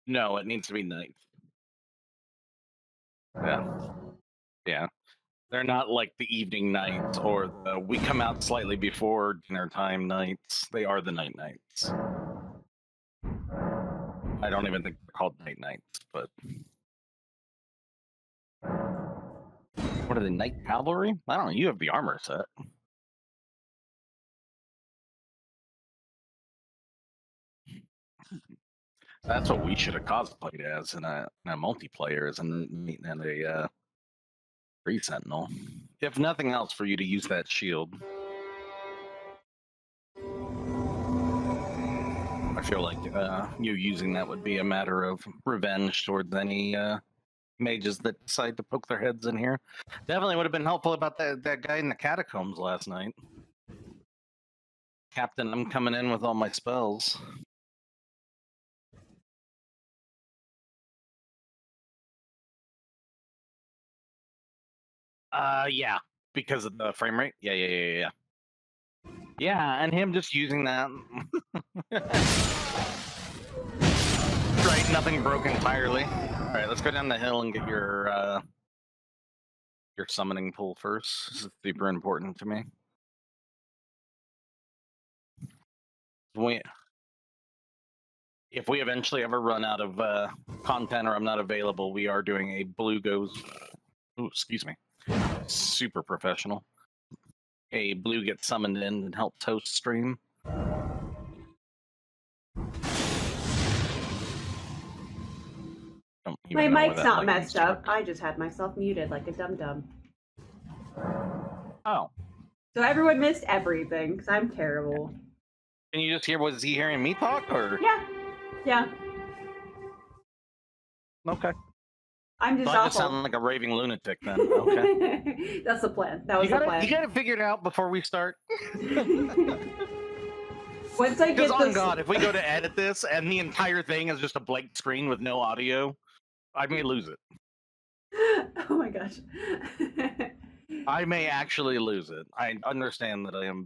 No, it needs to be night. Yeah. Yeah. They're not like the evening nights or the we come out slightly before dinner time nights. They are the nights. I don't even think they're called nights, but what are they, night cavalry? I don't know. You have the armor set. That's what we should have cosplayed as in a multiplayer, is in a free sentinel. If nothing else, for you to use that shield. I feel like you using that would be a matter of revenge towards any mages that decide to poke their heads in here. Definitely would have been helpful about that guy in the catacombs last night. Captain, I'm coming in with all my spells. Yeah, because of the frame rate. Yeah. Yeah, and him just using that. Right, nothing broke entirely. All right, let's go down the hill and get your summoning pool first. This is super important to me. If we eventually ever run out of content or I'm not available, we are doing a blue goes. Ooh, excuse me. Super professional. A blue gets summoned in and helps host stream. My mic's not messed up. I just had myself muted like a dum-dum. Oh. So everyone missed everything, because I'm terrible. Can you just hear, was he hearing me talk, or? Yeah. Okay. I'm just so I awful. just sound like a raving lunatic then. Okay. That's the plan. That was the plan. You gotta figure it out before we start. Once I get this... on God, if we go to edit this and the entire thing is just a blank screen with no audio, I may lose it. Oh my gosh. I may actually lose it. I understand that I am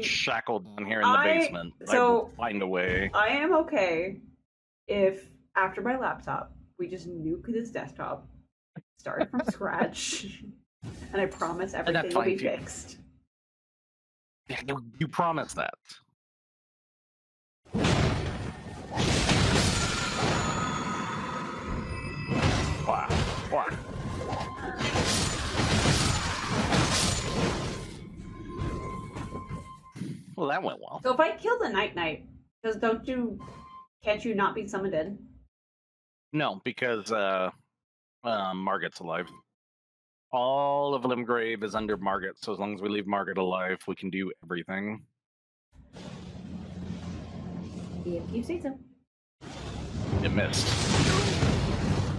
shackled down here in the basement. So I will find a way. I am okay if, after my laptop, we just nuke this desktop, start from scratch, and I promise everything will be fixed. Yeah, you promise that. Wow. Well, that went well. So if I kill the Night, because can't you not be summoned in? No, because Margit's alive. All of Limgrave is under Margit, so as long as we leave Margit alive, we can do everything. If you say so. It missed.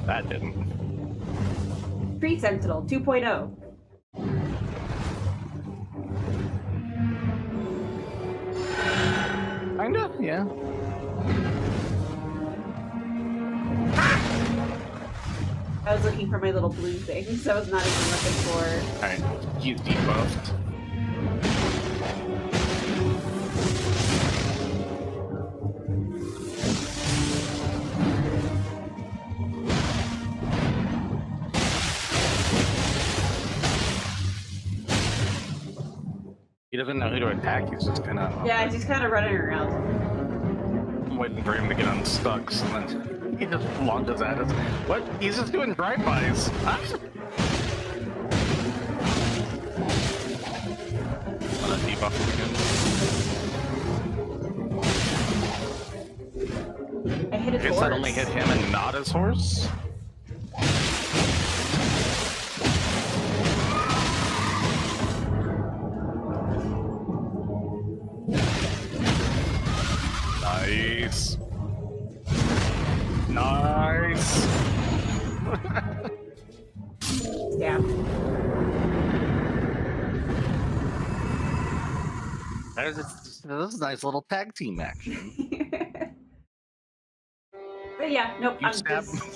That didn't. Tree Sentinel 2.0. Kinda, yeah. I was looking for my little blue thing, so I was not even looking for... Alright, he's debuffed. He doesn't know who to attack, he's just kind of... Yeah, he's kind of running around. I'm waiting for him to get unstuck, so then he just launches at us. What? He's just doing drive-bys. Huh? I'll debuff him again. I hit his horse. I suddenly hit him and not his horse? Nice. Nice. Yeah. This is a nice little tag team action. But yeah, nope.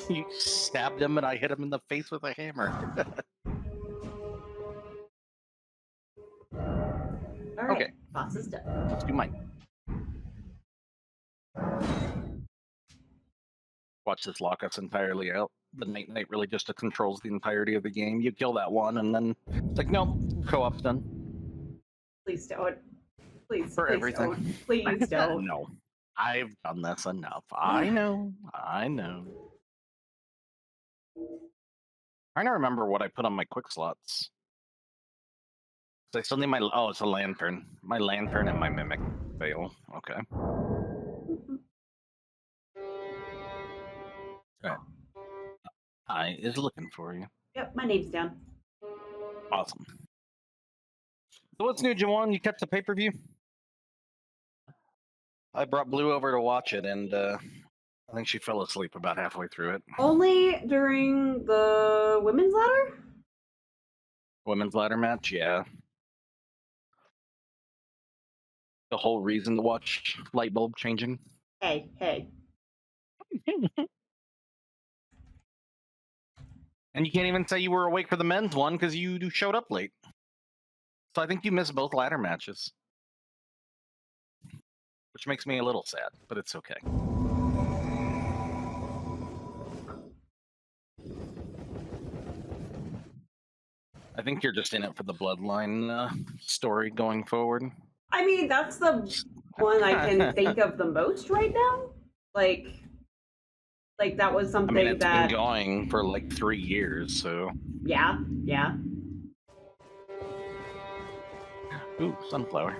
You stabbed him and I hit him in the face with a hammer. Alright, okay. boss is done. Let's do mine. watch this lock us entirely out. The Night really just controls the entirety of the game. You kill that one, and then it's like, nope, co-op's done. Please don't. Please, For please everything. don't. Please don't. No. I've done this enough. I know. Trying to remember what I put on my quick slots. I still need my... Oh, it's a lantern. My lantern and my mimic fail. Okay. Right. I is looking for you. Yep, my name's down. Awesome. So what's new, Jawan? You kept the pay-per-view? I brought Blue over to watch it, and I think she fell asleep about halfway through it. Only during the women's ladder? Women's ladder match? Yeah. The whole reason to watch light bulb changing. Hey. And you can't even say you were awake for the men's one because you showed up late. So I think you missed both ladder matches. Which makes me a little sad, but it's okay. I think you're just in it for the bloodline story going forward. I mean, that's the one I can think of the most right now. Like that was something I mean, it's that been going for like 3 years, so... Yeah. Ooh, sunflower.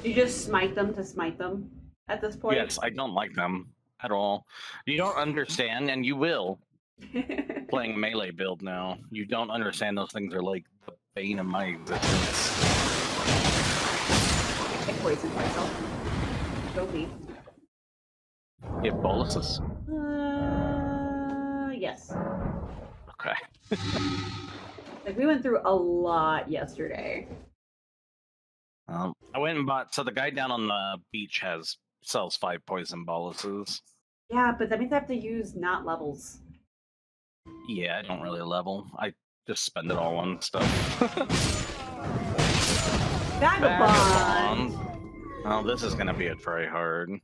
You just smite them to smite them at this point? Yes, I don't like them at all. You don't understand, and you will. Playing a melee build now. You don't understand those things are like the bane of my existence. I poisoned myself. Go me. You have boluses? Yes. Okay. Like, we went through a lot yesterday. I went and bought... So the guy down on the beach sells 5 poison boluses. Yeah, but that means I have to use not levels. Yeah, I don't really level. I just spend it all on stuff. Vagabond! Oh, this is gonna be a try hard.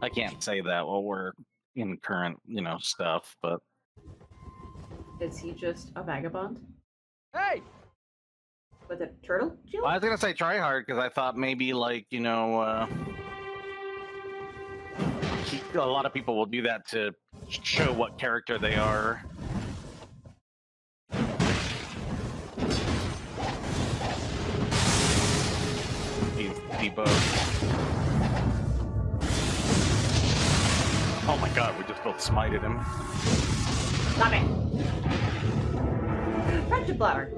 I can't say that while we're in current, stuff, but... Is he just a vagabond? Hey! With a turtle shield? Well, I was gonna say try hard, because I thought maybe, a lot of people will do that to show what character they are. He's debugged. Oh my god, we just both smited him. Stop it! Friendship flower.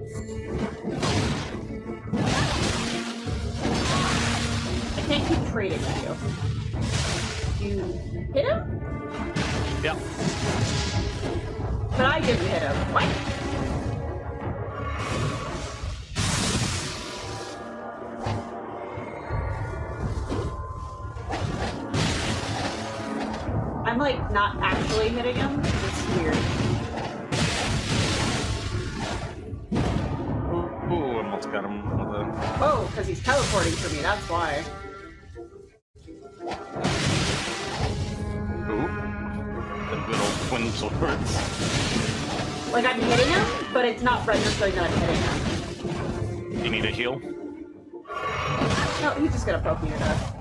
I can't keep trading with you. You hit him? Yep. But I didn't hit him. What? I'm like not actually hitting him. It's weird. Ooh, almost got him with a... Oh, because he's teleporting for me, that's why. Ooh. The good old twin swords. Like, I'm hitting him, but it's not registering that I'm hitting him. You need a heal? No, he's just gonna poke me to death.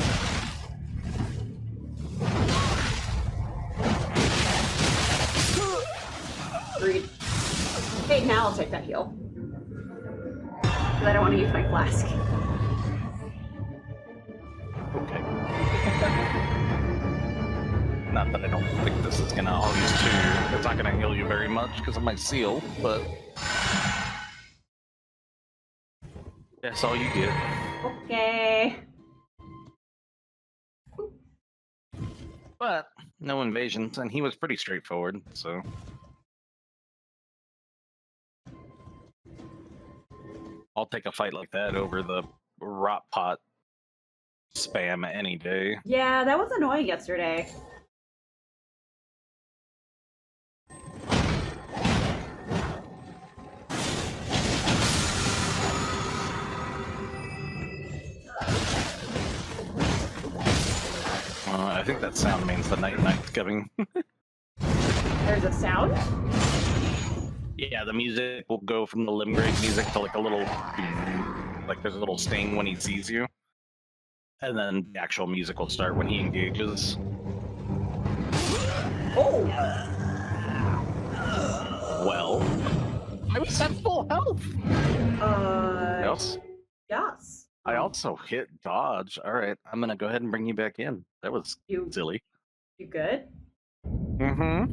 Agreed. Hey, now I'll take that heal. Because I don't want to use my flask. Okay. Not that I don't think this is gonna always do. It's not gonna heal you very much because of my seal, but that's all you get. Okay. But no invasions, and he was pretty straightforward, so. I'll take a fight like that over the rot pot spam any day. Yeah, that was annoying yesterday. think that sound means the night's coming. There's a sound? Yeah, the music will go from the Limgrave music to like a little, like there's a little sting when he sees you. And then the actual music will start when he engages. Oh! Well, I was at full health. Yes. Yes. I also hit dodge. All right, I'm gonna go ahead and bring you back in. That was silly. You good? Mm-hmm.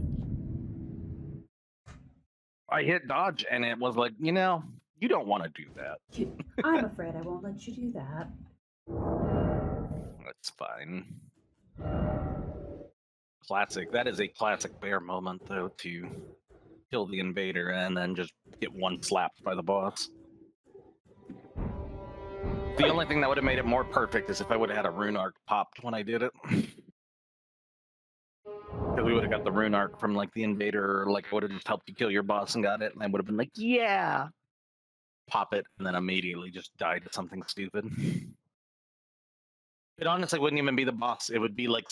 I hit dodge, and it was like, you know, you don't want to do that. I'm afraid I won't let you do that. That's fine. Classic. That is a classic bear moment, though, to kill the invader and then just get one slapped by the boss. The only thing that would have made it more perfect is if I would have had a rune arc popped when I did it. Because we would have got the rune arc from like the invader, or like would have just helped you kill your boss and got it, and I would have been like, yeah, pop it, and then immediately just die to something stupid. It honestly wouldn't even be the boss. It would be like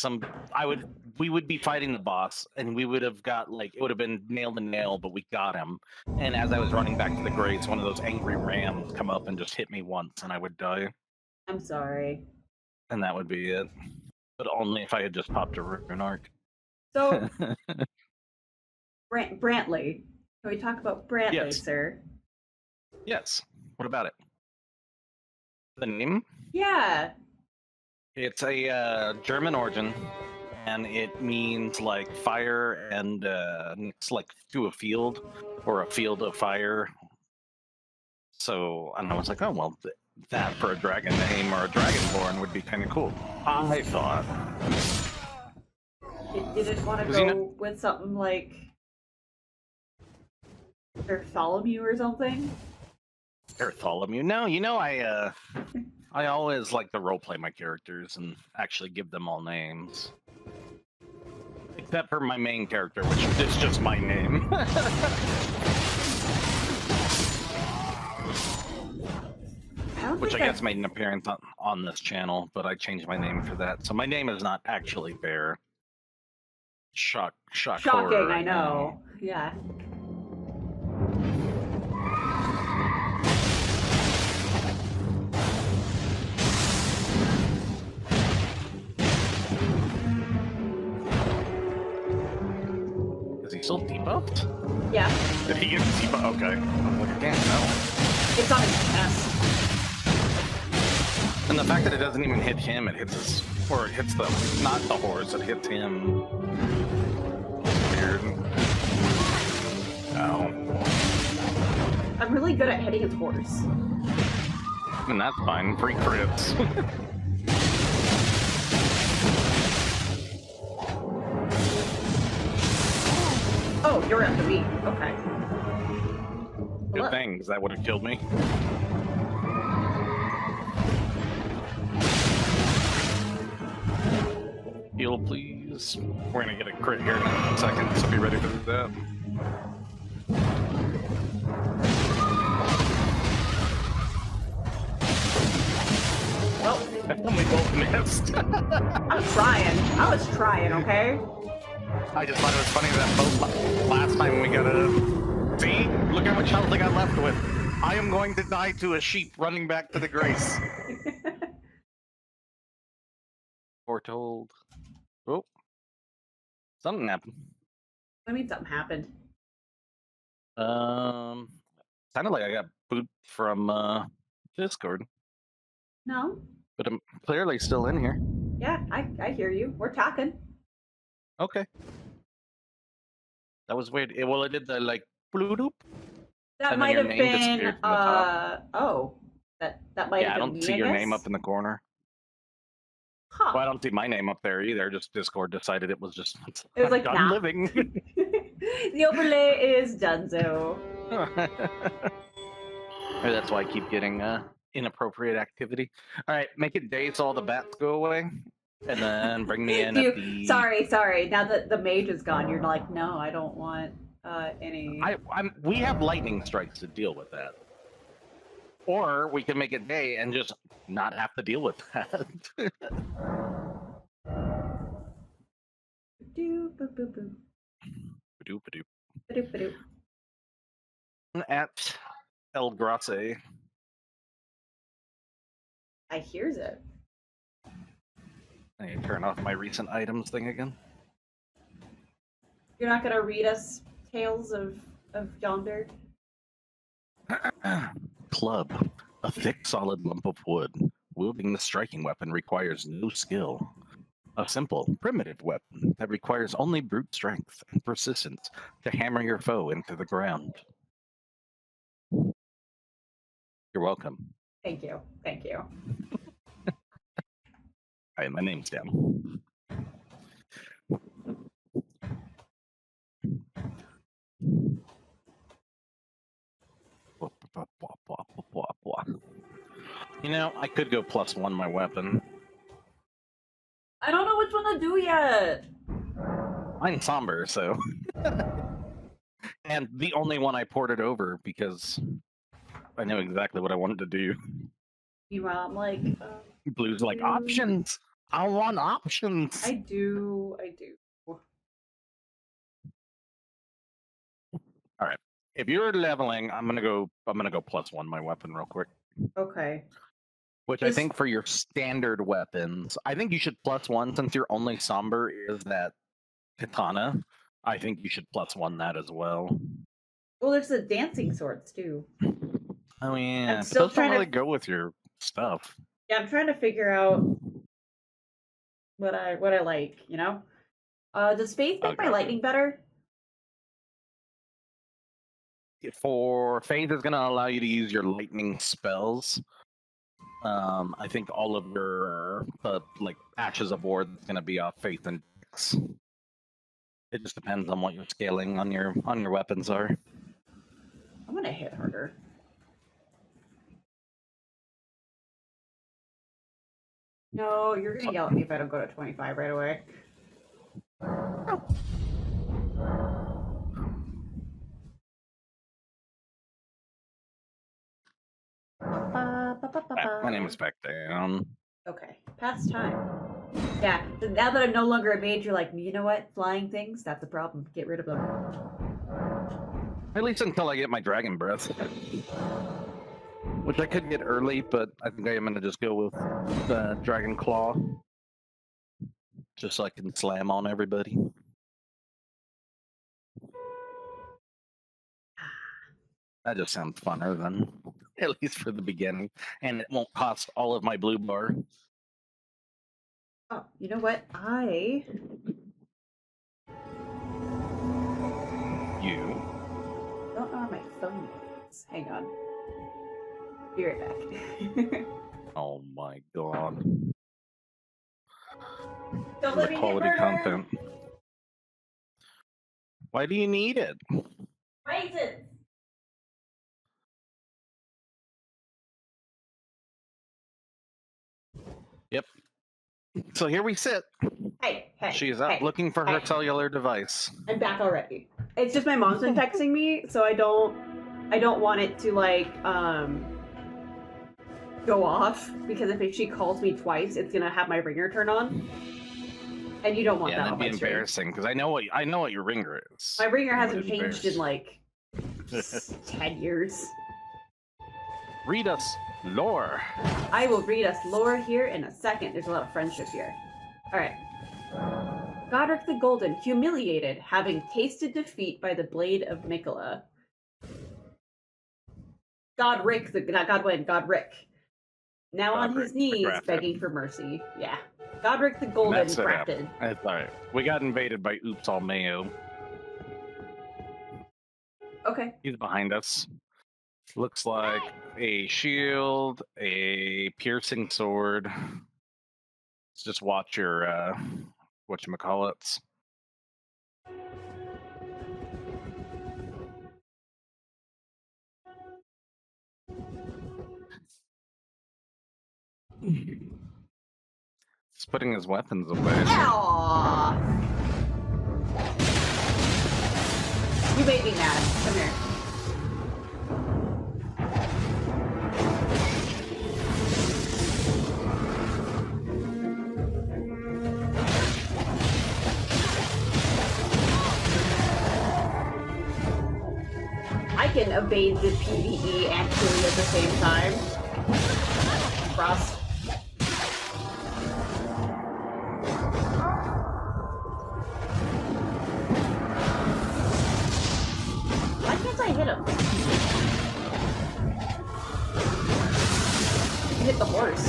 we would be fighting the boss, and we would have got like, it would have been nail to nail, but we got him. And as I was running back to the grates, one of those angry rams come up and just hit me once, and I would die. I'm sorry. And that would be it. But only if I had just popped a rune arc. So, Brantley. Can we talk about Brantley, Yes. sir? Yes. What about it? The name? Yeah. It's a German origin, and it means like fire, and it's like to a field or a field of fire. So, and I was like, oh, well, that for a dragon name or a dragonborn would be kind of cool. I thought. You didn't want to go with something like Bartholomew or something? Bartholomew? No, you know, I always like to roleplay my characters and actually give them all names. Except for my main character, which is just my name. Which I guess made an appearance on this channel, but I changed my name for that. So my name is not actually Bear. Shocking, horror, I know. Yeah. Is he still debuffed? Yeah. Did he get debuffed? Okay. I'm like, I can't know. It's on his chest. And the fact that it doesn't even hit him, it hits his, or it hits the, not the horse, it hits him. Weird. Ow. I'm really good at hitting his horse. And that's fine. Free crits. Oh, you're at the beat. Okay. Good thing, because that would have killed me. Heal, please. We're gonna get a crit here in a second, so be ready for that. Well, we both missed. I'm trying. I was trying, okay? I just thought it was funny that both last time we got a... See? Look how much health I got left with. I am going to die to a sheep running back to the grace. Foretold. Oh. Something happened. I mean, something happened. Sounded like I got booted from Discord. No. But I'm clearly still in here. Yeah, I hear you. We're talking. Okay. That was weird. Well, it did the like bloop. That might have been oh. That might have been I don't see your name up in the corner. Huh. Well, I don't see my name up there either. Just Discord decided it was just it was like I'm living. The overlay is donezo. That's why I keep getting inappropriate activity. All right, make it day so all the bats go away, and then bring me in at the... Sorry. Now that the mage is gone, you're like, no, I don't want any... We have lightning strikes to deal with that. Or we can make it day and just not have to deal with that. doo boo boo boo. Ba-doop, ba-doop. Ba-doop, ba-doop. At El Grasse. I hears it. I need to turn off my recent items thing again. You're not gonna read us tales of yonder? Club. A thick, solid lump of wood. Wielding the striking weapon requires no skill. A simple, primitive weapon that requires only brute strength and persistence to hammer your foe into the ground. You're welcome. Thank you. Thank you. Hi, my name's Dan. You know, I could go +1 my weapon. I don't know which one to do yet. Mine's somber, so. And the only one I ported over because I knew exactly what I wanted to do. Meanwhile, I'm like, Blue's like, options! I want options! I do. Alright. If you're leveling, I'm gonna go +1 my weapon real quick. Okay. Which I think for your standard weapons, I think you should +1 since your only somber is that katana. I think you should +1 that as well. Well, there's the dancing swords too. Oh yeah, I'm still those trying don't to really go with your stuff. Yeah, I'm trying to figure out what I like, you know? Does Faith make my lightning better? For Faith is gonna allow you to use your lightning spells. I think all of your like Ashes of War is gonna be off Faith and Dex. It just depends on what your scaling on your weapons are. I'm gonna hit harder. No, you're gonna yell at me if I don't go to 25 right away. My name is back down. Okay, past time. Yeah, so now that I'm no longer a mage, you're like, you know what? Flying things, that's a problem. Get rid of them. At least until I get my dragon breath. Which I could get early, but I think I am going to just go with the dragon claw. Just so I can slam on everybody. That just sounds funner than, at least for the beginning. And it won't cost all of my blue bar. Oh, you know what? You don't know where my phone is. Hang on. Be right back. Oh my god. Don't let me Quality get murdered. content. Why do you need it? Raisins. Yep. So here we sit. Hey. She's up looking for her cellular device. I'm back already. It's just my mom's been texting me, so I don't want it to like go off because if she calls me twice, it's gonna have my ringer turn on, and you don't want that. That'd be embarrassing because I know what your ringer is. My ringer hasn't changed in like 10 years. Read us lore. I will read us lore here in a second. There's a lot of friendship here. All right. Godric the Golden, humiliated, having tasted defeat by the blade of Mikola. Godric. Now on his knees, begging for mercy. Yeah. Godric the Golden, grafted. That's alright. We got invaded by Oops All Mayo. Okay. He's behind us. Looks like a shield, a piercing sword. Let's just watch your, whatchamacallits. He's putting his weapons away. Aww. You made me mad. Come here. evade the PvE and kill you at the same time. Frost. Why can't I hit him? Hit the horse.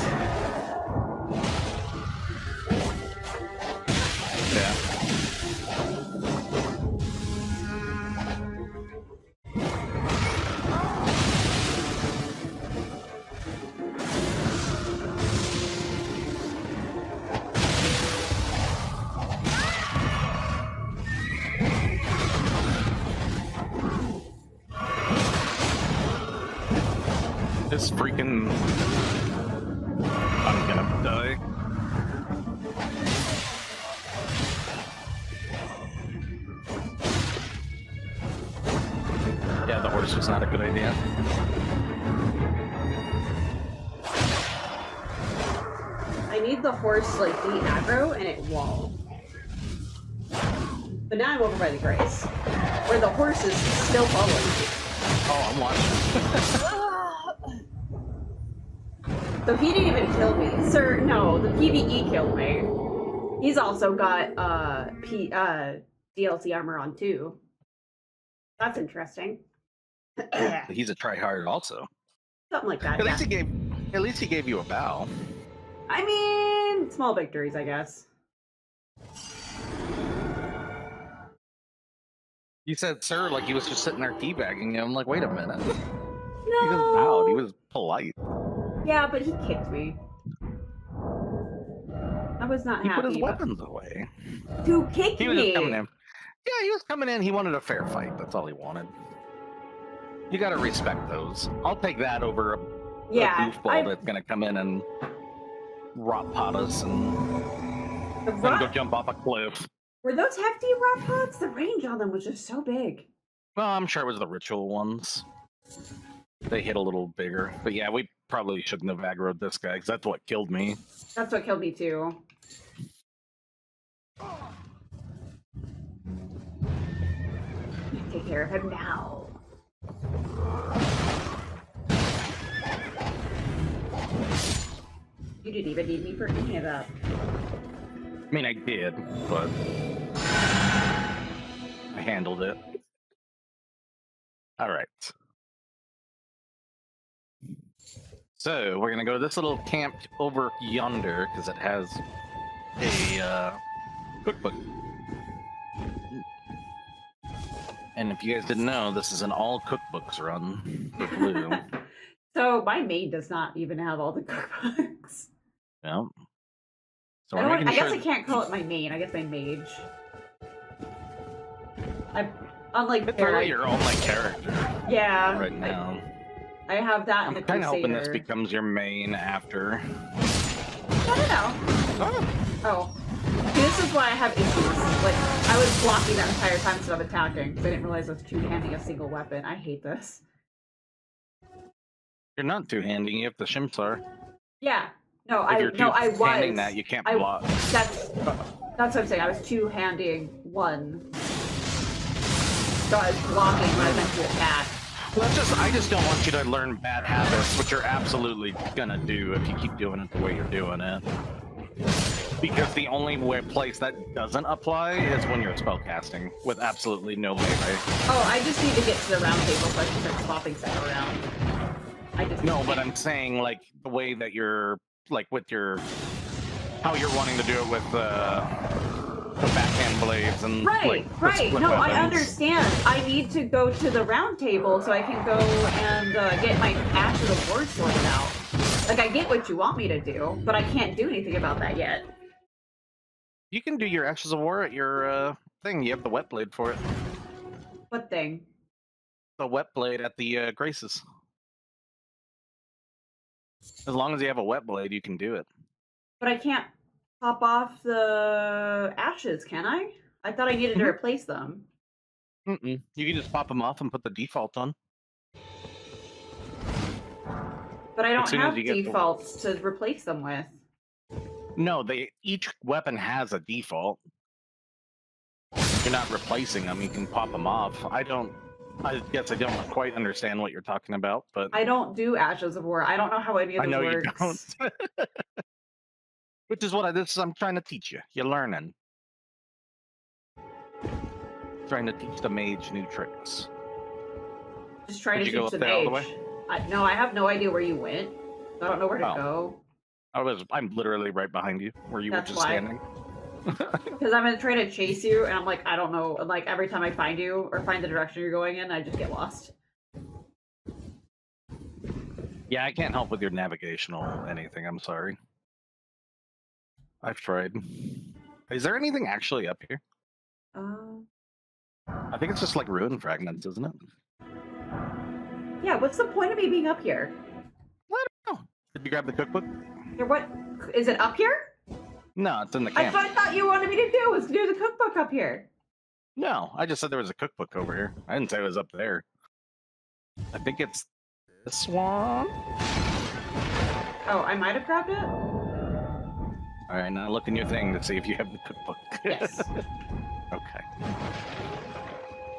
Yeah. This freaking... I'm gonna die. Yeah, the horse was not a good idea. I need the horse like be aggro and it won't. But now I'm over by the grace, where the horse is still following me. Oh, I'm watching. So he didn't even kill me. Sir, no, the PvE killed me. He's also got DLC armor on too. That's interesting. He's a tryhard also. Something like that. At least he gave you a bow. I mean, small victories, I guess. You said, sir, like he was just sitting there teabagging you. I'm like, wait a minute. No. He was bowed. He was polite. Yeah, but he kicked me. I was not He happy. put his weapons away. To kick He was me. just coming in. Yeah, he was coming in. He wanted a fair fight. That's all he wanted. You gotta respect those. I'll take that over a goofball that's gonna come in and rot pot us and then go jump off a cliff. Were those hefty rot pots? The range on them was just so big. Well, I'm sure it was the ritual ones. They hit a little bigger. But yeah, we probably shouldn't have aggroed this guy, because that's what killed me. That's what killed me too. Take care of him now. You didn't even need me for any of that. I mean, I did, but I handled it. All right. So we're gonna go to this little camp over yonder because it has a cookbook. And if you guys didn't know, this is an all cookbooks run for Blue. So my maid does not even have all the cookbooks. Yeah. So I guess I can't call it my main. I guess my mage. Unlike it's really your only character. Yeah. Right now. I have that in the I'm kind of hoping this Crusader. becomes your main after. I don't know. Oh. See, this is why I have issues. Like, I was blocking that entire time instead of attacking, because I didn't realize I was two-handing a single weapon. I hate this. You're not two-handing, you have the Shimsar. Yeah. No, I was. Handing that, you can't block. That's what I'm saying. I was two-handing one. So I was blocking when I meant to attack. Well, I just don't want you to learn bad habits, which you're absolutely gonna do if you keep doing it the way you're doing it. Because the only place that doesn't apply is when you're spellcasting with absolutely no melee. Oh, I just need to get to the round table so I can start swapping stuff around. But I'm saying, like, the way that you're, like, with your... How you're wanting to do it with the backhand blades and... Right. No, I understand. I need to go to the round table so I can go and get my Ashes of War sorted out. Like, I get what you want me to do, but I can't do anything about that yet. You can do your Ashes of War at your thing. You have the wet blade for it. What thing? The wet blade at the Graces. As long as you have a wet blade, you can do it. But I can't pop off the ashes, can I? I thought I needed to replace them. You can just pop them off and put the default on. But I don't have defaults to replace them with. No, each weapon has a default. You're not replacing them. You can pop them off. I don't I guess I don't quite understand what you're talking about, but I don't do Ashes of War. I don't know how any of I this know works. you don't. Which is what I'm trying to teach you. You're learning. Trying to teach the mage new tricks. Just trying Did to you go teach up the there all the mage. way? No, I have no idea where you went. I don't know where to Oh. go. I'm literally right behind you, where you That's were just why. standing. Because I'm gonna try to chase you, and I'm like, I don't know. Like every time I find you or find the direction you're going in, I just get lost. Yeah, I can't help with your navigational anything. I'm sorry. I've tried. Is there anything actually up here? I think it's just like ruin fragments, isn't it? Yeah. What's the point of me being up here? I don't know. Did you grab the cookbook? What is it up here? No, it's in the I camp. thought you wanted me to do was to do the cookbook up here. No, I just said there was a cookbook over here. I didn't say it was up there. I think it's this one. Oh, I might have grabbed it. All right, now look in your thing to see if you have the cookbook. Yes. Okay.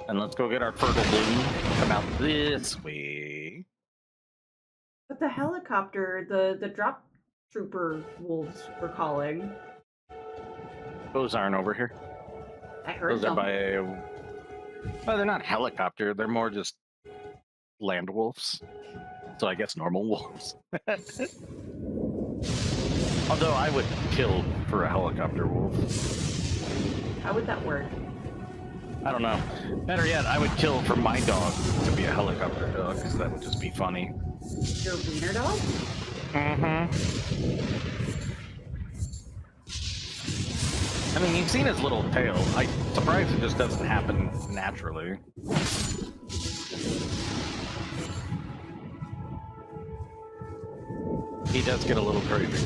And let's go get our fertile bloom. Come out this way. But the helicopter, the drop trooper wolves were calling. Those aren't over here. I heard Those them. are by a... Well, they're not helicopter. They're more just land wolves. So I guess normal wolves. Although I would kill for a helicopter wolf. How would that work? I don't know. Better yet, I would kill for my dog to be a helicopter dog, because that would just be funny. Your wiener dog? Mm-hmm. I mean, you've seen his little tail. I'm surprised it just doesn't happen naturally. He does get a little crazy.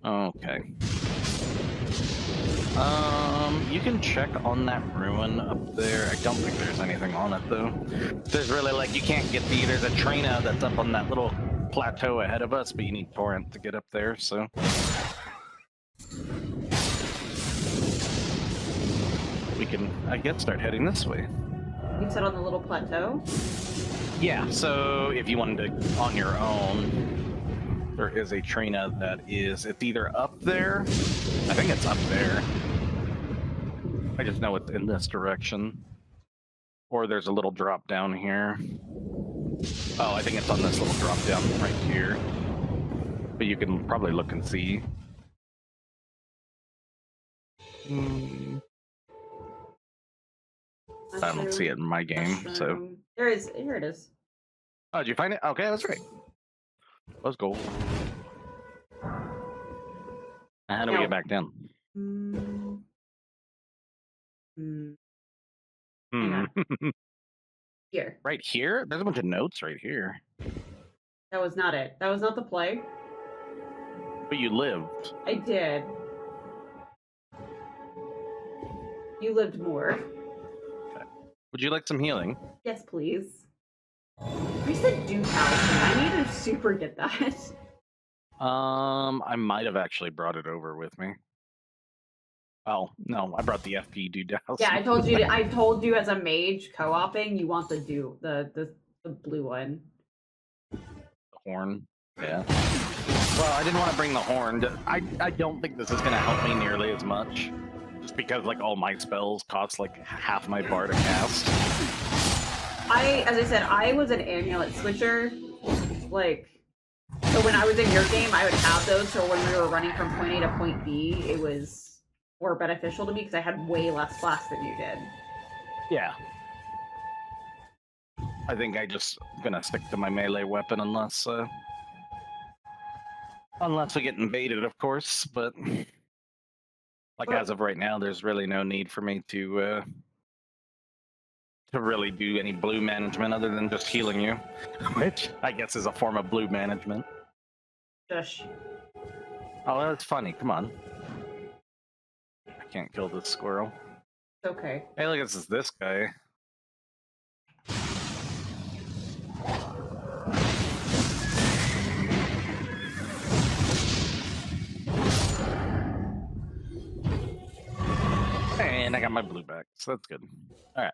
Okay. You can check on that ruin up there. I don't think there's anything on it, though. There's really, like, you can't get there's a trainer that's up on that little plateau ahead of us, but you need torrent to get up there, so... We can, I guess, start heading this way. You said on the little plateau? Yeah, so if you wanted to, on your own, there is a trainer that is, it's either up there, I think it's up there. I just know it's in this direction. Or there's a little drop down here. Oh, I think it's on this little drop down right here. But you can probably look and see. I don't see it in my game, so... Here it is. Oh, did you find it? Okay, that's right. Let's go. How do we get back down? Hang on. Here. Right here? There's a bunch of notes right here. That was not it. That was not the play. But you lived. I did. You lived more. Okay. Would you like some healing? Yes, please. You said do talisman. I need to super get that. I might have actually brought it over with me. Oh, no, I brought the FP dude down. Yeah, I told you. I told you as a mage co-oping, you want the blue one. The horn. Yeah. Well, I didn't want to bring the horn. I don't think this is going to help me nearly as much. Just because, like, all my spells cost, like, half my bar to cast. As I said, I was an amulet switcher. Like, so when I was in your game, I would have those. So when we were running from point A to point B, it was more beneficial to me because I had way less blast than you did. Yeah. I think I just gonna stick to my melee weapon unless we get invaded, of course. But like as of right now, there's really no need for me to really do any blue management other than just healing you, which I guess is a form of blue management. Shush. Oh, that's funny. Come on. I can't kill this squirrel. It's okay. Hey, look, this guy. And And I got my blue back, so that's good. Alright.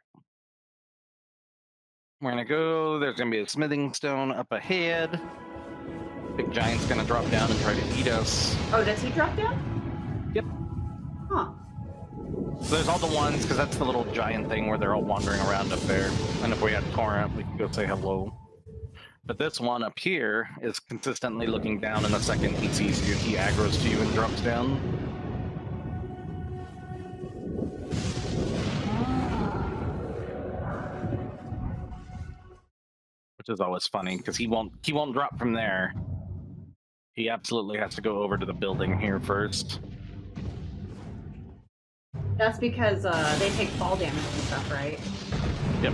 We're gonna go, there's gonna be a smithing stone up ahead. Big giant's gonna drop down and try to eat us. Oh, does he drop down? Yep. Huh. So there's all the ones, because that's the little giant thing where they're all wandering around up there. And if we had Torrent, we could go say hello. But this one up here is consistently looking down, and the second he sees you, he aggroes to you and drops down. Which is always funny, because he won't drop from there. He absolutely has to go over to the building here first. That's because they take fall damage and stuff, right? Yep.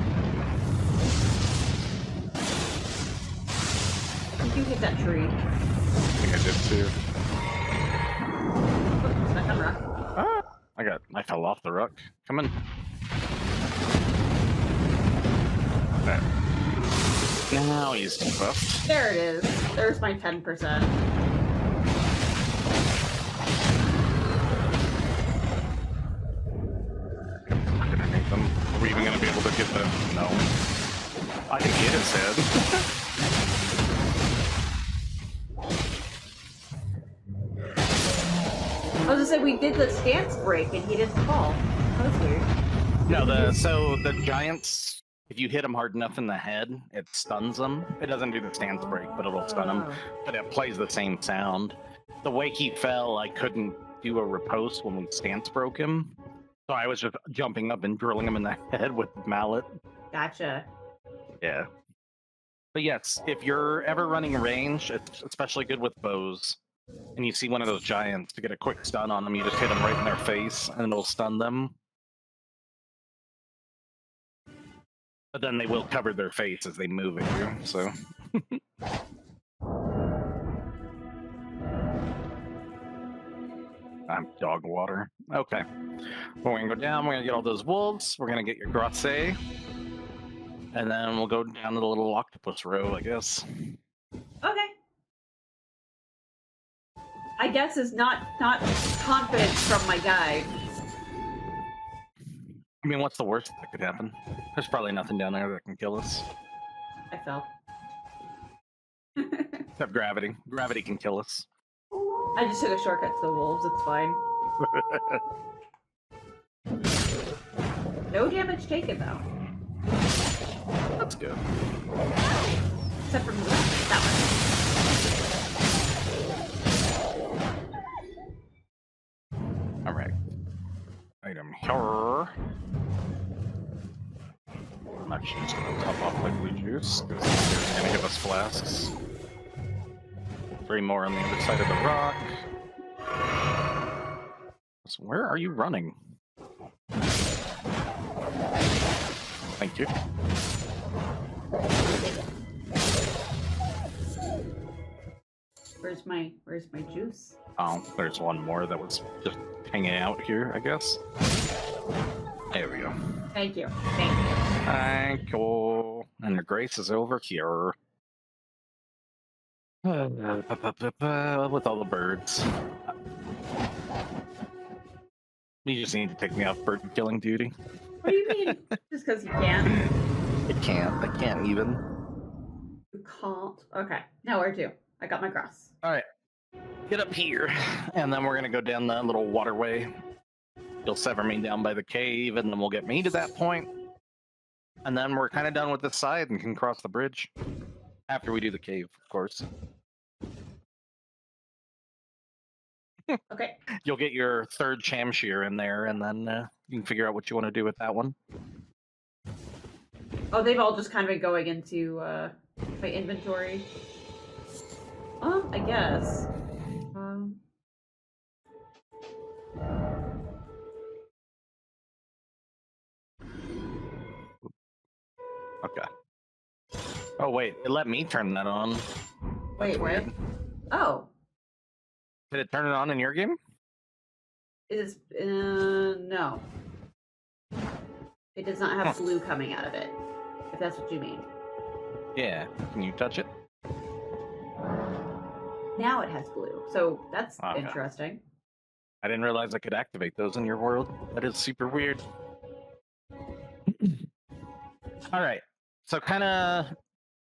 I think you hit that tree. I think I did too. Oh, stuck on rock. Ah! I fell off the rock. Come in. There. Now he's debuffed. There it is. There's my 10%. Are we even going to be able to get the... No. I can hit his head. I was gonna say, we did the stance break and he didn't fall. That was weird. No, so the giants, if you hit them hard enough in the head, it stuns them. It doesn't do the stance break, but it'll stun them. But it plays the same sound. The way he fell, I couldn't do a riposte when we stance broke him. So I was just jumping up and drilling him in the head with the mallet. Gotcha. Yeah. But yes, if you're ever running range, it's especially good with bows, and you see one of those giants, to get a quick stun on them, you just hit them right in their face, and it'll stun them. But then they will cover their face as they move at you, so... I'm dog water. Okay. Well, we're gonna go down, we're gonna get all those wolves, we're gonna get your Ł ę, and then we'll go down to the little octopus row, I guess. Okay. I guess is not confidence from my guy. I mean, what's the worst that could happen? There's probably nothing down there that can kill us. I fell. Except gravity. Gravity can kill us. I just took a shortcut to the wolves, it's fine. No damage taken, though. That's good. Except from that one. Alright. Item here. I'm actually just going to top off my blue juice, because it's going to give us flasks. 3 more on the other side of the rock. So where are you running? Thank you. Where's my juice? Oh, there's one more that was just hanging out here, I guess. There we go. Thank you. Thank you. Thank you. And your grace is over here. With all the birds. You just need to take me off bird killing duty. What do you mean? Just because you can? I can't even. You can't? Okay. Now where to? I got my cross. Alright. Get up here. And then we're going to go down that little waterway. You'll sever me down by the cave, and then we'll get me to that point. And then we're kind of done with this side and can cross the bridge. After we do the cave, of course. Okay. You'll get your 3rd Shamshir in there, and then you can figure out what you want to do with that one. Oh, they've all just kind of been going into my inventory. I guess. Okay. Oh wait, it let me turn that on. Wait, what? Oh. Did it turn it on in your game? Is no. It does not have blue coming out of it, if that's what you mean. Yeah. Can you touch it? Now it has blue, so that's Okay. interesting. I didn't realize I could activate those in your world. That is super weird. All right. So kind of,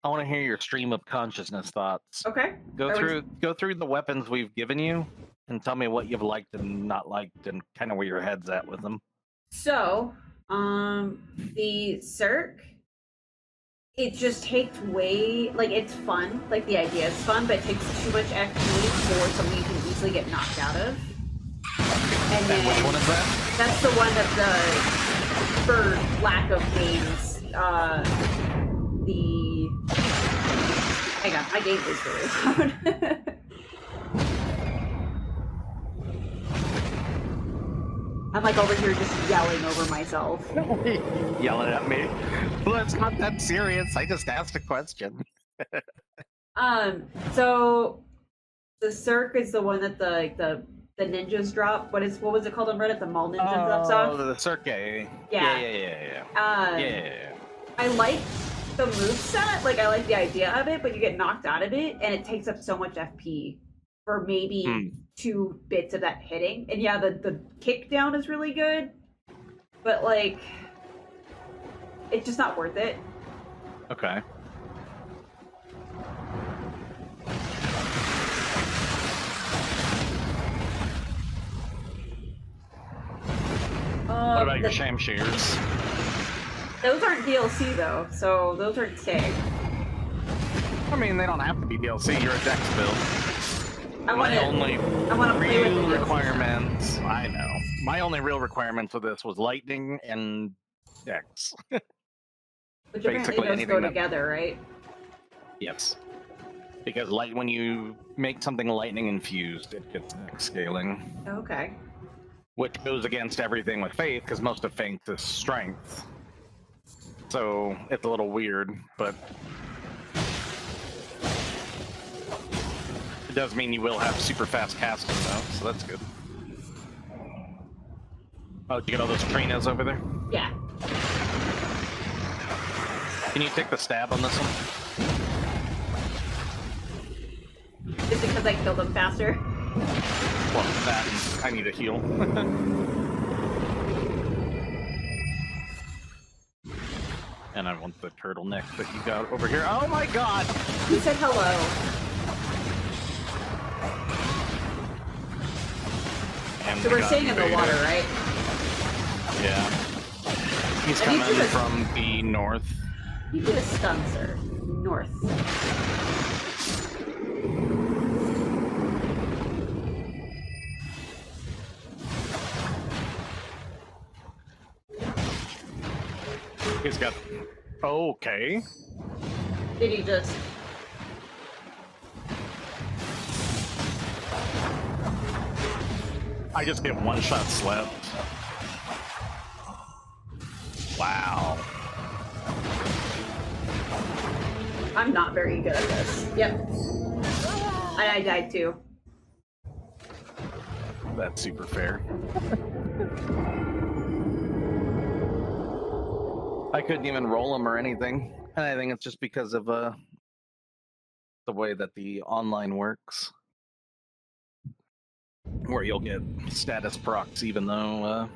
I want to hear your stream of consciousness thoughts. Okay. Go through the weapons we've given you, and tell me what you've liked and not liked, and kind of where your head's at with them. So, the Cirque, it just takes it's fun. Like, the idea is fun, but it takes too much FP for something you can easily get knocked out of. And then, which one is that? That's the one that for lack of names, hang on, my game is really loud. I'm like over here just yelling over myself. Yelling at me. Well, it's not that serious. I just asked a question. So the Cirque is the one that the ninjas drop. What was it called on Reddit? The mall ninja drops off? Oh, the Cirque. Yeah. Yeah. I like the moveset, like I like the idea of it, but you get knocked out of it and it takes up so much FP for maybe 2 bits of that hitting. And yeah, the kick down is really good, but like it's just not worth it. Okay. What about your Shamshears? Those aren't DLC though, so those aren't staying. I mean, they don't have to be DLC. You're a Dex build. I want to play with the requirements. I know. My only real requirements with this was lightning and Dex. Which apparently those go together, right? Yes. Because when you make something lightning infused, it gets Dex scaling. Okay. Which goes against everything with Faith, because most of Faith is strength. So it's a little weird, but it does mean you will have super fast casting though, so that's good. Oh, did you get all those Trinas over there? Yeah. Can you take the stab on this one? Is it because I killed them faster? Well, that, I need a heal. And I want the turtleneck that you got over here. Oh my god! He said hello. And so we're staying in the water, right? Yeah. He's coming from the north. You did a stun, sir. North. He's got... Okay. Did he just... I just get one shot slept. Wow. I'm not very good at this. Yep. I died too. That's super fair. I couldn't even roll them or anything. And I think it's just because of the way that the online works. Where you'll get status procs even though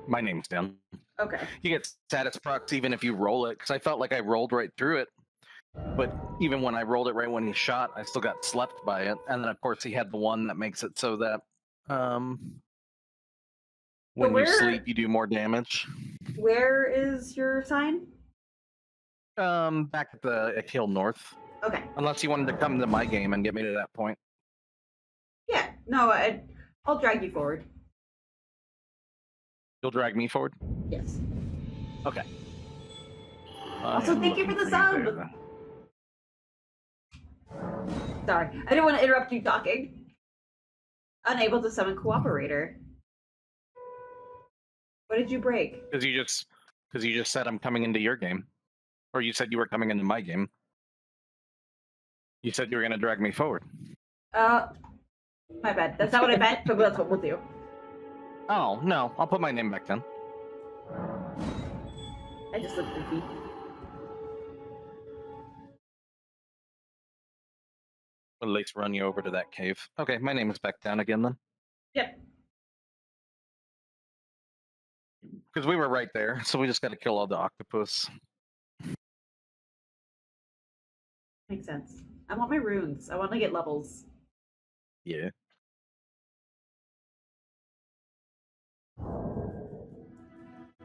my name's down. Okay. You get status procs even if you roll it, because I felt like I rolled right through it. But even when I rolled it right when he shot, I still got slept by it. And then of course he had the one that makes it so that when you sleep you do more damage. Where is your sign? Back at the hill north. Okay. Unless you wanted to come to my game and get me to that point. Yeah, no, I'll drag you forward. You'll drag me forward? Yes. Okay. Also, thank you for the sub! Sorry, I didn't want to interrupt you talking. Unable to summon Cooperator. What did you break? Because you just said I'm coming into your game. Or you said you were coming into my game. You said you were going to drag me forward. My bad. That's not what I meant, but that's what we'll do. Oh, no. I'll put my name back then. I just look goofy. At least run you over to that cave. Okay, my name is back down again then. Yep. Because we were right there, so we just got to kill all the octopus. Makes sense. I want my runes. I want to get levels. Yeah.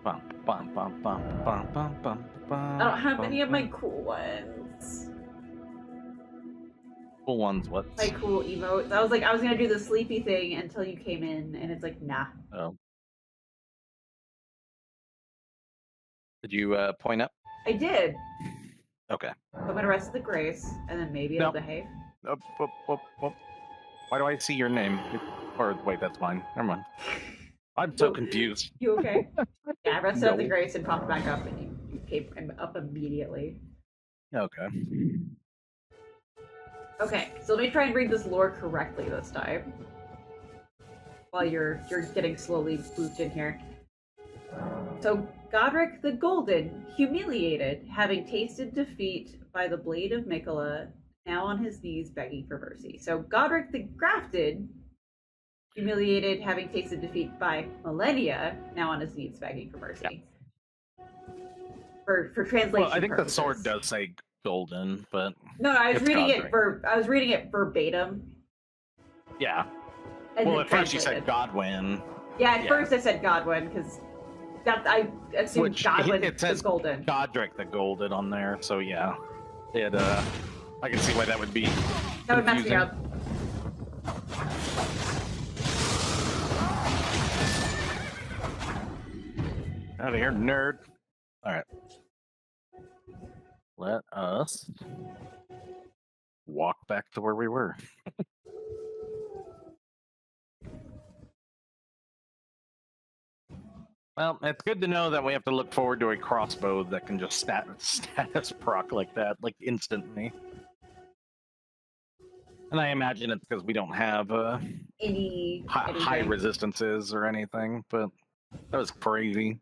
Bum, bum, bum, bum, bum, bum, bum, I don't have any of my cool ones. Cool ones, what? My cool emotes. I was gonna do the sleepy thing until you came in, and it's like, nah. Oh. Did you point up? I did. Okay. I'm gonna rest the grace, and then maybe I'll Nope. behave. Up. Why do I see your name? Or wait, that's mine. Never mind. I'm so confused. You okay? Yeah, I rested on the No. grace and popped back up, and you came up immediately. Okay. Okay, so let me try and read this lore correctly this time. While you're getting slowly moved in here. So Godric the Golden, humiliated, having tasted defeat by the blade of Mikola, now on his knees begging for mercy. So Godric the Grafted, humiliated, having tasted defeat by Millennia, now on his knees begging for mercy. Yeah. For translation Well, I think purposes. the sword does say golden, but no, I was it's reading Godric. I was reading it verbatim. Yeah. And Well, then at first you translated. said Godwin. Yeah, at first I said Godwin because I assumed Which Godwin it says was golden. Godric the Golden on there, so yeah. It I can see why that would be That would mess me confusing. up. Out of here, nerd. Alright. Let us walk back to where we were. Well, it's good to know that we have to look forward to a crossbow that can just status proc like that, like instantly. And I imagine it's because we don't have high resistances or anything, but that was crazy.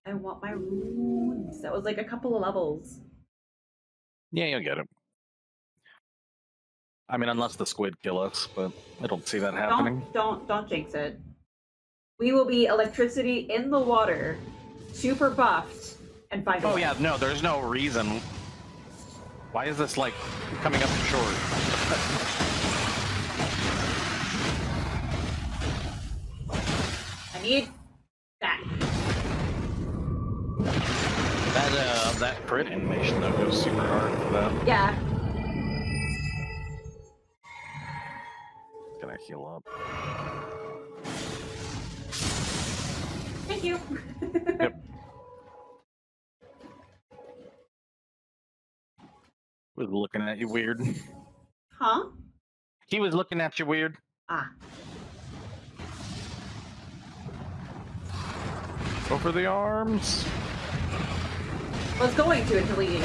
I want my runes. That was like a couple of levels. Yeah, you'll get it. I mean, unless the squid kill us, but I don't see that happening. Don't jinx it. We will be electricity in the water, super buffed, and find a way. Oh yeah, no, there's no reason. Why is this like coming up short? I need that. That crit animation though goes super hard for that. Yeah. Can I heal up? Thank you. Yep. Was looking at you weird. Huh? He was looking at you weird. Ah. Go for the arms. I was going to until he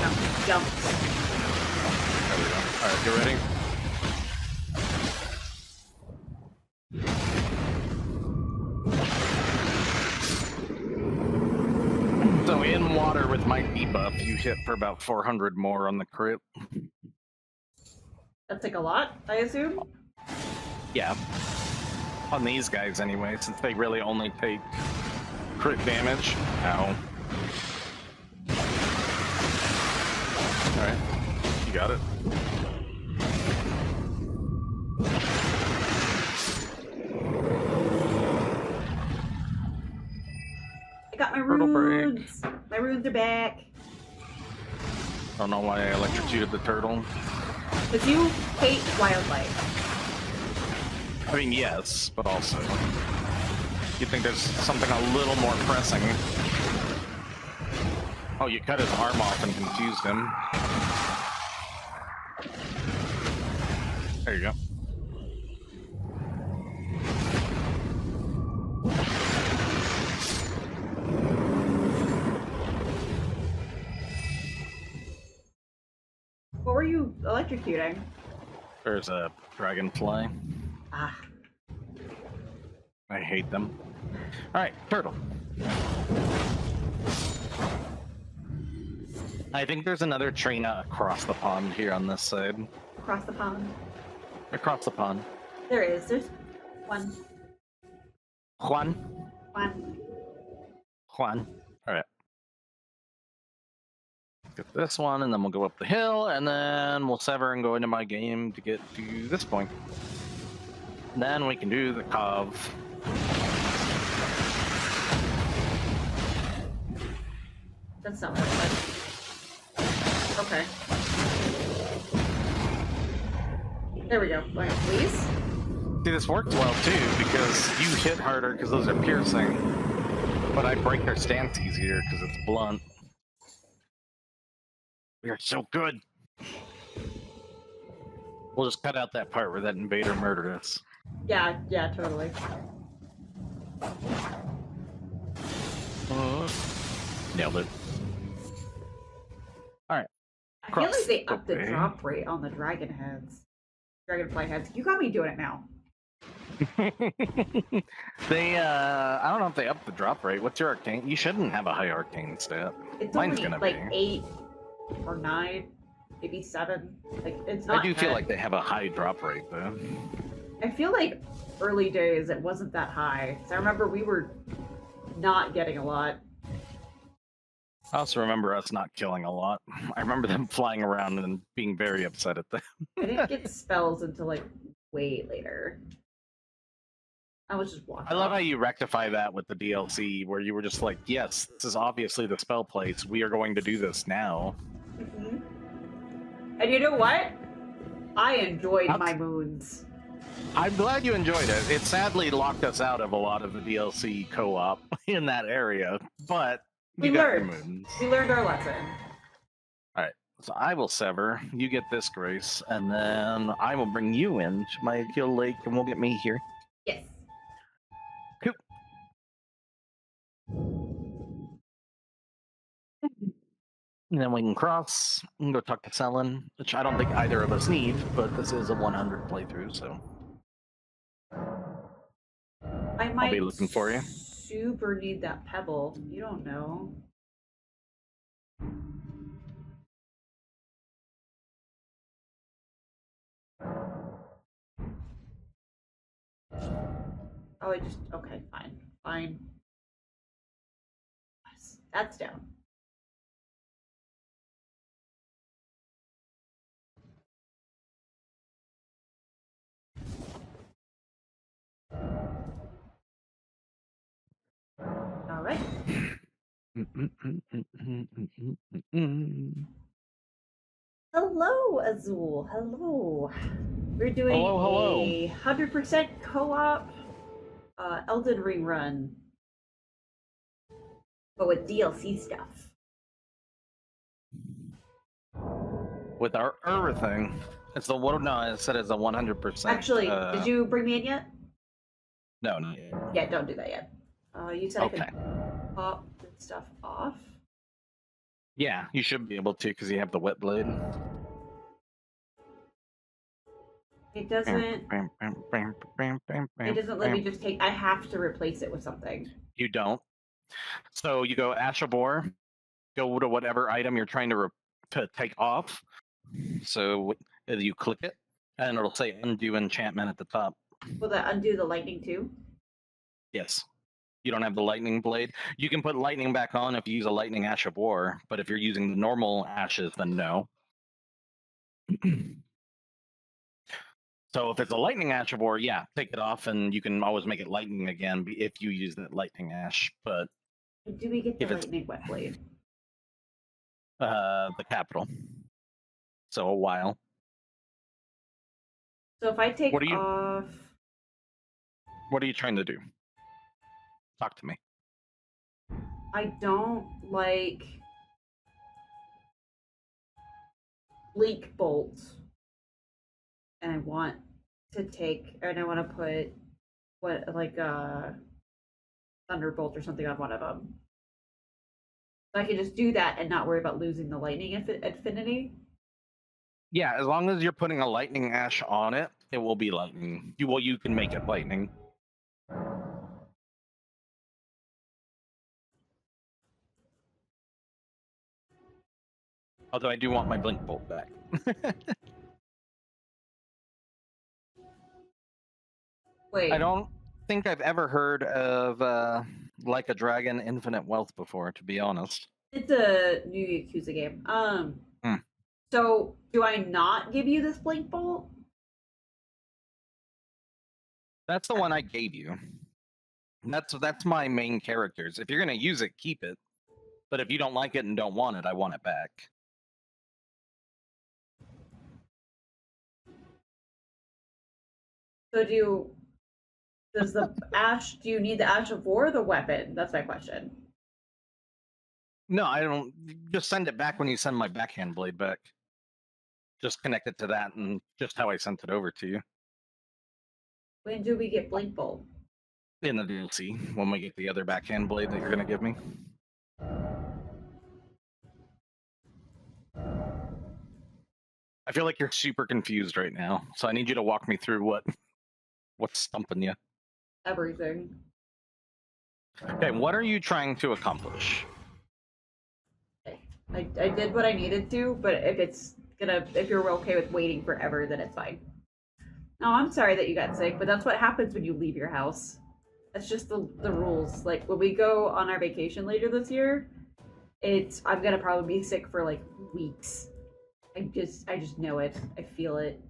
jumped. There we go. Alright, get ready. So in water with my debuff, you hit for about 400 more on the crit. That's like a lot, I assume? Yeah. On these guys anyway, since they really only take crit damage. Ow. Alright. You got it. I got my Turtle break. runes. My runes are back. Don't know why I electrocuted the turtle. Because you hate wildlife. I mean, yes, but also, you think there's something a little more pressing. Oh, you cut his arm off and confused him. There you go. What were you electrocuting? There's a dragonfly. Ah. I hate them. Alright, turtle. I think there's another Trina across the pond here on this side. Across the pond. Across the pond. There is. There's one. Juan. One. Juan. All right. Get this one, and then we'll go up the hill, and then we'll sever and go into my game to get to this point. And then we can do the Cav. That's not what I said. Okay. There we go. Go ahead, please. See, this works well too, because you hit harder because those are piercing, but I break their stance easier because it's blunt. We are so good. We'll just cut out that part where that invader murdered us. Yeah, totally. Nailed it. Alright. I feel like they upped the drop rate on the dragonfly heads. You got me doing it now. They, I don't know if they upped the drop rate. What's your arcane? You shouldn't have a high arcane stat. It's Mine's only gonna like be 8 or 9, maybe 7. Like, it's not I do 10. feel like they have a high drop rate, though. I feel like early days it wasn't that high. So I remember we were not getting a lot. I also remember us not killing a lot. I remember them flying around and being very upset at them. I didn't get spells until like way later. I was just walking. I love how you rectify that with the DLC, where you were just like, yes, this is obviously the spell place. We are going to do this now. Mm-hmm. And you know what? I enjoyed my moons. I'm glad you enjoyed it. It sadly locked us out of a lot of the DLC co-op in that area, but you got your moons. We learned our lesson. Alright, so I will sever. You get this, Grace, and then I will bring you in to my kill lake, and we'll get me here. Yes. Cool. And then we can cross and go talk to Selin, which I don't think either of us need, but this is a 100 playthrough, so I'll be looking for you. Super need that pebble. You don't know. Oh, okay, fine. That's down. All right. Hello, Azul. Hello. We're doing a 100% co-op Elden Ring run, but with DLC stuff. With our everything, it's the one. No, I said it's a 100%. Actually, did you bring me in yet? No, not yet. Yeah, don't do that yet. You said I could pop this stuff off. Yeah, you should be able to because you have the wet blade. It doesn't. It doesn't let me just take. I have to replace it with something. You don't. So you go Ashabor, go to whatever item you're trying to take off. So you click it, and it'll say undo enchantment at the top. Will that undo the lightning too? Yes. You don't have the lightning blade. You can put lightning back on if you use a lightning ash of war, but if you're using the normal ashes, then no. So if it's a lightning ash of war, yeah, take it off, and you can always make it lightning again if you use that lightning ash. But do we get the lightning wet blade? The capital. So a while. So if I take off, what are you trying to do? Talk to me. I don't like leak bolts, and I want to put thunderbolt or something on one of them. So I can just do that and not worry about losing the lightning affinity. Yeah, as long as you're putting a lightning ash on it, it will be lightning. You can make it lightning. Although I do want my blink bolt back. Wait. I don't think I've ever heard of Like a Dragon Infinite Wealth before, to be honest. It's a new Yakuza game. So do I not give you this blink bolt? That's the one I gave you. That's my main characters. If you're gonna use it, keep it. But if you don't like it and don't want it, I want it back. So do you need the Ash of War or the weapon? That's my question. No, I don't. Just send it back when you send my backhand blade back. Just connect it to that and just how I sent it over to you. When do we get blink bolt? In the DLC, when we get the other backhand blade that you're gonna give me. I feel like you're super confused right now, so I need you to walk me through what's stumping you. Everything. Okay, what are you trying to accomplish? I did what I needed to, but if you're okay with waiting forever, then it's fine. No, I'm sorry that you got sick, but that's what happens when you leave your house. That's just the rules. Like when we go on our vacation later this year, I'm gonna probably be sick for like weeks. I just know it. I feel it.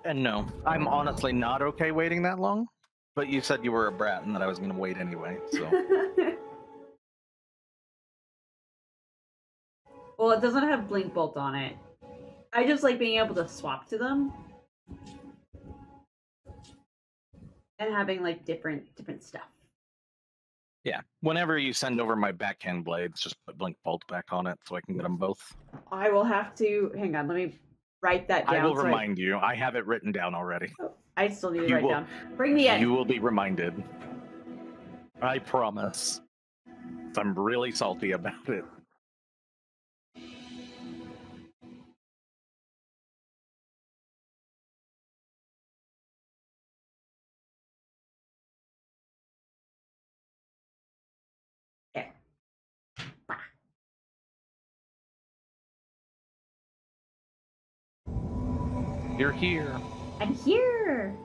And no, I'm honestly not okay waiting that long. But you said you were a brat and that I was going to wait anyway, so. Well, it doesn't have blink bolt on it. I just like being able to swap to them. And having like different stuff. Yeah, whenever you send over my backhand blades, just put blink bolt back on it so I can get them both. I will have to, hang on, let me write that down. I will remind you. I have it written down already. Oh, I still need to write down. Bring me in. You will be reminded. I promise. I'm really salty about it. Okay. You're here. I'm here.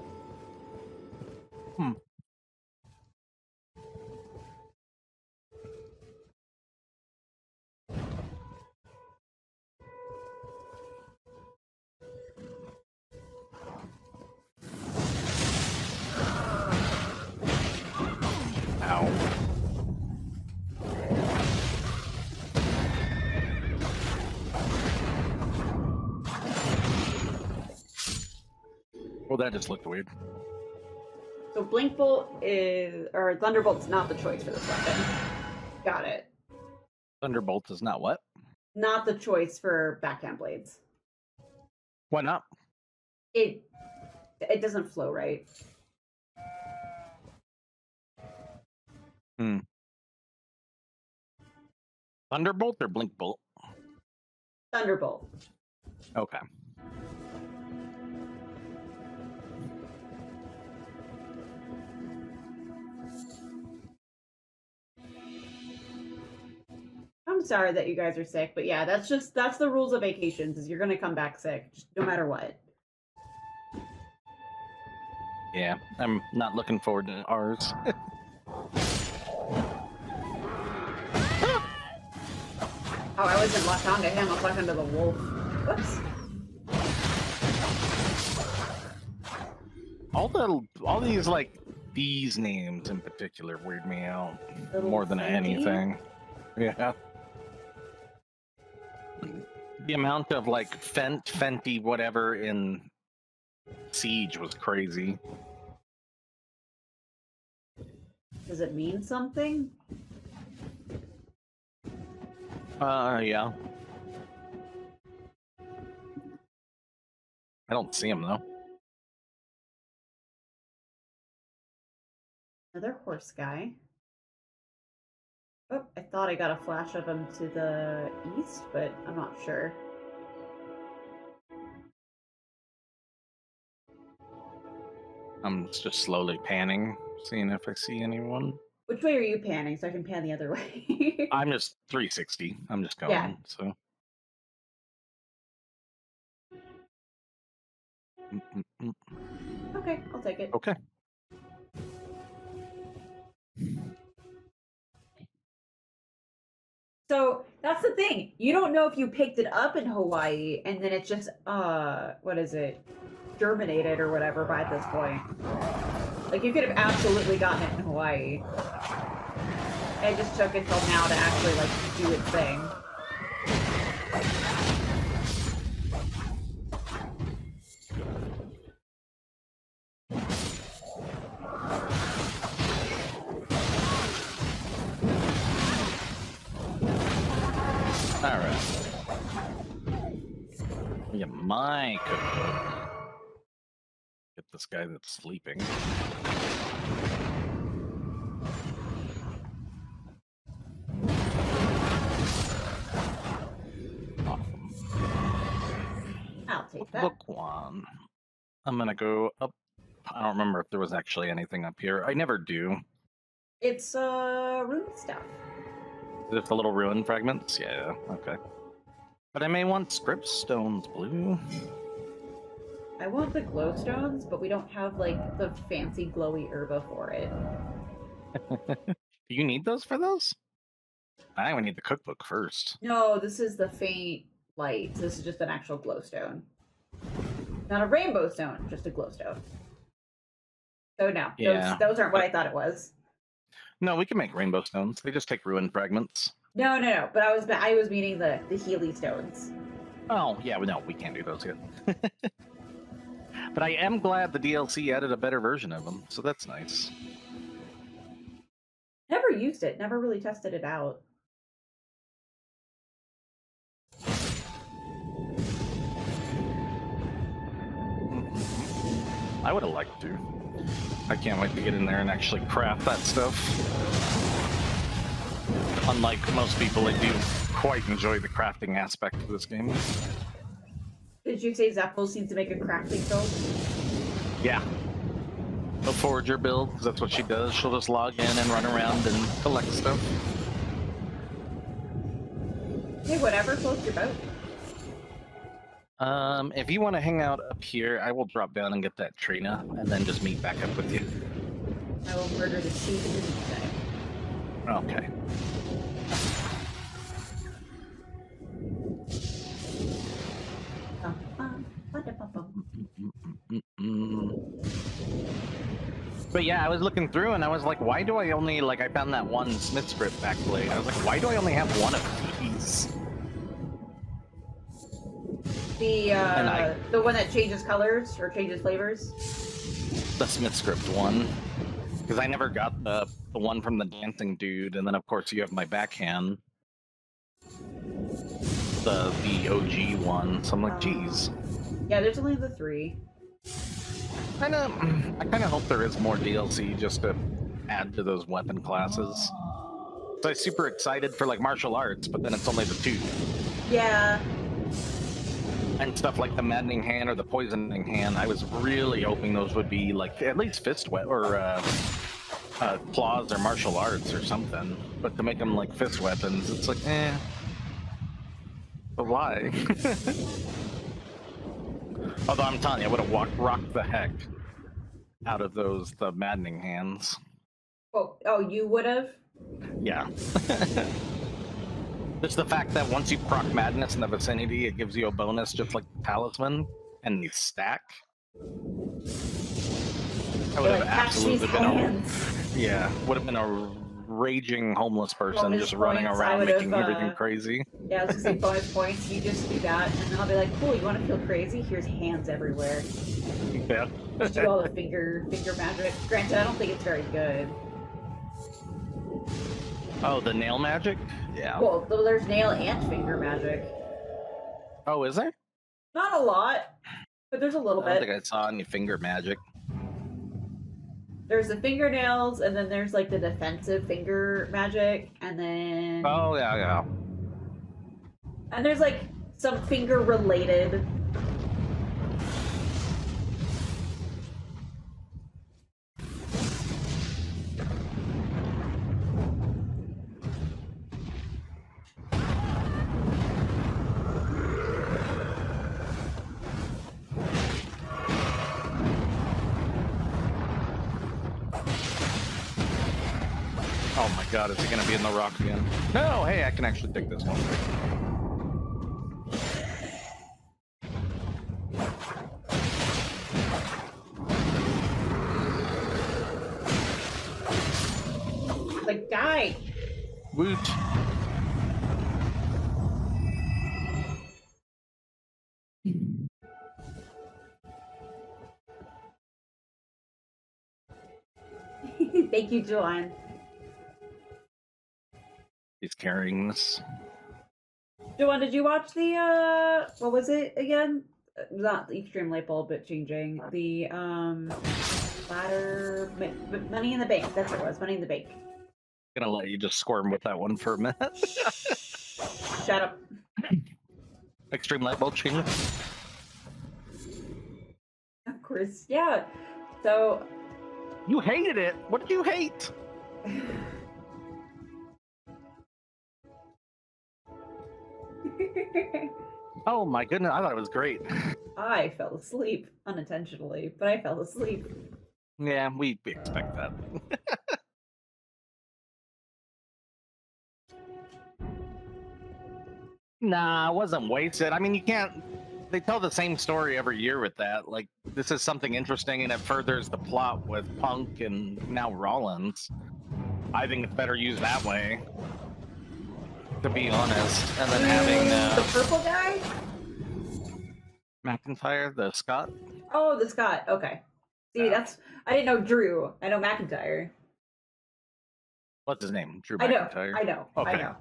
Ow. Well, that just looked weird. So blink bolt or thunderbolt's not the choice for this weapon. Got it. Thunderbolt is not what? Not the choice for backhand blades. Why not? It doesn't flow right. Thunderbolt or blink bolt? Thunderbolt. Okay. I'm sorry that you guys are sick, but yeah, that's the rules of vacations, is you're gonna come back sick, just no matter what. Yeah, I'm not looking forward to ours. Oh, I wasn't talking to him, I was talking to the wolf. Whoops. All these like these names in particular weird me out Little more than Fenty? anything. Yeah. The amount of like Fenty, whatever in Siege was crazy. Does it mean something? Yeah. I don't see him though. Another horse guy. Oh, I thought I got a flash of him to the east, but I'm not sure. I'm just slowly panning, seeing if I see anyone. Which way are you panning so I can pan the other way? I'm just 360. I'm just going, Yeah. so. Okay, I'll take it. Okay. So that's the thing. You don't know if you picked it up in Hawaii and then it's just what is it? Germinated or whatever by this point. Like you could have absolutely gotten it in Hawaii. It just took until now to actually like do its thing. Alright. Yeah, my cookbook. Get this guy that's sleeping. Awesome. I'll take that. Book one. I'm gonna go up. I don't remember if there was actually anything up here. I never do. It's rune stuff. Just the little ruin fragments? Yeah, okay. But I may want script stones blue. I want the glowstones, but we don't have like the fancy glowy herba for it. Do you need those for those? I would need the cookbook first. No, this is the faint light. This is just an actual glowstone. Not a rainbow stone, just a glowstone. So no, Yeah, those aren't what I thought it was. No, we can make rainbow stones. They just take ruin fragments. No. But I was meaning the Healy stones. Oh, yeah, no, we can't do those yet. But I am glad the DLC added a better version of them, so that's nice. Never used it. Never really tested it out. I would have liked to. I can't wait to get in there and actually craft that stuff. Unlike most people, I do quite enjoy the crafting aspect of this game. Did you say Zeppel seems to make a crafting build? Yeah. A forager build, because that's what she does. She'll just log in and run around and collect stuff. Hey, whatever floats your boat. If you want to hang out up here, I will drop down and get that Trina, and then just meet back up with you. I will murder the chief in the meantime. Okay. But yeah, I was looking through and I was like, why do I only, like, I found that one Smith script backblade. I was like, why do I only have one of these? The one that changes colors or changes flavors? The Smith script one. Because I never got the one from the dancing dude, and then of course you have my backhand. The OG one. So I'm like, geez. Yeah, there's only the 3. I kind of hope there is more DLC just to add to those weapon classes. So I'm super excited for like martial arts, but then it's only the 2. Yeah. And stuff like the maddening hand or the poisoning hand, I was really hoping those would be like at least fist or claws or martial arts or something. But to make them like fist weapons, it's like, eh. But why? Although I'm telling you, I would have rocked the heck out of the maddening hands. Oh, you would have? Yeah. Just the fact that once you proc madness in the vicinity, it gives you a bonus just like the talisman, and the stack. I would have absolutely been would have been a raging homeless person bonus just running points, around making everything crazy. Yeah, I was gonna say bonus points, you just do that, and then I'll be like, cool, you wanna feel crazy? Here's hands everywhere. Yeah. Just do all the finger magic. Granted, I don't think it's very good. Oh, the nail magic? Yeah. Well, there's nail and finger magic. Oh, is there? Not a lot, but there's a little I don't bit. think I saw any finger magic. There's the fingernails, and then there's like the defensive finger magic, and then... Oh, yeah. And there's like some finger related. Oh my god, is he gonna be in the rock again? No, hey, I can actually take this one. Like, die! Woot. Thank you, Joanne. He's carrying this. Joanne, did you watch the, what was it again? Not the Extreme Light Bulb, but changing. The, ladder... Money in the Bank. That's what it was. Money in the Bank. I'm gonna let you just squirm with that one for a minute. Shut up. Extreme light bulb change. Of course, yeah. So... You hated it! What did you hate? Oh my goodness, I thought it was great. I fell asleep, unintentionally, but I fell asleep. Yeah, we expect that. Nah, it wasn't wasted. I mean, you can't... They tell the same story every year with that. Like, this is something interesting, and it furthers the plot with Punk and now Rollins. I think it's better used that way, to be honest. And then having... The purple guy? McIntyre, the Scott? Oh, the Scott. Okay. See, that's... I didn't know Drew. I know McIntyre. What's his name? Drew McIntyre? I know. Okay. I know.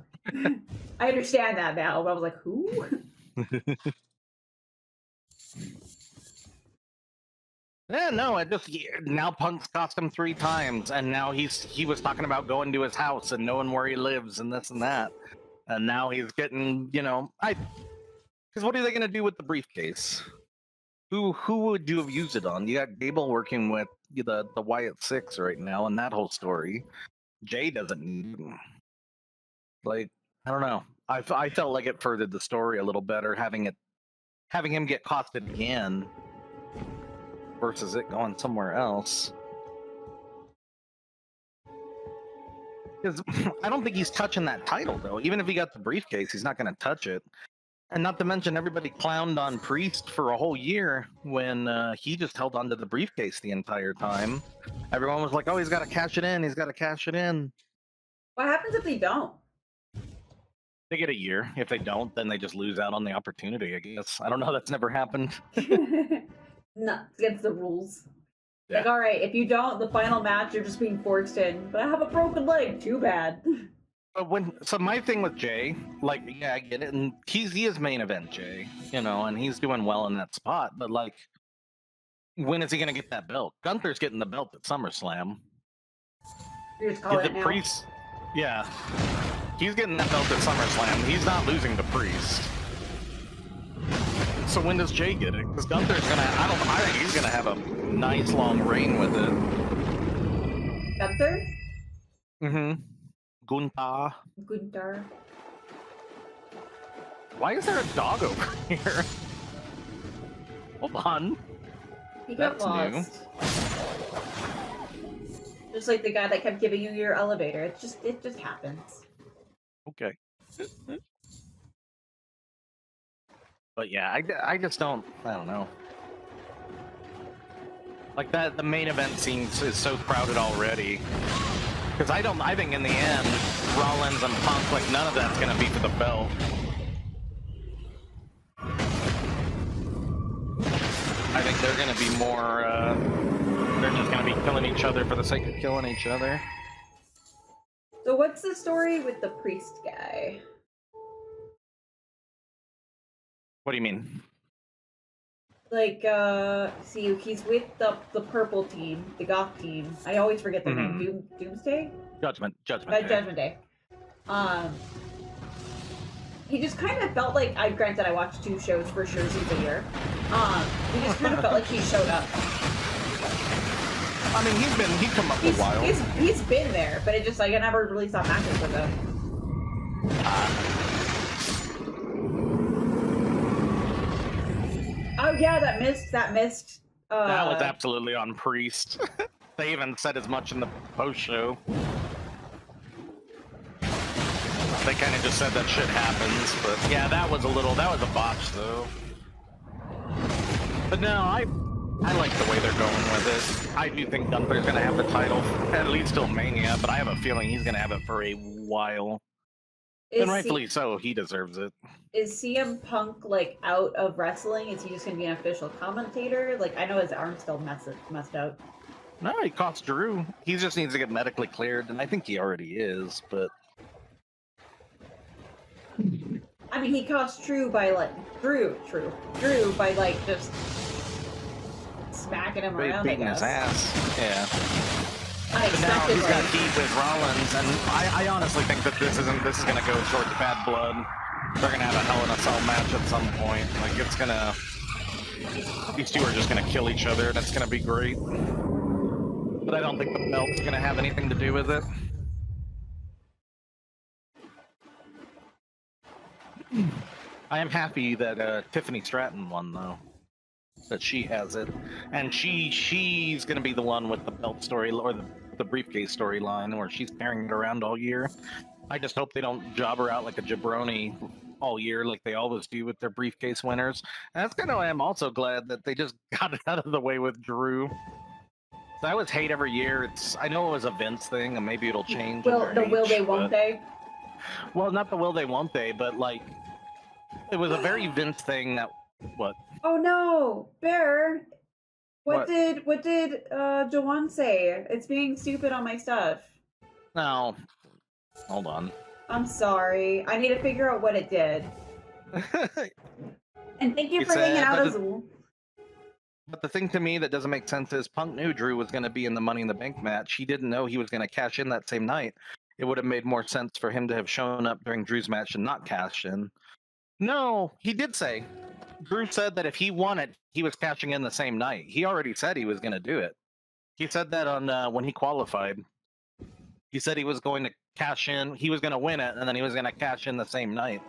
I understand that now, but I was like, who? Yeah, no, it just... Now Punk's cost him 3 times, and now he was talking about going to his house and knowing where he lives and this and that. And now he's getting, you know... Because what are they going to do with the briefcase? Who would you have used it on? You got Gable working with the Wyatt 6 right now, and that whole story. Jay doesn't need... Like, I don't know. I felt like it furthered the story a little better, having him get costed again versus it going somewhere else. Because I don't think he's touching that title, though. Even if he got the briefcase, he's not going to touch it. And not to mention, everybody clowned on Priest for a whole year when he just held onto the briefcase the entire time. Everyone was like, oh, he's got to cash it in. He's got to cash it in. What happens if they don't? They get a year. If they don't, then they just lose out on the opportunity, I guess. I don't know. That's never happened. No, it's against the rules. Yeah. Like, all right, if you don't, the final match, you're just being forced in. But I have a broken leg. Too bad. But so my thing with Jay, like, yeah, I get it, and he is main event Jay, you know, and he's doing well in that spot. But like, when is he gonna get that belt? Gunther's getting the belt at SummerSlam. You're just calling it now. Priest, yeah, he's getting that belt at SummerSlam. He's not losing to Priest. So when does Jay get it? Because Gunther's gonna, I think he's gonna have a nice long reign with it. Gunther? Mm-hmm. Gunther. Why is there a dog over here? Hold on. He got lost. Just like the guy that kept giving you your elevator. It just happens. Okay. But yeah, I just don't know. Like that, the main event scene is so crowded already. Because I think in the end, Rollins and Punk, like none of that's gonna be for the belt. I think they're gonna be more, they're just gonna be killing each other for the sake of killing each other. So what's the story with the priest guy? What do you mean? Like, see, he's with the purple team, the goth team. I always forget their name. Doomsday? Judgment Day. Judgment Day. He just kind of felt like, granted I watched 2 shows for sure a year. He just kind of felt like he showed up. I mean, he's come up a while. He's been there, but it just, like, I never really saw matches with him. Oh yeah, that missed. That was absolutely on Priest. They even said as much in the post show. they kind of just said that shit happens, but yeah, that was a botch though. But no, I like the way they're going with it. I do think Gunther's gonna have the title, at least till Mania, but I have a feeling he's gonna have it for a while. And rightfully so, he deserves it. Is CM Punk, like, out of wrestling? Is he just gonna be an official commentator? Like, I know his arm's still messed up. No, he cost Drew. He just needs to get medically cleared, and I think he already is, but... I mean, he cost Drew by, like, Drew by, like, just smacking him around, beating his ass, yeah. But now he's got heat with Rollins, and I honestly think that this is gonna go towards bad blood. They're gonna have a Hell in a Cell match at some point. Like, it's gonna... These two are just gonna kill each other, and it's gonna be great. But I don't think the belt's gonna have anything to do with it. I am happy that Tiffany Stratton won, though. That she has it, and she's gonna be the one with the belt story or the briefcase storyline, where she's carrying it around all year. I just hope they don't job her out like a jabroni all year, like they always do with their briefcase winners. And that's kind of why I'm also glad that they just got it out of the way with Drew. So I always hate every year. I know it was a Vince thing, and maybe it'll change. Will they, won't they? Well, not the will they, won't they, but like it was a very Vince thing that what. Oh no, Bear! What did Jawan say? It's being stupid on my stuff. No, hold on. I'm sorry. I need to figure out what it did. And thank you for hanging out as well. But the thing to me that doesn't make sense is Punk knew Drew was going to be in the Money in the Bank match. He didn't know he was going to cash in that same night. It would have made more sense for him to have shown up during Drew's match and not cash in. No, he did say. Drew said that if he won it, he was cashing in the same night. He already said he was going to do it. He said that on when he qualified. He said he was going to cash in. He was going to win it, and then he was going to cash in the same night.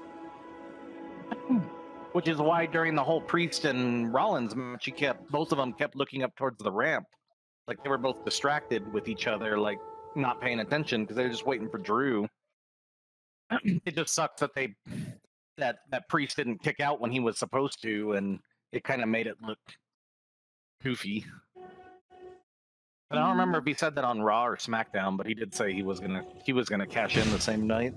Which is why during the whole Priest and Rollins match, both of them kept looking up towards the ramp, like they were both distracted with each other, like not paying attention because they were just waiting for Drew. It just sucks that that Priest didn't kick out when he was supposed to, and it kind of made it look goofy. But I don't remember if he said that on Raw or SmackDown, but he did say he was gonna cash in the same night.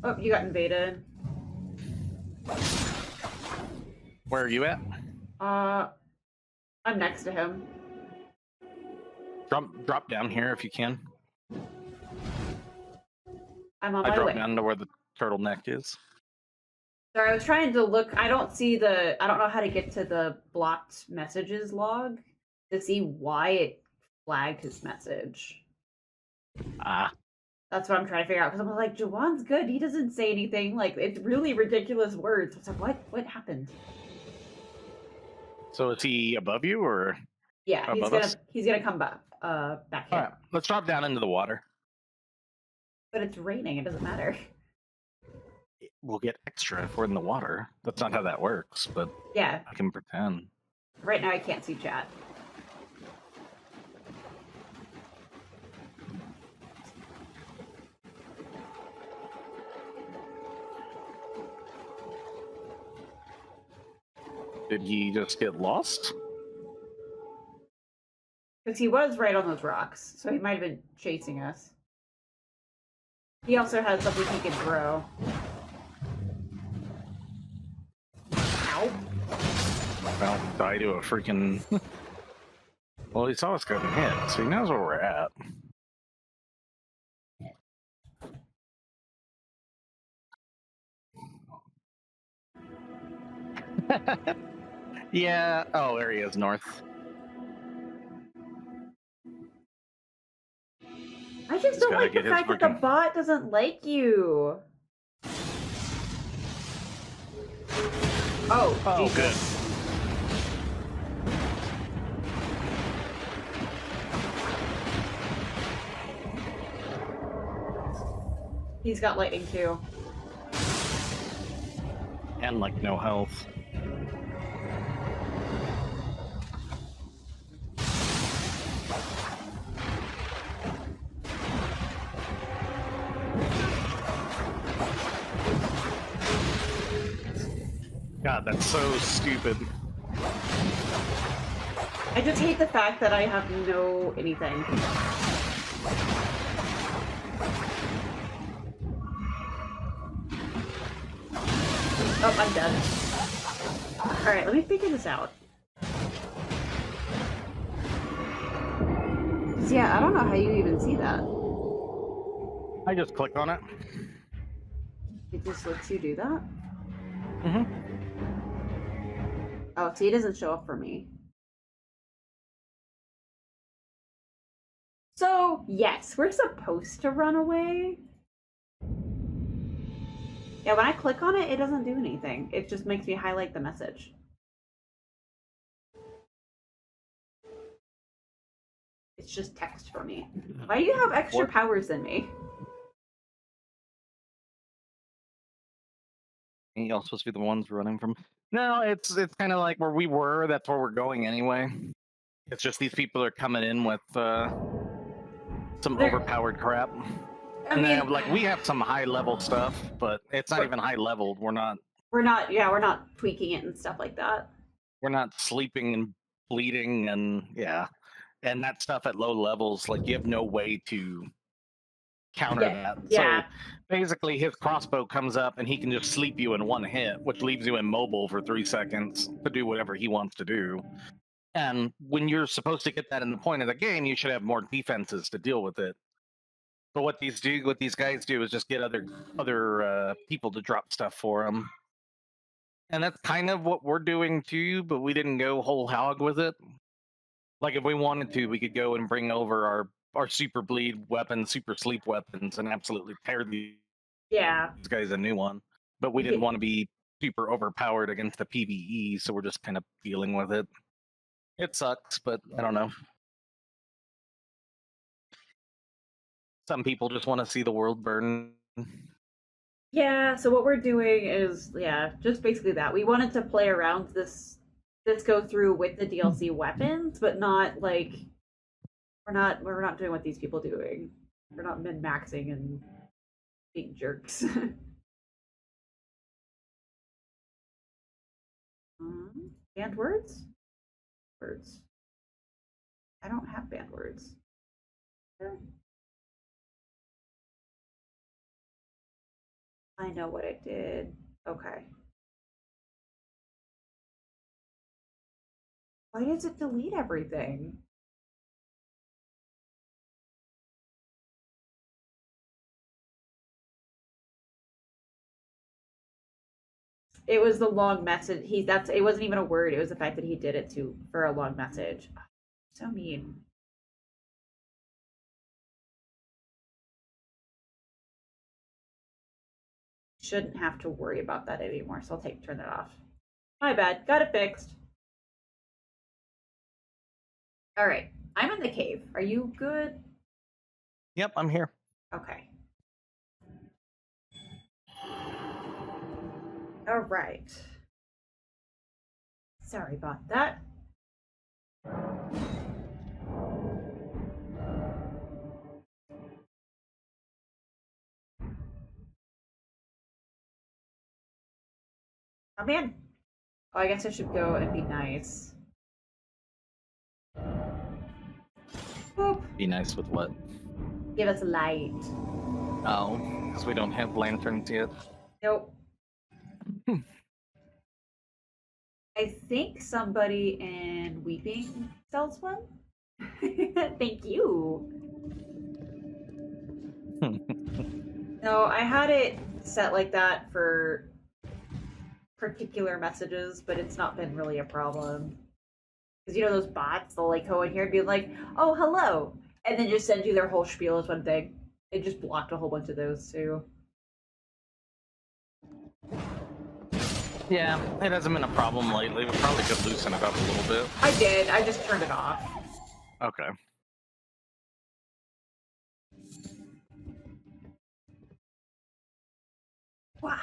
Oh, you got invaded. Where are you at? I'm next to him. Drop down here if you can. I'm on my way. I dropped down to where the turtleneck is. Sorry, I was trying to look. I don't know how to get to the blocked messages log to see why it flagged his message. Ah. That's what I'm trying to figure out, because I'm like, Jawan's good. He doesn't say anything. Like, it's really ridiculous words. It's like, what happened? So is he above you, or? Yeah, he's gonna come back here. All right, let's drop down into the water. But it's raining. It doesn't matter. We'll get extra if we're in the water. That's not how that works, but yeah, I can pretend. Right now, I can't see chat. Did he just get lost? Because he was right on those rocks, so he might have been chasing us. He also has something he can throw. Ow. Well, die to a freaking... Well, he saw us go to hit, so he knows where we're at. Yeah. Oh, there he is, north. I just don't like the fact that the bot doesn't like you. Oh, Jesus. Good. He's got lightning too. And like no health. God, that's so stupid. I just hate the fact that I have no anything. Oh, I'm dead. Alright, let me figure this out. Yeah, I don't know how you even see that. I just click on it. It just lets you do that? Mm-hmm. Oh, see, it doesn't show up for me. So, yes, we're supposed to run away. Yeah, when I click on it, it doesn't do anything. It just makes me highlight the message. It's just text for me. Why do you have extra powers than me? Ain't y'all supposed to be the ones running from? No, it's kind of like where we were. That's where we're going anyway. It's just these people are coming in with some overpowered crap. And then, like, we have some high level stuff, but it's not even high leveled. We're not tweaking it and stuff like that. We're not sleeping and bleeding and and that stuff at low levels. Like, you have no way to counter that. Yeah. So basically, his crossbow comes up and he can just sleep you in one hit, which leaves you immobile for 3 seconds to do whatever he wants to do. And when you're supposed to get that in the point of the game, you should have more defenses to deal with it. But what these guys do is just get other people to drop stuff for them. And that's kind of what we're doing too, but we didn't go whole hog with it. Like, if we wanted to, we could go and bring over our super bleed weapons, super sleep weapons, and absolutely tear these guys a new one. But we didn't want to be super overpowered against the PvE, so we're just kind of dealing with it. It sucks, but I don't know. Some people just want to see the world burn. Yeah, so what we're doing is, just basically that. We wanted to play around this go through with the DLC weapons, but not like we're not doing what these people doing. We're not min-maxing and being jerks. Banned words? Words. I don't have banned words. I know what I did. Okay. Why does it delete everything? It was the long message. It wasn't even a word. It was the fact that he did it for a long message. So mean. Shouldn't have to worry about that anymore, so I'll turn that off. My bad. Got it fixed. All right. I'm in the cave. Are you good? Yep, I'm here. Okay. All right. Sorry about that. I'm in. Oh, I guess I should go and be nice. Boop. Be nice with what? Give us a light. Oh, because we don't have lanterns yet. Nope. I think somebody in Weeping sells one. Thank you. No, I had it set like that for particular messages, but it's not been really a problem. Because you know those bots, they'll like go in here and be like, "Oh, hello," and then just send you their whole spiel as one thing. It just blocked a whole bunch of those too. Yeah, it hasn't been a problem lately. We probably could loosen it up a little bit. I did. I just turned it off. Okay. Wow.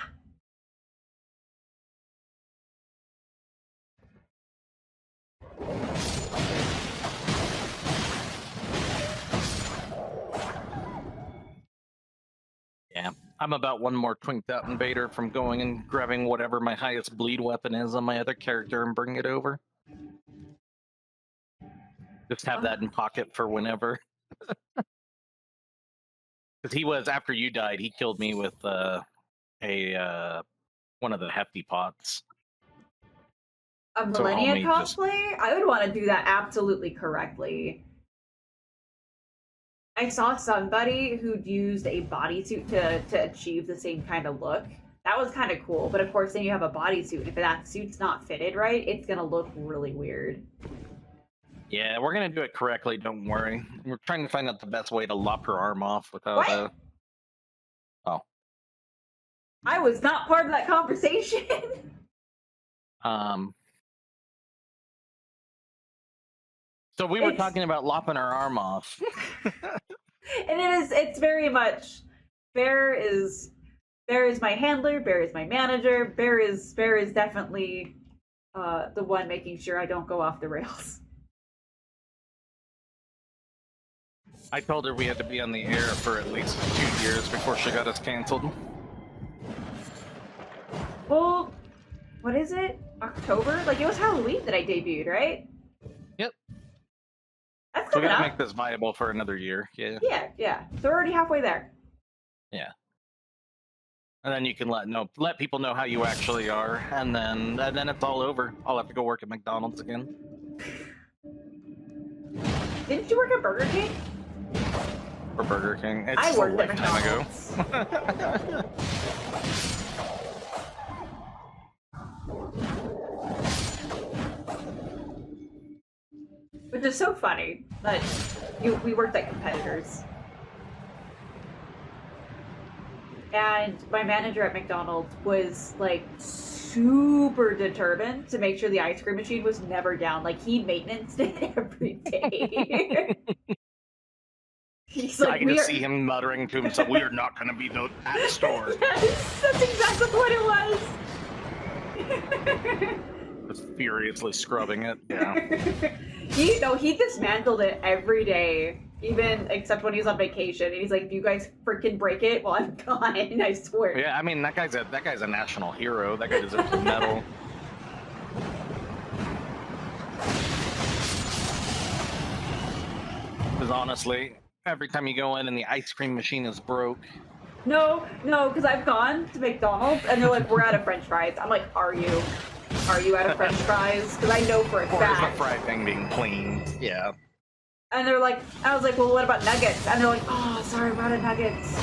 Yeah, I'm about one more twinked out invader from going and grabbing whatever my highest bleed weapon is on my other character and bring it over. Just have that in pocket for whenever. Because he was, after you died, he killed me with one of the hefty pots. A Millennia cosplay? I would want to do that absolutely correctly. I saw somebody who'd used a bodysuit to achieve the same kind of look. That was kind of cool, but of course then you have a bodysuit. If that suit's not fitted right, it's gonna look really weird. Yeah, we're gonna do it correctly, don't worry. We're trying to find out the best way to lop her arm off without Oh. I was not part of that conversation. So we were talking about lopping her arm off. And it's very much Bear is my handler, Bear is my manager, Bear is definitely the one making sure I don't go off the rails. I told her we had to be on the air for at least 2 years before she got us canceled. Well, what is it? October? Like, it was Halloween that I debuted, right? Yep. That's So we coming gotta up. make this viable for another year. Yeah. Yeah. So we're already halfway there. Yeah. And then you can let people know how you actually are, and then it's all over. I'll have to go work at McDonald's again. Didn't you work at Burger King? For Burger King. It's I a worked at lifetime McDonald's. ago. Which is so funny that we worked at competitors. And my manager at McDonald's was like super determined to make sure the ice cream machine was never down. Like, he maintenanced it every day. He's like, I can just see him muttering to himself, "We are not going to be at the store." Yes, that's exactly what it was. Just furiously scrubbing it. Yeah. He dismantled it every day, even except when he's on vacation. And he's like, "If you guys freaking break it while I'm gone, I swear." Yeah, I mean that guy's a national hero. That guy deserves a medal. Because honestly, every time you go in and the ice cream machine is broke. No, because I've gone to McDonald's and they're like, "We're out of French fries." I'm like, "Are you? Are you out of French fries?" Because I know for a Or is the fact. fry thing being cleaned? Yeah. And they're like, I was like, "Well, what about nuggets?" And they're like, "Oh, sorry, we're out of nuggets."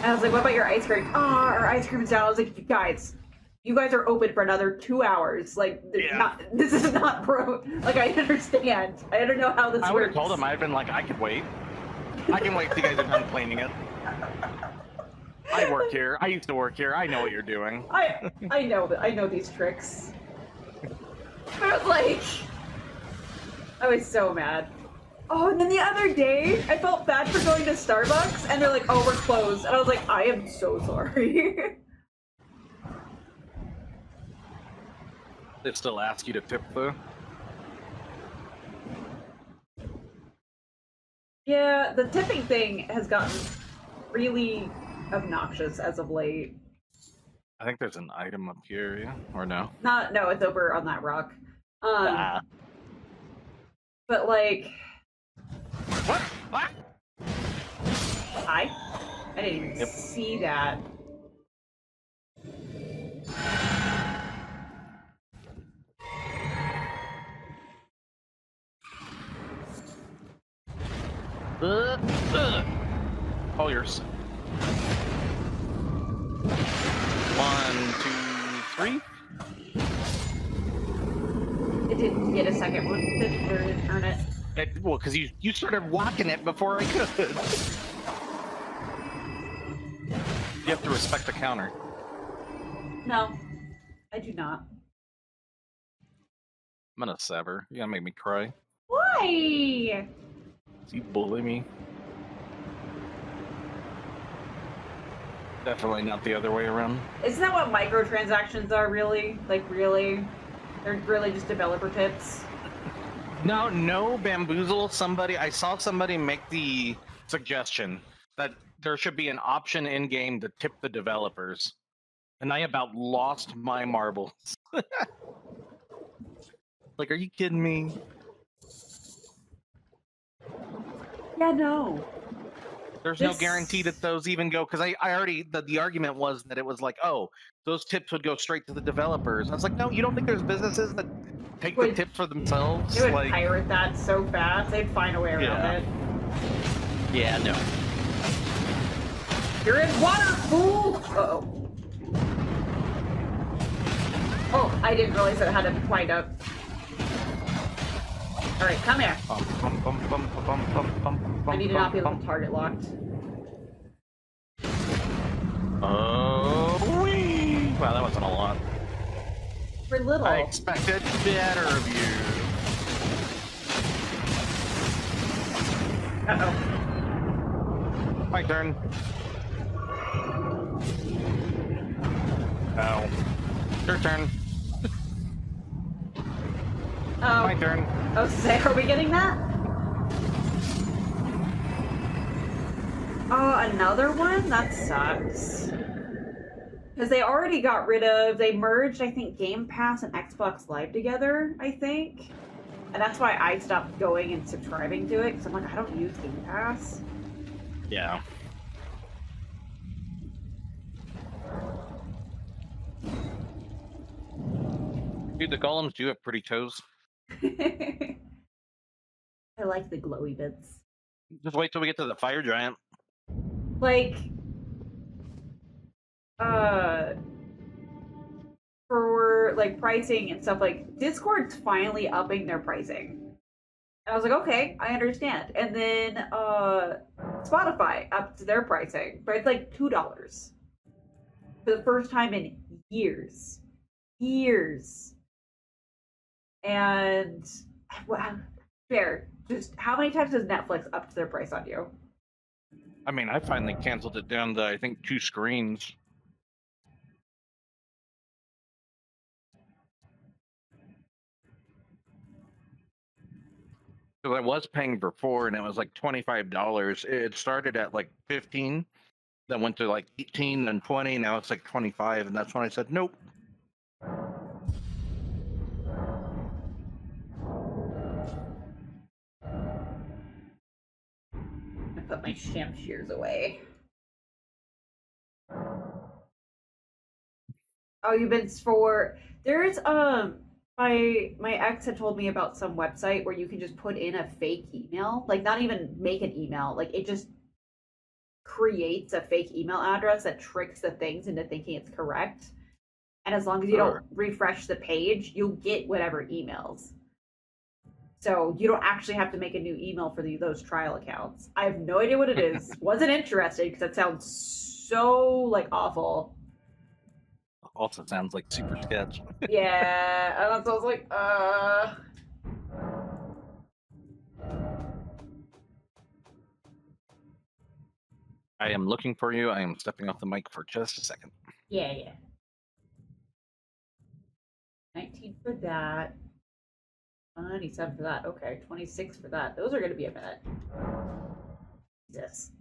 And I was like, "What about your ice cream?" "Oh, our ice cream is down." I was like, you guys are open for another 2 hours. Like, this is not like, I understand. I don't know how this works. I would have told him. I'd been like, I could wait. I can wait till you guys are done cleaning it. I work here. I used to work here. I know what you're doing. I know these tricks. I was like, I was so mad. Oh, and then the other day, I felt bad for going to Starbucks, and they're like, "Oh, we're closed." And I was like, I am so sorry. They still ask you to tip, though? Yeah, the tipping thing has gotten really obnoxious as of late. I think there's an item up here, yeah? Or no? No, it's over on that rock. But like... What? What? Hi? I didn't even see that. All yours. 1, 2, 3. It didn't get a second one. Didn't earn it. Well, because you started walking it before I could. You have to respect the counter. No, I do not. I'm gonna sever. You're gonna make me cry. Why? You bully me. Definitely not the other way around. Isn't that what microtransactions are, really? Like, really? They're really just developer tips? No, bamboozle somebody. I saw somebody make the suggestion that there should be an option in game to tip the developers, and I about lost my marbles. Like, are you kidding me? Yeah, no. There's no guarantee that those even go, because I already, the argument was that it was like, oh, those tips would go straight to the developers. I was like, no, you don't think there's businesses that take the tips for themselves? They would Like, pirate that so fast, they'd find a way around it. Yeah, no. You're in water, fool! Uh-oh. Oh, I didn't realize that it had to wind up. Alright, come here. I need to not be able to target locked. Oh, wee! Wow, that wasn't a lot. We're little. I expected better of you. Uh-oh. My turn. Ow. Your turn. Oh. My turn. Oh, say, are we getting that? Oh, another one? That sucks. Because they already got rid of, they merged, I think, Game Pass and Xbox Live together, I think. And that's why I stopped going and subscribing to it, because I'm like, I don't use Game Pass. Yeah. Dude, the golems do have pretty toes. I like the glowy bits. Just wait till we get to the fire giant. Like, for like pricing and stuff, like Discord's finally upping their pricing. And I was like, okay, I understand. And then Spotify upped their pricing, but it's like $2 for the first time in years. And well, fair. Just how many times has Netflix upped their price on you? I mean, I finally canceled it down to, I think, 2 screens. Because I was paying for 4, and it was like $25. It started at like 15, then went to like 18, then 20, now it's like 25, and that's when I said, nope. I put my shears away. Oh, you've been for there's my ex had told me about some website where you can just put in a fake email, like not even make an email, like it just creates a fake email address that tricks the things into thinking it's correct. And as long as you don't refresh the page, you'll get whatever emails. So you don't actually have to make a new email for those trial accounts. I have no idea what it is. Wasn't interested because that sounds so like awful. Also sounds like super sketch. Yeah, and so I was like, I am looking for you. I am stepping off the mic for just a second. Yeah. 19 for that. 27 for that. Okay, 26 for that. Those are going to be a minute. Jesus.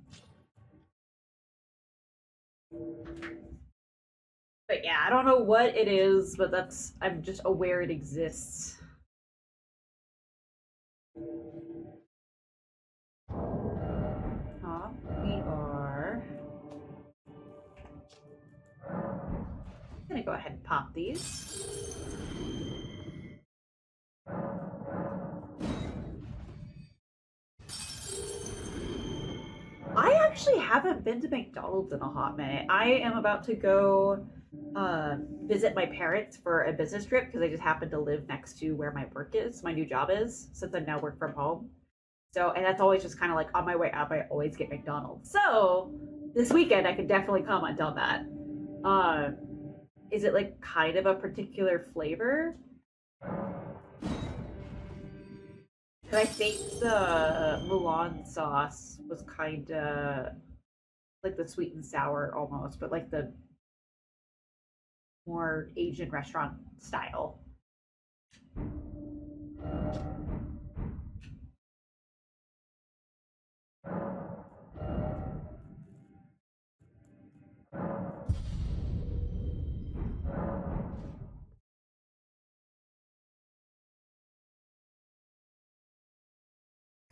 But yeah, I don't know what it is, but I'm just aware it exists. We are gonna go ahead and pop these. I actually haven't been to McDonald's in a hot minute. I am about to go visit my parents for a business trip because I just happen to live next to where my work is, my new job is, since I now work from home. So, and that's always just kind of like on my way up, I always get McDonald's. So, this weekend I could definitely come and done that. Is it like kind of a particular flavor? I think the Milan sauce was kind of like the sweet and sour almost, but like the more Asian restaurant style.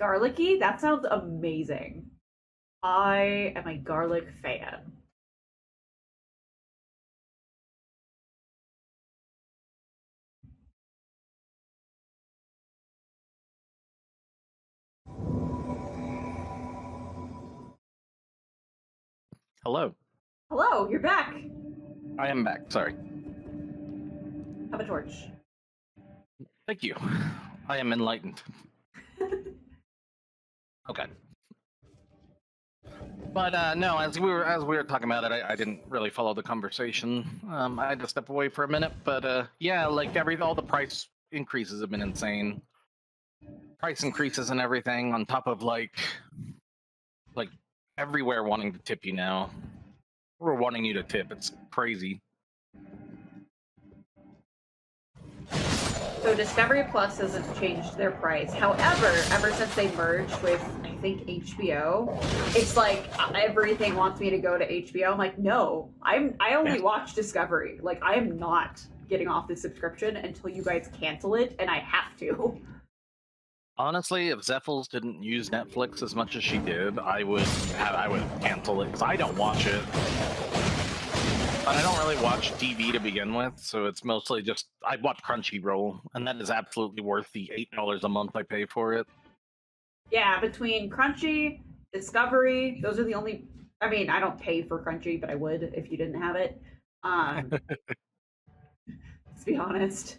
Garlicky? That sounds amazing. I am a garlic fan. Hello. Hello, you're back. I am back. Sorry. Have a torch. Thank you. I am enlightened. Okay. But no, as we were talking about it, I didn't really follow the conversation. I had to step away for a minute. But yeah, like all the price increases have been insane. Price increases and everything on top of like everywhere wanting to tip you now. We're wanting you to tip. It's crazy. So Discovery Plus hasn't changed their price. However, ever since they merged with, I think, HBO, it's like everything wants me to go to HBO. I'm like, no, I only watch Discovery. Like, I am not getting off the subscription until you guys cancel it, and I have to. Honestly, if Zeffels didn't use Netflix as much as she did, I would cancel it because I don't watch it. But I don't really watch TV to begin with, so it's mostly just I watch Crunchyroll, and that is absolutely worth the $8 a month I pay for it. Yeah, between Crunchy, Discovery, those are the only. I mean, I don't pay for Crunchy, but I would if you didn't have it. Let's be honest.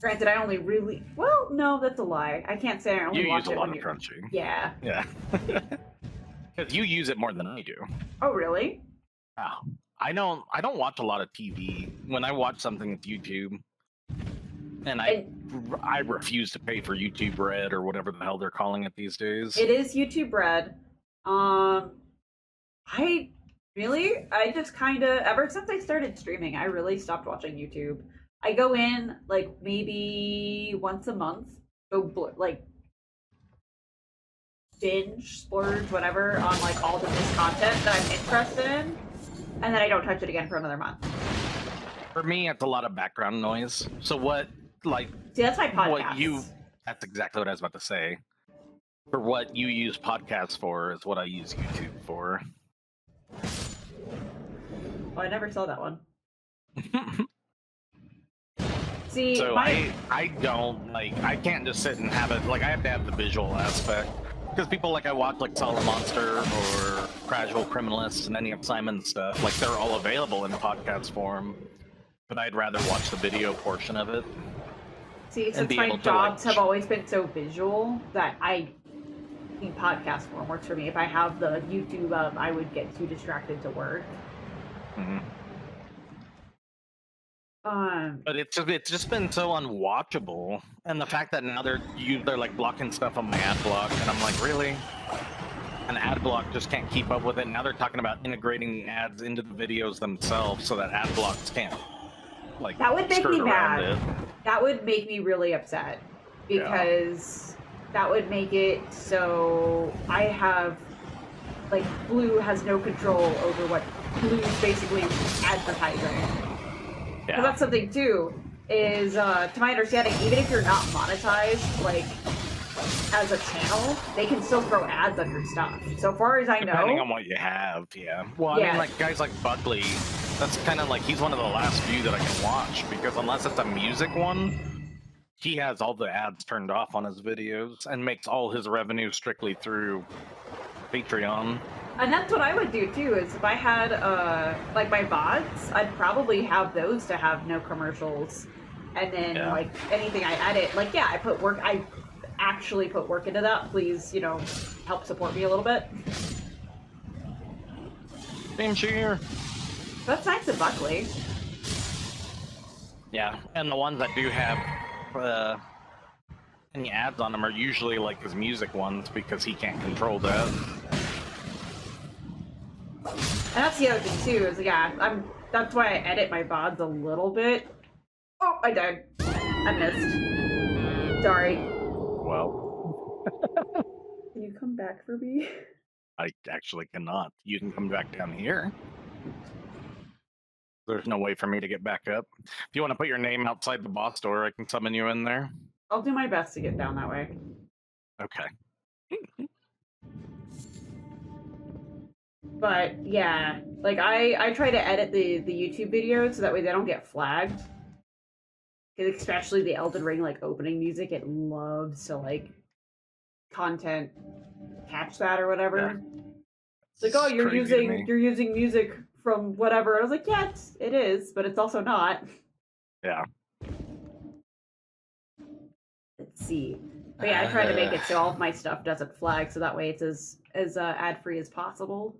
Granted, I only really no, that's a lie. I can't say I only watch it. You use a lot of Crunchy. Yeah. Yeah. Because you use it more than I do. Oh, really? Oh, I don't watch a lot of TV. When I watch something, it's YouTube, and I refuse to pay for YouTube Red or whatever the hell they're calling it these days. It is YouTube Red. I just kind of ever since I started streaming, I really stopped watching YouTube. I go in like maybe once a month, like binge, splurge, whatever, on like all the missed content that I'm interested in, and then I don't touch it again for another month. For me, it's a lot of background noise. So what, like, see, that's my podcast. That's exactly what I was about to say. For what you use podcasts for is what I use YouTube for. Oh, I never saw that one. See, so I don't like. I can't just sit and have it. Like I have to have the visual aspect because people like I watch like Solid Monster or Casual Criminalist and any of Simon's stuff. Like they're all available in podcast form, but I'd rather watch the video portion of it. See, since my jobs have always been so visual that I think podcast form works for me. If I have the YouTube up, I would get too distracted to work. Mm-hmm. But it's just been so unwatchable, and the fact that now they're like blocking stuff on my ad block, and I'm like, really? An ad block just can't keep up with it. Now they're talking about integrating ads into the videos themselves so that ad blocks can't like that would make me mad. It. That would make me really upset because that would make it so I have like Blue has no control over what Blue's basically advertising. Yeah. That's something too, is to my understanding, even if you're not monetized, like as a channel, they can still throw ads on your stuff. So far as I know, depending on what you have, yeah. Well, I mean, like guys like Buckley, that's kind of like he's one of the last few that I can watch because unless it's a music one, he has all the ads turned off on his videos and makes all his revenue strictly through Patreon. And that's what I would do too, is if I had like my VoDs, I'd probably have those to have no commercials. And then like anything I edit, like I actually put work into that. Please, help support me a little bit. Same cheer. That's nice of Buckley. Yeah, and the ones that do have any ads on them are usually like his music ones because he can't control that. And that's the other thing too, is that's why I edit my VoDs a little bit. Oh, I died. I missed. Sorry. Well. Can you come back for me? I actually cannot. You can come back down here. There's no way for me to get back up. If you want to put your name outside the boss door, I can summon you in there. I'll do my best to get down that way. Okay. But yeah, like I try to edit the YouTube videos so that way they don't get flagged. Especially the Elden Ring like opening music, it loves to like content catch that or whatever. Yeah. It's like, oh, you're Crazy to me. using music from whatever. And I was like, yeah, it is, but it's also not. Yeah. Let's see. But yeah, I try to make it so all of my stuff doesn't flag, so that way it's as ad free as possible.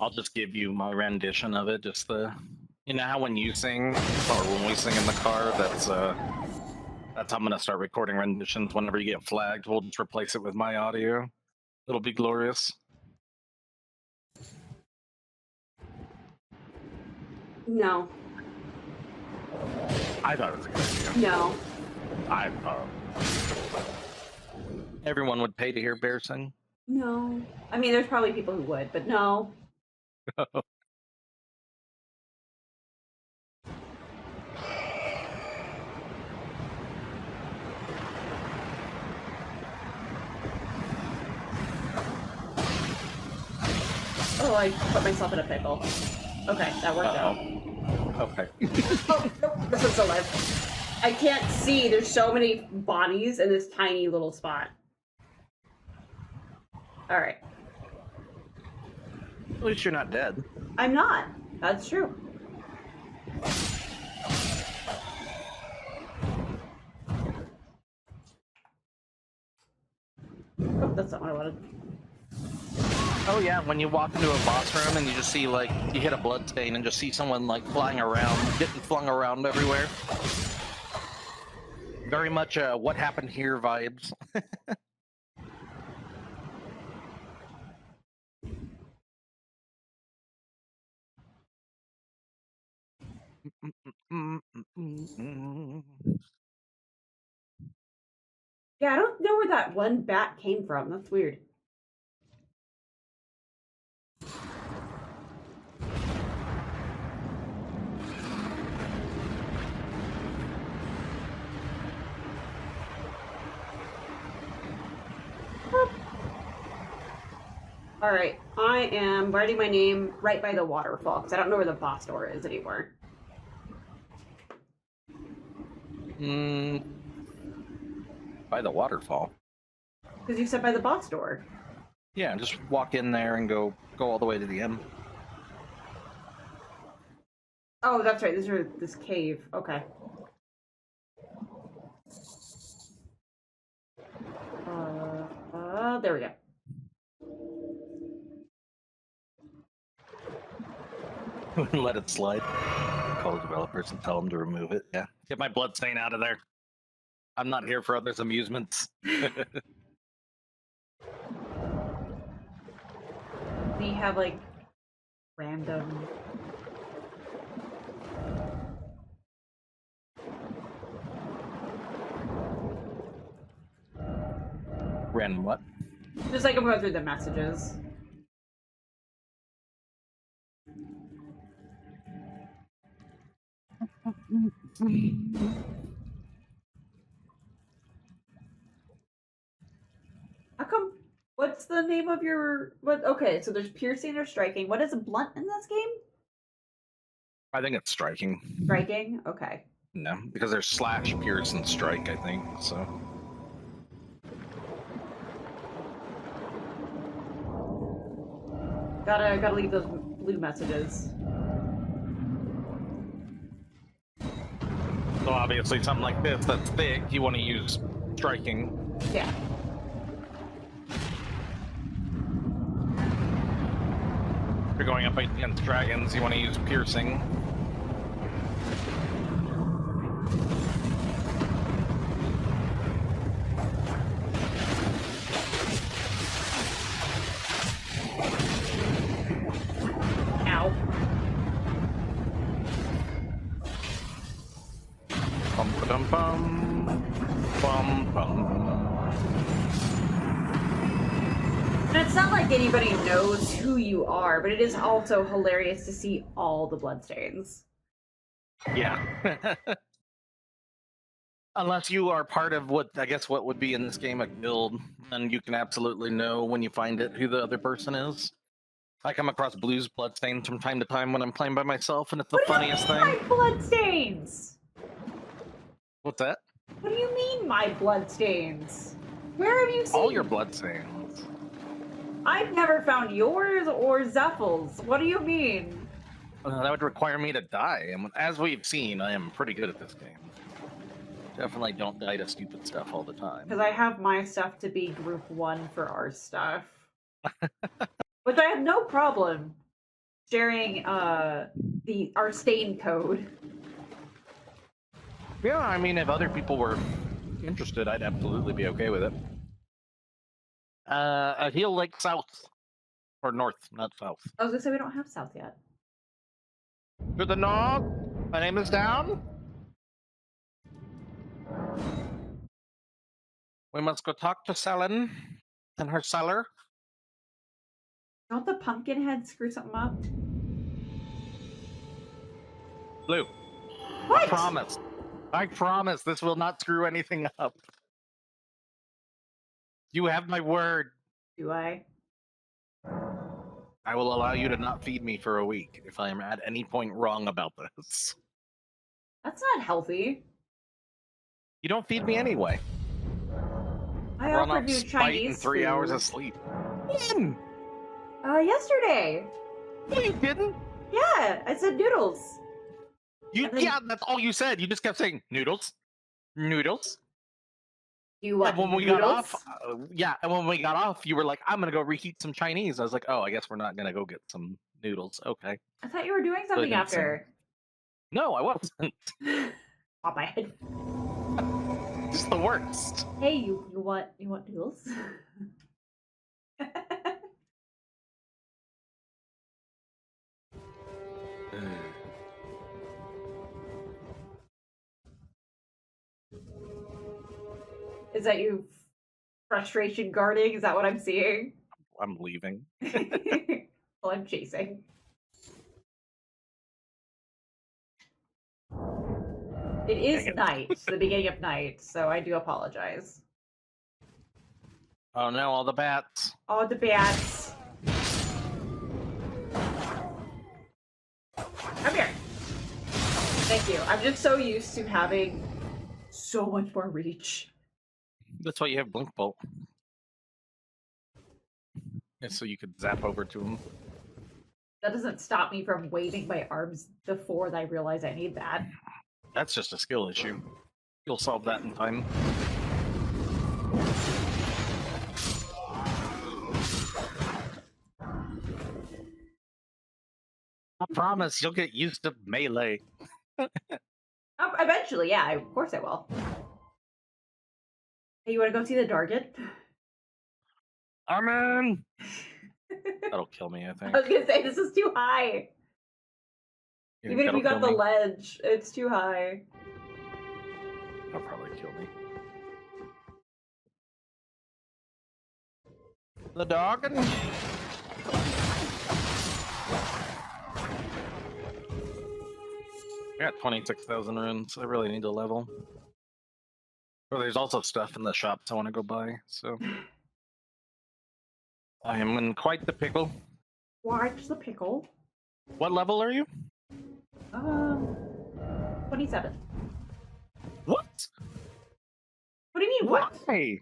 I'll just give you my rendition of it. Just you know how when you sing or when we sing in the car, that's how I'm gonna start recording renditions. Whenever you get flagged, we'll just replace it with my audio. It'll be glorious. No. I thought it was a good idea. No. I everyone would pay to hear Bear sing. No. I mean, there's probably people who would, but no. Oh, I put myself in a pickle. Okay, that worked out. Okay. Oh, nope, this one's alive. I can't see. There's so many bodies in this tiny little spot. Alright. At least you're not dead. I'm not. That's true. Oh, that's not what I wanted. Oh yeah, when you walk into a boss room and you just see like you hit a blood stain and just see someone like flying around, getting flung around everywhere. Very much what happened here vibes. Yeah, I don't know where that one bat came from. That's weird. Alright, I am writing my name right by the waterfall, because I don't know where the boss door is anymore. By the waterfall. Because you said by the boss door. Yeah, just walk in there and go all the way to the end. Oh, that's right. This cave. Okay. There we go. Let it slide. Call the developers and tell them to remove it. Yeah. Get my blood stain out of there. I'm not here for others' amusements. We have like random. Random what? Just like I'm going through the messages. How come? What's the name of your? What? Okay, so there's piercing or striking. What is a blunt in this game? I think it's striking. Striking. Okay. No, because there's slash, pierce, and strike. I think so. Gotta leave those blue messages. So obviously something like this that's thick, you want to use striking. Yeah. If you're going up against dragons, you want to use piercing. And it's not like anybody knows who you are, but it is also hilarious to see all the bloodstains. Yeah. Unless you are part of what I guess what would be in this game a guild, then you can absolutely know when you find it who the other person is. I come across blues bloodstains from time to time when I'm playing by myself, and it's the funniest thing. My bloodstains. What's that? What do you mean, my bloodstains? Where have you seen All your bloodstains. I've never found yours or Zephel's. What do you mean? That would require me to die, and as we've seen, I am pretty good at this game. Definitely don't die to stupid stuff all the time. Because I have my stuff to be group 1 for our stuff. Which I have no problem sharing our stain code. Yeah, I mean, if other people were interested, I'd absolutely be okay with it. A heel like south. Or north, not south. I was gonna say we don't have south yet. To the north, my name is down. We must go talk to Selin and her cellar. Don't the pumpkin head screw something up? Blue. What? I promise this will not screw anything up. You have my word. Do I? I will allow you to not feed me for a week if I am at any point wrong about this. That's not healthy. You don't feed me anyway. I Run offered off you spite Chinese and 3 hours food. of sleep. When? Yesterday. No, you didn't. Yeah, I said noodles. Yeah, that's all you said. You just kept saying noodles, noodles. You want And when we noodles? got off, and when we got off, you were like, "I'm gonna go reheat some Chinese." I was like, "Oh, I guess we're not gonna go get some noodles." Okay. I thought you were doing something didn't say. after. No, I wasn't. Pop my head. Just the worst. Hey, you want noodles? Is that you frustration guarding? Is that what I'm seeing? I'm leaving. Well, I'm chasing. It is night, the beginning of night, so I do apologize. Oh no, all the bats. All the bats. Come here. Thank you. I'm just so used to having so much more reach. That's why you have Blink Bolt. Yeah, so you could zap over to him. That doesn't stop me from waving my arms before I realize I need that. That's just a skill issue. You'll solve that in time. I promise you'll get used to melee. Eventually, yeah, of course I will. Hey, you want to go see the target? I'm in! That'll kill me, I think. I was gonna say, this is too high. You think Even if that'll you got the kill me? ledge, it's too high. That'll probably kill me. The dog and... I got 26,000 runes. I really need to level. But there's also stuff in the shops I want to go buy, so... I am in quite the pickle. Watch the pickle. What level are you? 27. What? What do you mean, what? Why?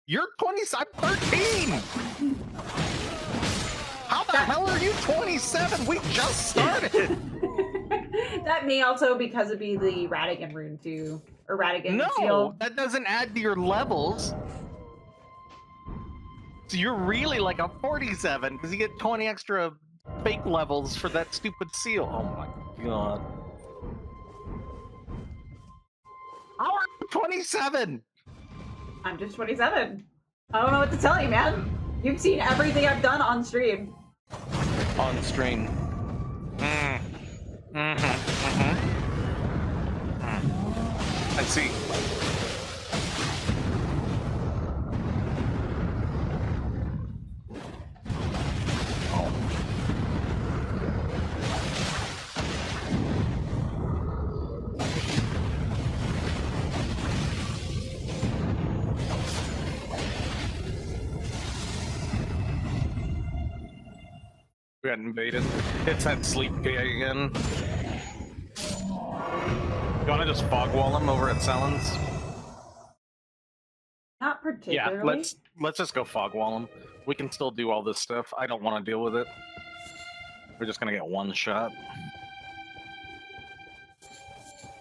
You're 20. I'm 13. How the hell are you 27? We just started. That may also because it'd be the Radigan rune too, or Radigan No, seal. that doesn't add to your levels. So you're really like a 47 because you get 20 extra fake levels for that stupid seal. Oh my god. How are you 27? I'm just 27. I don't know what to tell you, man. You've seen everything I've done on stream. On stream. I see. got invaded. It's that sleep guy again. You want to just fog wall him over at Sellen's? Not particularly. Yeah, let's just go fog wall him. We can still do all this stuff. I don't want to deal with it. We're just gonna get one shot.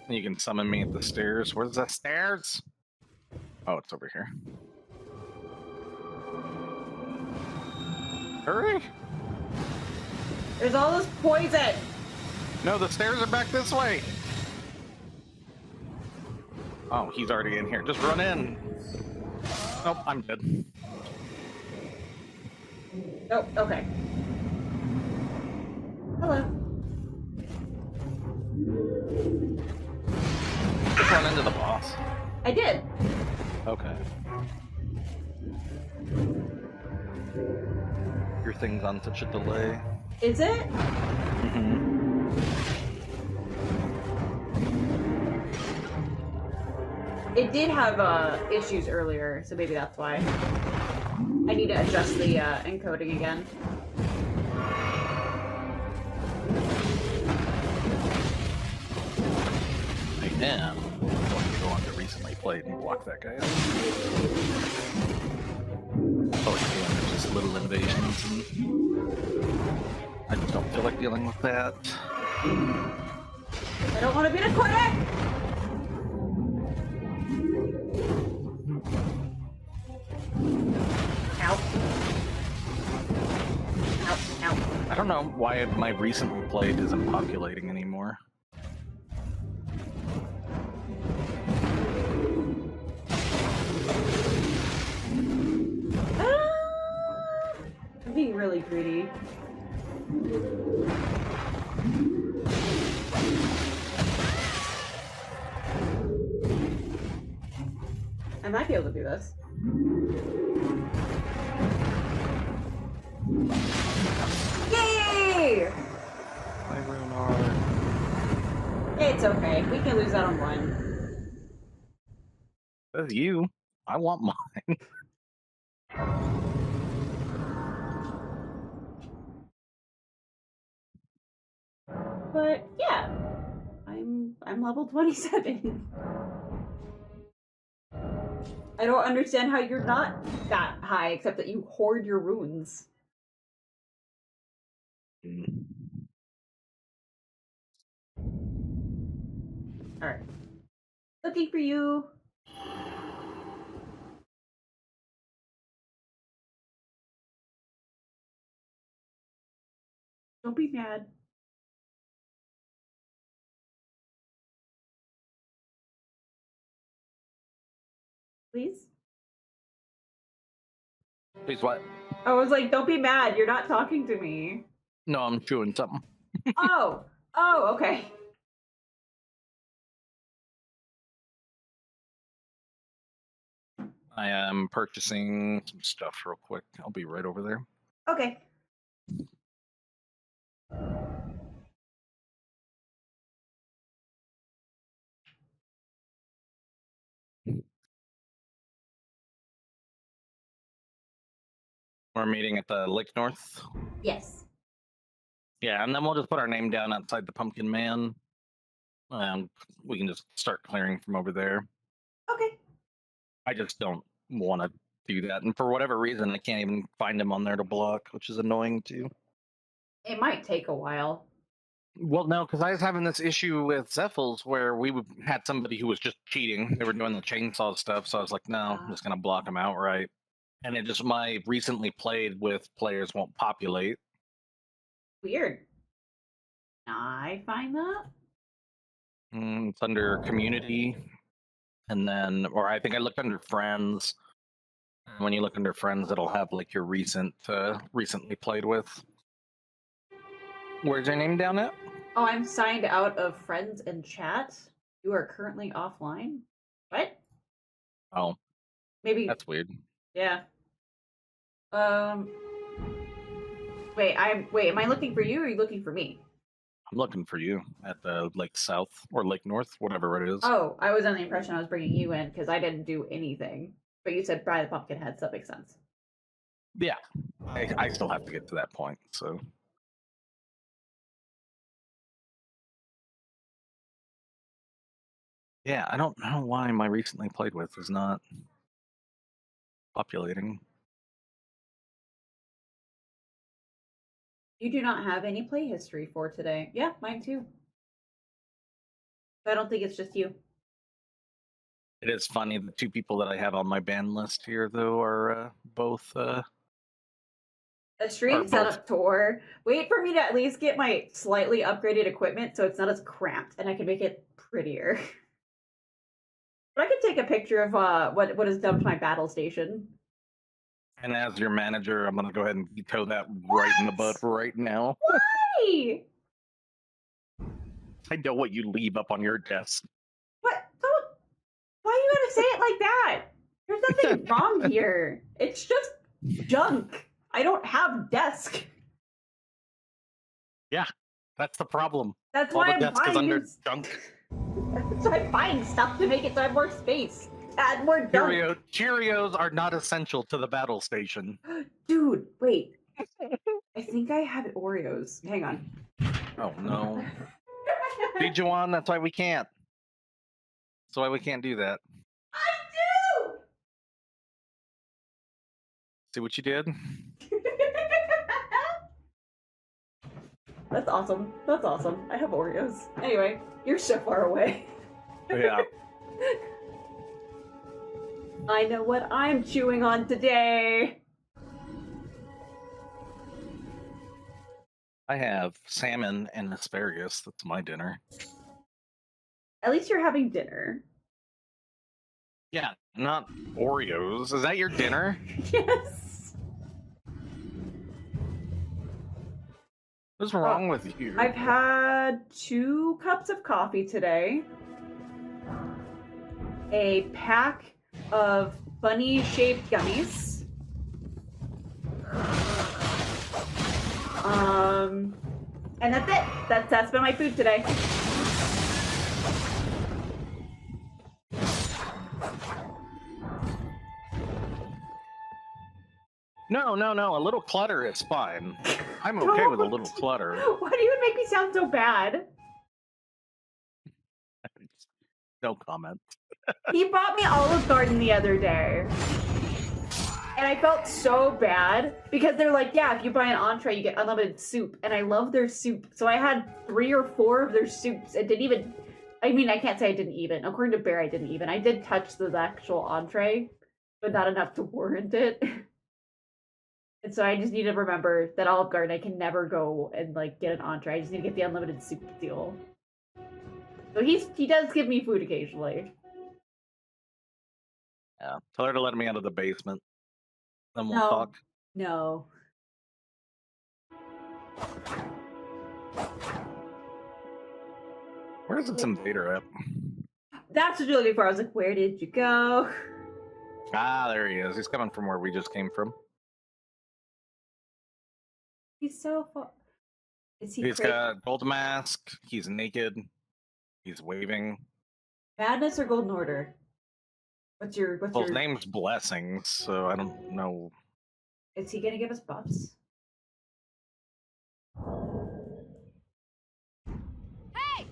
You can summon me at the stairs. Where's the stairs? Oh, it's over here. Hurry! There's all this poison! No, the stairs are back this way! Oh, he's already in here. Just run in! Nope, I'm dead. Oh, okay. Hello. Just run into the boss. I did. Okay. Your thing's on such a delay. Is it? Mm-hmm. It did have issues earlier, so maybe that's why. I need to adjust the encoding again. I am going to go on to recently played and block that guy out. Oh, yeah, just little innovations, and I just don't feel like dealing with that. I don't want to be the quick! Ow. Ow, ow. I don't know why my recently played isn't populating anymore. I'm being really greedy. I might be able to do this. Yay! My rune are... It's okay. We can lose that on one. That's you. I want mine. But yeah, I'm level 27. I don't understand how you're not that high, except that you hoard your runes. Alright. Looking for you. Don't be mad. Please? Please what? I was like, don't be mad, you're not talking to me. No, I'm chewing something. Oh! Oh, okay. I am purchasing some stuff real quick. I'll be right over there. Okay. We're meeting at the Lake North. Yes. Yeah, and then we'll just put our name down outside the Pumpkin Man. We can just start clearing from over there. Okay. I just don't want to do that. And for whatever reason, I can't even find him on there to block, which is annoying too. It might take a while. Well, no, because I was having this issue with Zephyls where had somebody who was just cheating. They were doing the chainsaw stuff, so I was like, no, I'm just going to block them outright. And it just, my recently played with players won't populate. Weird. I find that? It's under community. And then, or I think I looked under friends. When you look under friends, it'll have like your recently played with. Where's your name down at? Oh, I'm signed out of friends and chat. You are currently offline. What? Oh. Maybe. That's weird. Yeah. Wait, am I looking for you or are you looking for me? I'm looking for you at the Lake South or Lake North, whatever it is. Oh, I was under the impression I was bringing you in because I didn't do anything. But you said buy the pumpkin head, so that makes sense. Yeah. I still have to get to that point, so. Yeah, I don't know why my recently played with is not populating. You do not have any play history for today. Yeah, mine too. I don't think it's just you. It is funny, the two people that I have on my ban list here, though, are both... A stream setup tour. Wait for me to at least get my slightly upgraded equipment so it's not as cramped and I can make it prettier. But I can take a picture of what is done to my battle station. And as your manager, I'm going to go ahead and veto that right in the butt right now. Why? I know what you leave up on your desk. What? Don't. Why you gotta say it like that? There's nothing wrong here. It's just junk. I don't have desk. Yeah, that's the problem. That's All why the I'm desk is buying under junk. So I'm buying stuff to make it so I have more space. Add more junk. Cheerios are not essential to the battle station. Dude, wait. I think I have Oreos. Hang on. Oh no. See, Juwan, that's why we can't. That's why we can't do that. I do! See what you did? That's awesome. That's awesome. I have Oreos. Anyway, you're so far away. Yeah. I know what I'm chewing on today. I have salmon and asparagus. That's my dinner. At least you're having dinner. Yeah, not Oreos. Is that your dinner? Yes. What's wrong with you? I've had 2 cups of coffee today. A pack of bunny-shaped gummies. And that's it. That's been my food today. No. A little clutter is fine. I'm okay with a little clutter. Why do you make me sound so bad? No comment. He bought me Olive Garden the other day. And I felt so bad because they're like, yeah, if you buy an entree, you get unlimited soup. And I love their soup. So I had 3 or 4 of their soups. It didn't even, I mean, I can't say I didn't even. According to Bear, I didn't even. I did touch the actual entree, but not enough to warrant it. And so I just need to remember that Olive Garden, I can never go and like get an entree. I just need to get the unlimited soup deal. So he does give me food occasionally. Yeah. Tell her to let me out of the basement. Then we'll No. talk. No. Where's this invader at? That's what you're looking for. I was like, where did you go? Ah, there he is. He's coming from where we just came from. He's so far. Is he He's crazy? got gold mask. He's naked. He's waving. Madness or Golden Order? What's Well, your his name's Blessings, so I don't know. Is he gonna give us buffs? Hey!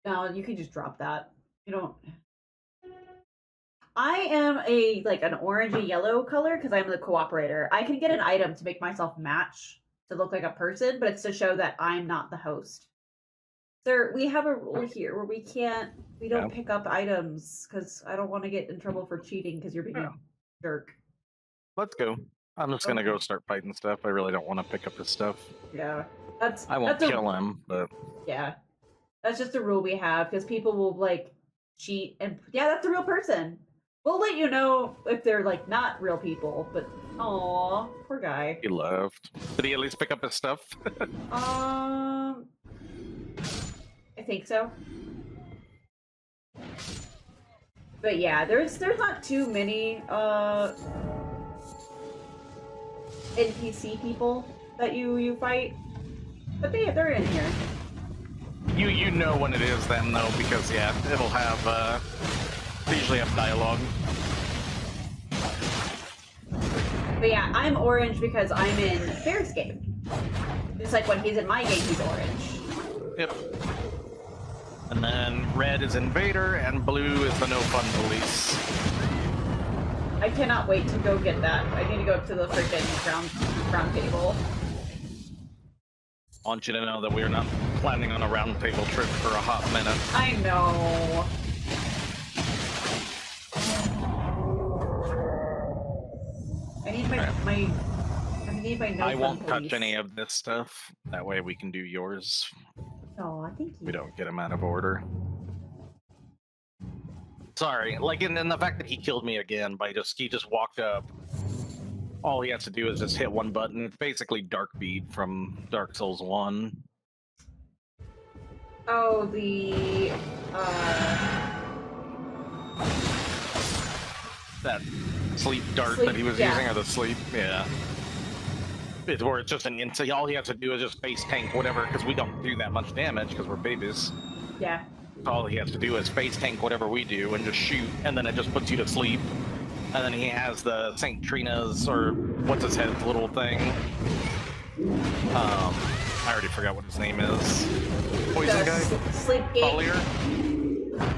No, you can just drop that. You don't. I am an orangey yellow color because I'm the cooperator. I can get an item to make myself match to look like a person, but it's to show that I'm not the host. Sir, we have a rule here where we don't pick up items because I don't want to get in trouble for cheating because you're being a jerk. Let's go. I'm just gonna go start fighting stuff. I really don't want to pick up his stuff. Yeah, I won't kill him, but yeah, that's just a rule we have because people will like cheat and yeah, that's a real person. We'll let you know if they're like not real people, but aw, poor guy. he left. Did he at least pick up his stuff? I think so. But yeah, there's not too many NPC people that you fight, but they're in here. You know when it is then though, because yeah, it'll have they usually have dialogue. But yeah, I'm orange because I'm in Bear's game. Just like when he's in my game, he's orange. Yep. And then red is invader, and blue is the no fun police. I cannot wait to go get that. I need to go to the freaking round table. I want you to know that we are not planning on a round table trip for a hot minute. I know. I need my I won't touch any of this stuff. That way we can do yours. Oh, I think we don't get him out of order. Sorry, like, and the fact that he killed me again by he just walked up. All he has to do is just hit one button. It's basically Dark Bead from Dark Souls 1. Oh, the that sleep dart that he was using, or the sleep, yeah. It's where it's just an instant. All he has to do is just face tank whatever, because we don't do that much damage because we're babies. Yeah. All he has to do is face tank whatever we do and just shoot, and then it just puts you to sleep. And then he has the St. Trina's, or what's his head's little thing. I already forgot what his name is. Poison guy? Sleep gate. Collier?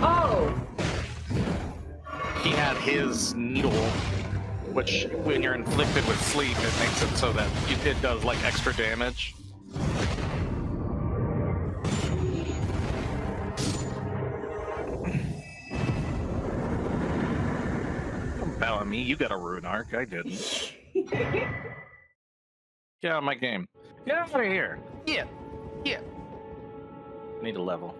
Oh! He had his needle, which when you're inflicted with sleep, it makes it so that it does like extra damage. Don't bow at me, you got a rune arc, I didn't. Get out of my game. Get out of here! Yeah! Yeah! Need a level.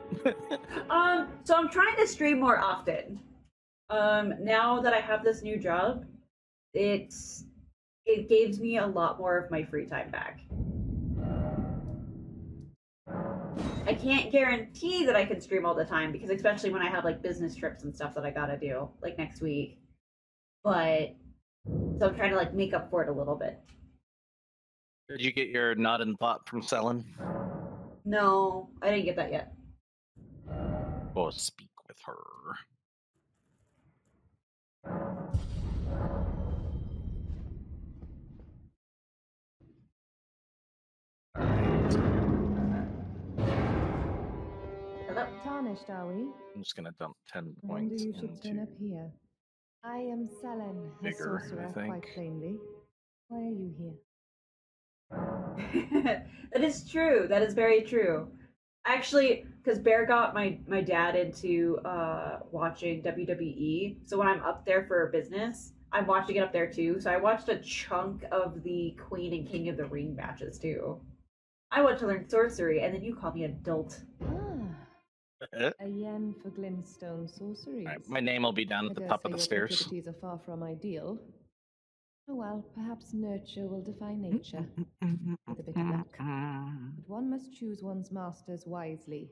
So I'm trying to stream more often. Now that I have this new job, it gives me a lot more of my free time back. I can't guarantee that I can stream all the time, because especially when I have like business trips and stuff that I gotta do, like next week. But so I'm trying to like make up for it a little bit. Did you get your not in thought from selling? No, I didn't get that yet. Or speak with her. Hello? Tarnished, are we? I'm just gonna dump 10 I wonder points you should turn up into here. I am Selen, a Vigor, I sorcerer, think. quite plainly. Why are you here? That is true. That is very true. Actually, because Bear got my dad into watching WWE, so when I'm up there for business, I'm watching it up there too. So I watched a chunk of the Queen and King of the Ring matches too. I want to learn sorcery, and then you call me adult. A yen for glintstone sorceries. Right, my name will be down at the top of the stairs. Activities are far from ideal. Oh well, perhaps nurture will defy nature. With a bit of luck. But one must choose one's masters wisely.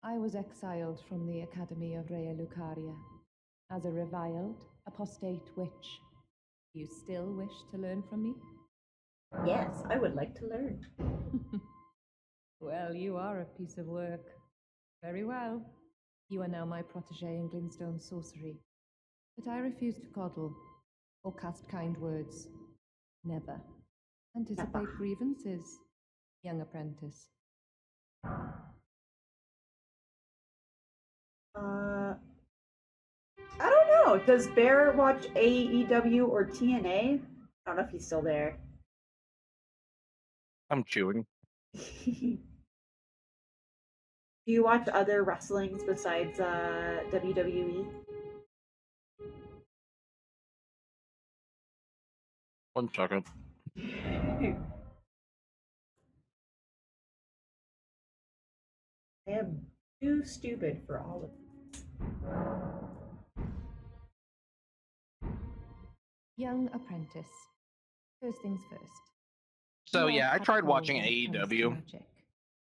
I was exiled from the Academy of Rea Lucaria as a reviled, apostate witch. Do you still wish to learn from me? Yes, I would like to learn. Well, you are a piece of work. Very well. You are now my protege in glintstone sorcery. But I refuse to coddle or cast kind words. Never. Anticipate grievances, young apprentice. I don't know. Does Bear watch AEW or TNA? I don't know if he's still there. I'm chewing. Do you watch other wrestlings besides WWE? One second. I am too stupid for all of this. Young apprentice. First things first. So You yeah, are I tried watching when it comes to AEW. magic.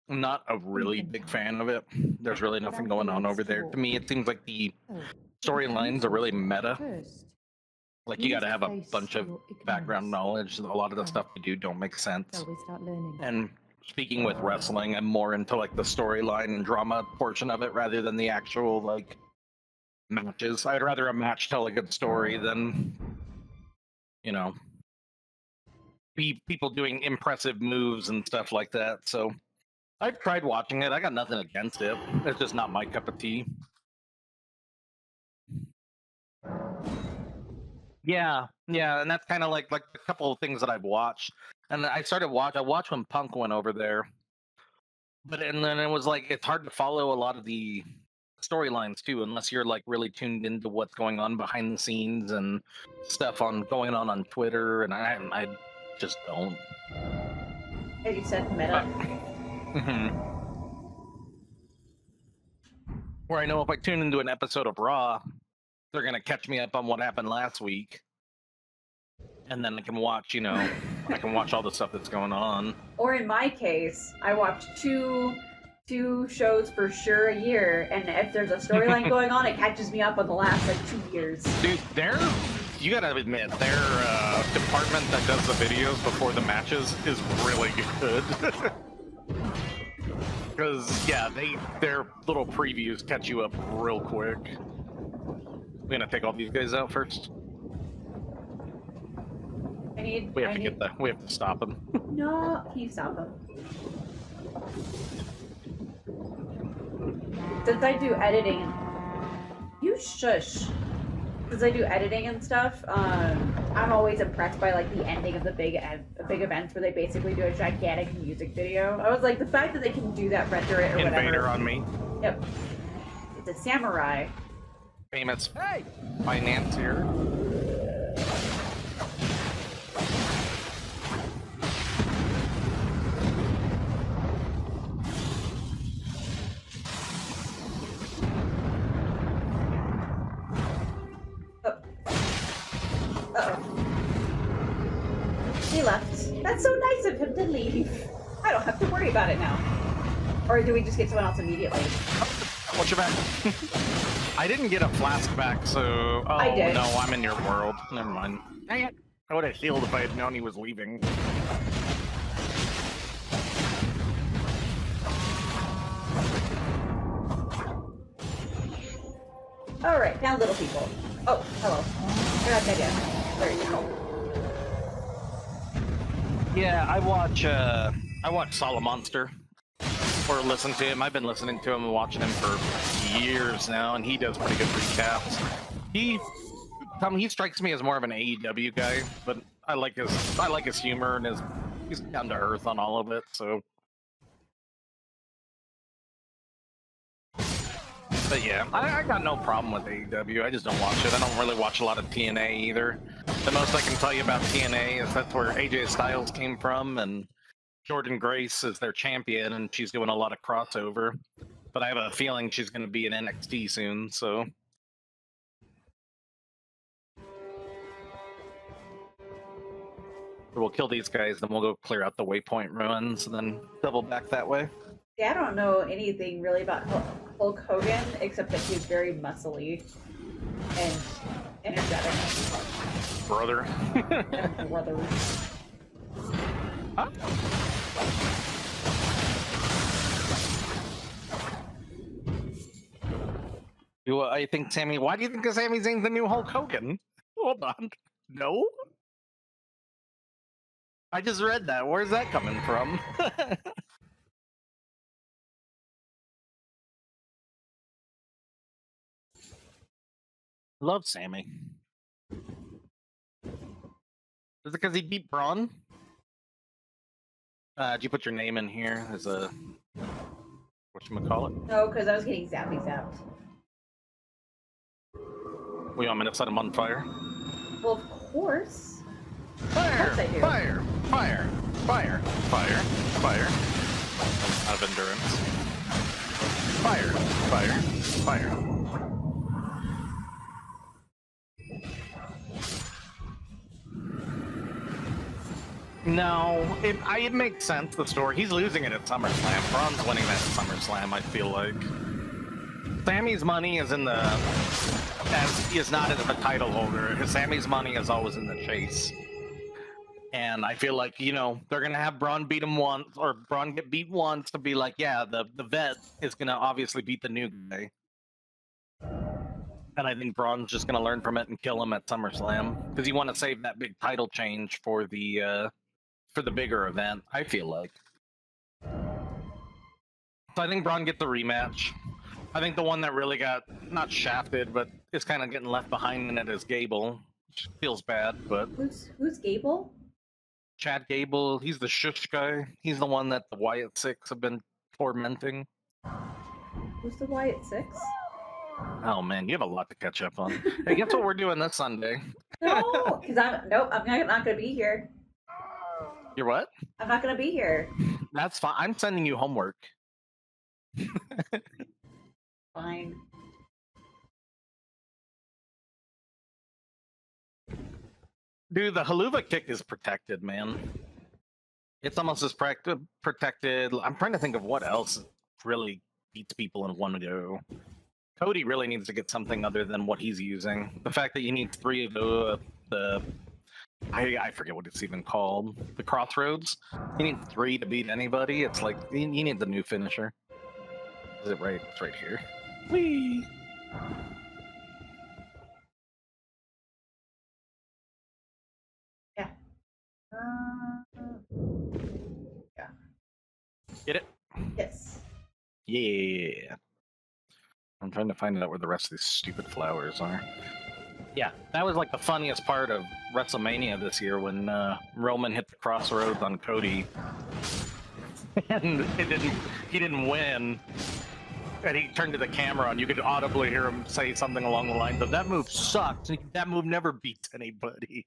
I'm not a really big fan of it. There's really nothing going on over there. To me, it seems like the Oh, storylines are really meta. first. Like, you gotta have a bunch of background knowledge. A lot of the stuff you do don't make sense. Shall we start learning? And speaking with wrestling, I'm more into like the storyline and drama portion of it rather than the actual like matches. I'd rather a match tell a good story than, you know, be people doing impressive moves and stuff like that. So I've tried watching it. I got nothing against it. It's just not my cup of tea. Yeah, and that's kind of like a couple of things that I've watched. And I watched when Punk went over there. And then it was like it's hard to follow a lot of the storylines too, unless you're like really tuned into what's going on behind the scenes and stuff going on Twitter, and I just don't. As you said, meta. Where I know if I tune into an episode of Raw, they're gonna catch me up on what happened last week, and then I can watch, I can watch all the stuff that's going on. Or in my case, I watch two shows for sure a year, and if there's a storyline going on, it catches me up on the last 2 years. Dude, you gotta admit, their department that does the videos before the matches is really good. Because, yeah, their little previews catch you up real quick. We're gonna take all these guys out first. We have to stop them. No, can you stop them? Since I do editing, you shush. Since I do editing and stuff, I'm always impressed by the ending of the big events where they basically do a gigantic music video. I was like, the fact that they can do that, render it or whatever. Invader on me. Yep. It's a samurai. Famous financier. He left. That's so nice of him to leave. I don't have to worry about it now. Or do we just get someone else immediately? What's your back? I didn't get a flask back, so... Oh, I did. No, I'm in your world. Never mind. Dang it. I would have healed if I had known he was leaving. Alright, now little people. Oh, hello. You're not dead yet. There you go. Yeah, I watch Solomonster. Or listen to him. I've been listening to him and watching him for years now, and he does pretty good recaps. He strikes me as more of an AEW guy, but I like his humor and he's down to earth on all of it, so. But yeah, I got no problem with AEW. I just don't watch it. I don't really watch a lot of TNA either. The most I can tell you about TNA is that's where AJ Styles came from, and Jordan Grace is their champion, and she's doing a lot of crossover. But I have a feeling she's going to be in NXT soon, so. We'll kill these guys, then we'll go clear out the Waypoint ruins, and then double back that way. Yeah, I don't know anything really about Hulk Hogan, except that he's very muscly and energetic. Brother. And brother. Huh? I think Sammy. Why do you think Sami Zayn's the new Hulk Hogan? Hold on. No? I just read that. Where's that coming from? Love Sammy. Is it because he beat Braun? Did you put your name in here as a whatchamacallit? No, because I was getting zapped. We want me to set him on fire? Well, of course. Fire! Of course I do. Fire! Fire! Fire! Fire! Fire! Out of endurance. Fire! Fire! Fire! No, it makes sense, the story. He's losing it at SummerSlam. Braun's winning that at SummerSlam, I feel like. Sammy's money is not as the title holder. Sammy's money is always in the chase. And I feel like, they're going to have Braun beat him once, or Braun get beat once to be like, yeah, the vet is going to obviously beat the new guy. And I think Braun's just going to learn from it and kill him at SummerSlam. Because you want to save that big title change for the bigger event, I feel like. So I think Braun gets the rematch. I think the one that really got not shafted, but is kind of getting left behind in it is Gable. Which feels bad, but Who's Gable? Chad Gable, he's the shush guy. He's the one that the Wyatt Six have been tormenting. Who's the Wyatt Six? Oh man, you have a lot to catch up on. Hey, guess what we're doing this Sunday? No, because I'm not gonna be here. You're what? I'm not gonna be here. That's fine. I'm sending you homework. Fine. Dude, the haluva kick is protected, man. It's almost as protected. I'm trying to think of what else really beats people in one go. Cody really needs to get something other than what he's using. The fact that you need 3 of the I forget what it's even called. The crossroads. You need 3 to beat anybody. It's like you need the new finisher. Is it right? It's right here. Whee! Yeah. Yeah. Get it? Yes. Yeah. I'm trying to find out where the rest of these stupid flowers are. Yeah, that was like the funniest part of WrestleMania this year when Roman hit the crossroads on Cody, and he didn't win. And he turned to the camera, and you could audibly hear him say something along the lines of, "That move sucked. That move never beats anybody."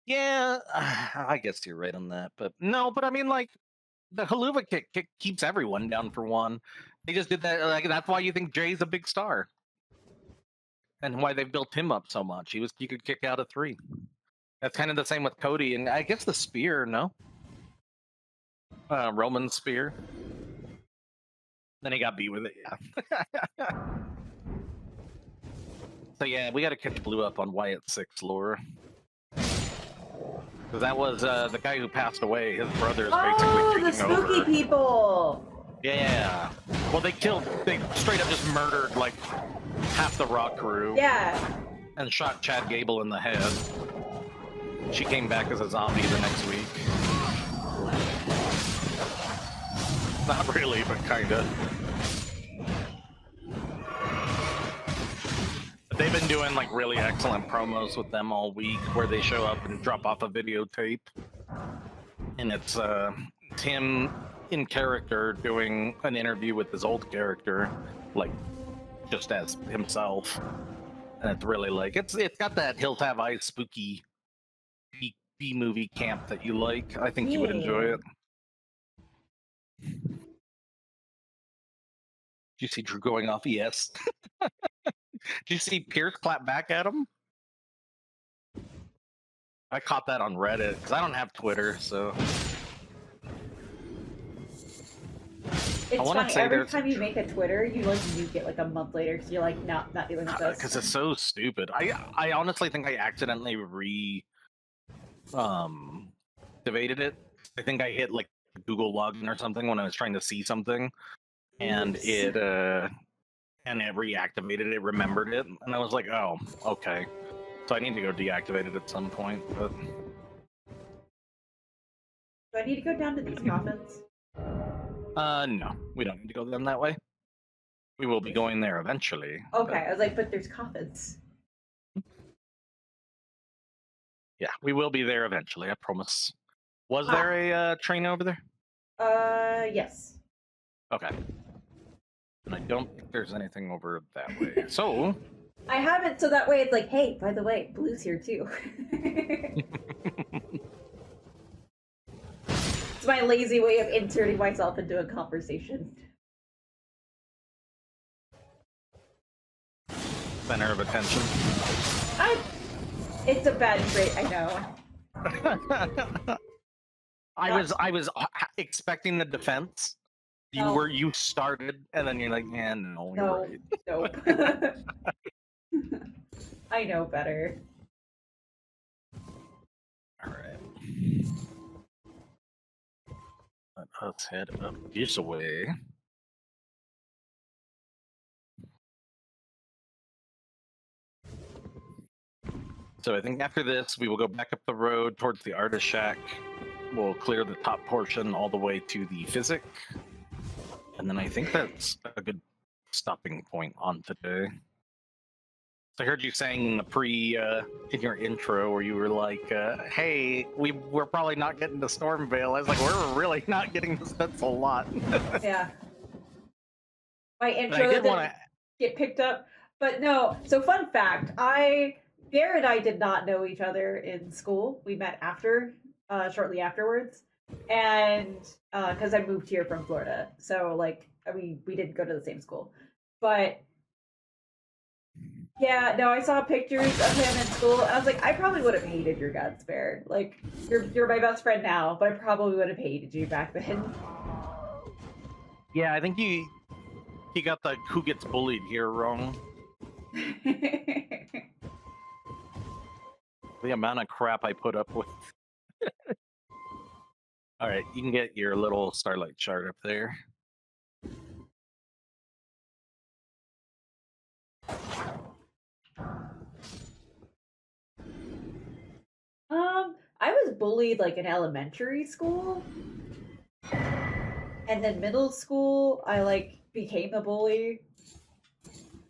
Yeah, I guess you're right on that, but no, but I mean, like, the haluva kick keeps everyone down for one. They just did that. Like, that's why you think Jay's a big star, and why they've built him up so much. You could kick out a 3. That's kind of the same with Cody, and I guess the spear. No, Roman's spear. Then he got beat with it. Yeah. So yeah, we got to catch Blue up on Wyatt 6 lore. Because that was the guy who passed away. His brother is basically taking over. Oh, the spooky people! Yeah. Well, they straight up just murdered, like, half the Rock crew. Yeah. And shot Chad Gable in the head. She came back as a zombie the next week. Not really, but kinda. They've been doing like really excellent promos with them all week, where they show up and drop off a videotape, and it's him in character doing an interview with his old character, like just as himself, and it's really like it's got that Hills Have Eyes spooky B movie camp that you like. I think you would enjoy it. Did you see Drew going off? Yes. Did you see Pierce clap back at him? I caught that on Reddit because I don't have Twitter, so. It's funny, every time you make a Twitter, you get like a month later because you're like, not dealing with this. Because it's so stupid. I honestly think I accidentally activated it. I think I hit like Google login or something when I was trying to see something, and it reactivated it, remembered it, and I was like, oh, okay. So I need to go deactivate it at some point, but... Do I need to go down to these coffins? No. We don't need to go down that way. We will be going there eventually. Okay, but... I was like, but there's coffins. Yeah, we will be there eventually, I promise. Was there a train over there? Yes. Okay. And I don't think there's anything over that way. So... I haven't, so that way it's like, hey, by the way, Blue's here too. It's my lazy way of inserting myself into a conversation. Center of attention. It's a bad trait, I know. I was expecting the defense. You started, and then you're like, yeah, no, you're right. Nope. I know better. Alright. Let us head up this way. So I think after this, we will go back up the road towards the artist shack. We'll clear the top portion all the way to the physic. And then I think that's a good stopping point on today. So I heard you saying in the in your intro where you were like, hey, we're probably not getting to Stormvale. I was like, we're really not getting this. That's a lot. Yeah. My I intro did didn't want to... get picked up. But no, so fun fact, Bear and I did not know each other in school. We met shortly afterwards. And because I moved here from Florida. So like we didn't go to the same school. But yeah, no, I saw pictures of him in school, and I was like, I probably would have hated your guts, Bear. Like, you're my best friend now, but I probably would have hated you back then. Yeah, I think he got the who gets bullied here wrong. The amount of crap I put up with. All right, you can get your little starlight shard up there. I was bullied like in elementary school, and then middle school I like became a bully,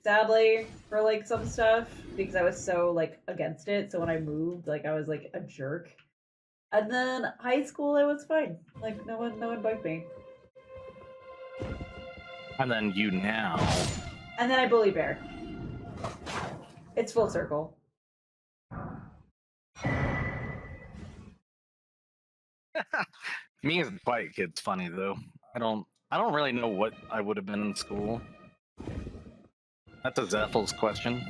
sadly, for like some stuff because I was so like against it. So when I moved, like I was like a jerk. And then high school it was fine. Like no one bugged me. And then you now. And then I bully Bear. It's full circle. Me as a quiet kid's funny though. I don't really know what I would have been in school. That's a Zephel's question.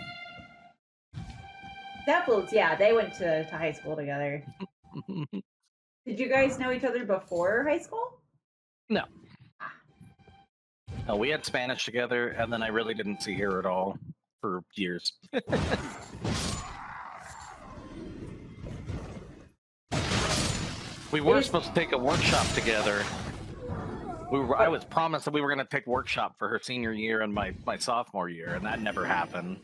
Zephel's, yeah, they went to high school together. Did you guys know each other before high school? No. No, we had Spanish together, and then I really didn't see her at all for years. We were supposed to take a workshop together. I was promised that we were going to take workshop for her senior year and my sophomore year, and that never happened.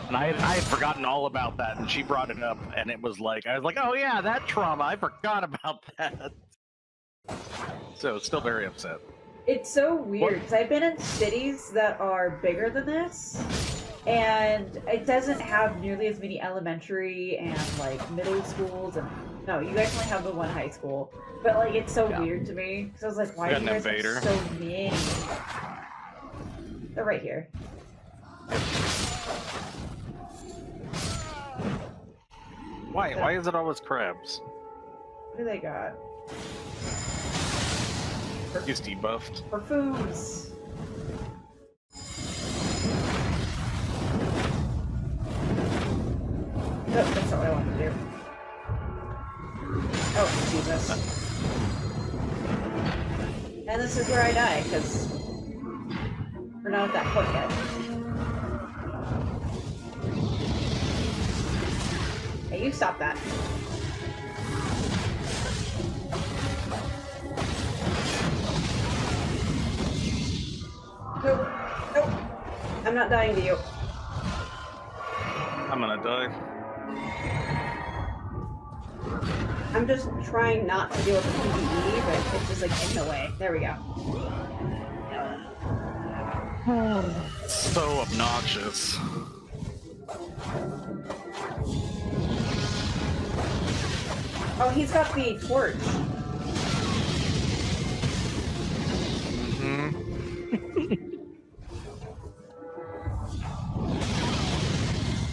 And I had forgotten all about that, and she brought it up, and it was like, I was like, oh yeah, that trauma, I forgot about that. So, still very upset. It's so weird, because I've been in cities that are bigger than this, and it doesn't have nearly as many elementary and, like, middle schools, and no, you guys only have the one high school. But, like, it's so weird to me, because I was like, why are you guys so mean? They're right here. Why is it always crabs? What do they got? He's debuffed. Perfumes. Nope, that's not what I wanted to do. Oh, Jesus. And this is where I die, because we're not at that point yet. Hey, you stop that. Nope. Nope. I'm not dying to you. I'm gonna die. I'm just trying not to deal with the PvE, but it's just like in the way. There we go. So obnoxious. Oh, he's got the torch. Mm-hmm.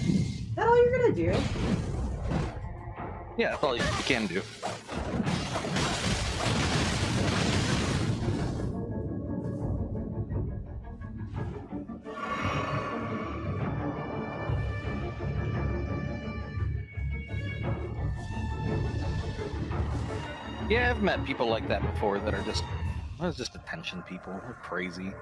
Is that all you're gonna do? Yeah, that's all you can do. Yeah, I've met people like that before that are just attention people. They're crazy.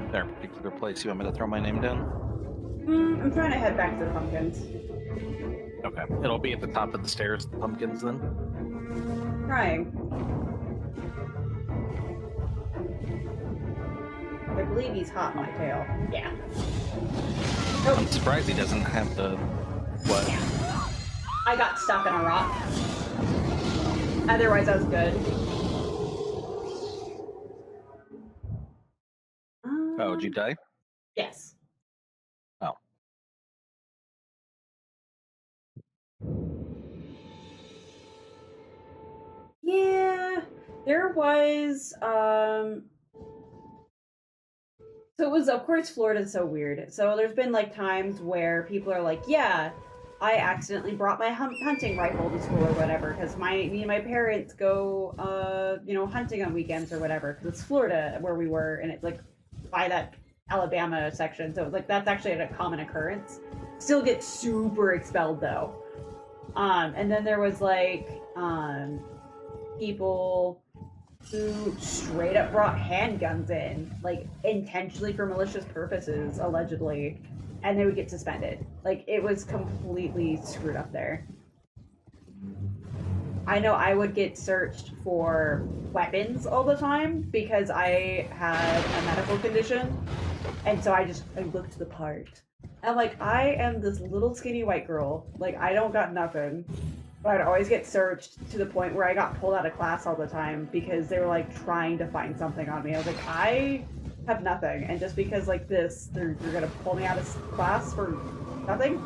Is there a particular place you want me to throw my name down? I'm trying to head back to the pumpkins. Okay. It'll be at the top of the stairs, the pumpkins then? Trying. believe he's hot in my tail. Yeah. I'm surprised he doesn't have the... What? I got stuck in a rock. Otherwise, I was good. Oh, did you die? Yes. Oh. Yeah, there was, so it was, of course, Florida's so weird. So there's been, like, times where people are like, yeah, I accidentally brought my hunting rifle to school or whatever, because me and my parents go, you know, hunting on weekends or whatever, because it's Florida where we were, and it's, like, by that Alabama section, so, like, that's actually a common occurrence. Still gets super expelled, though. And then there was, like, people who straight up brought handguns in, like, intentionally for malicious purposes, allegedly, and they would get suspended. Like, it was completely screwed up there. I know I would get searched for weapons all the time because I had a medical condition, and so I looked the part. I'm like, I am this little skinny white girl, like, I don't got nothing. But I'd always get searched to the point where I got pulled out of class all the time because they were, like, trying to find something on me. I was like, I have nothing. And just because, like, this, you're gonna pull me out of class for nothing?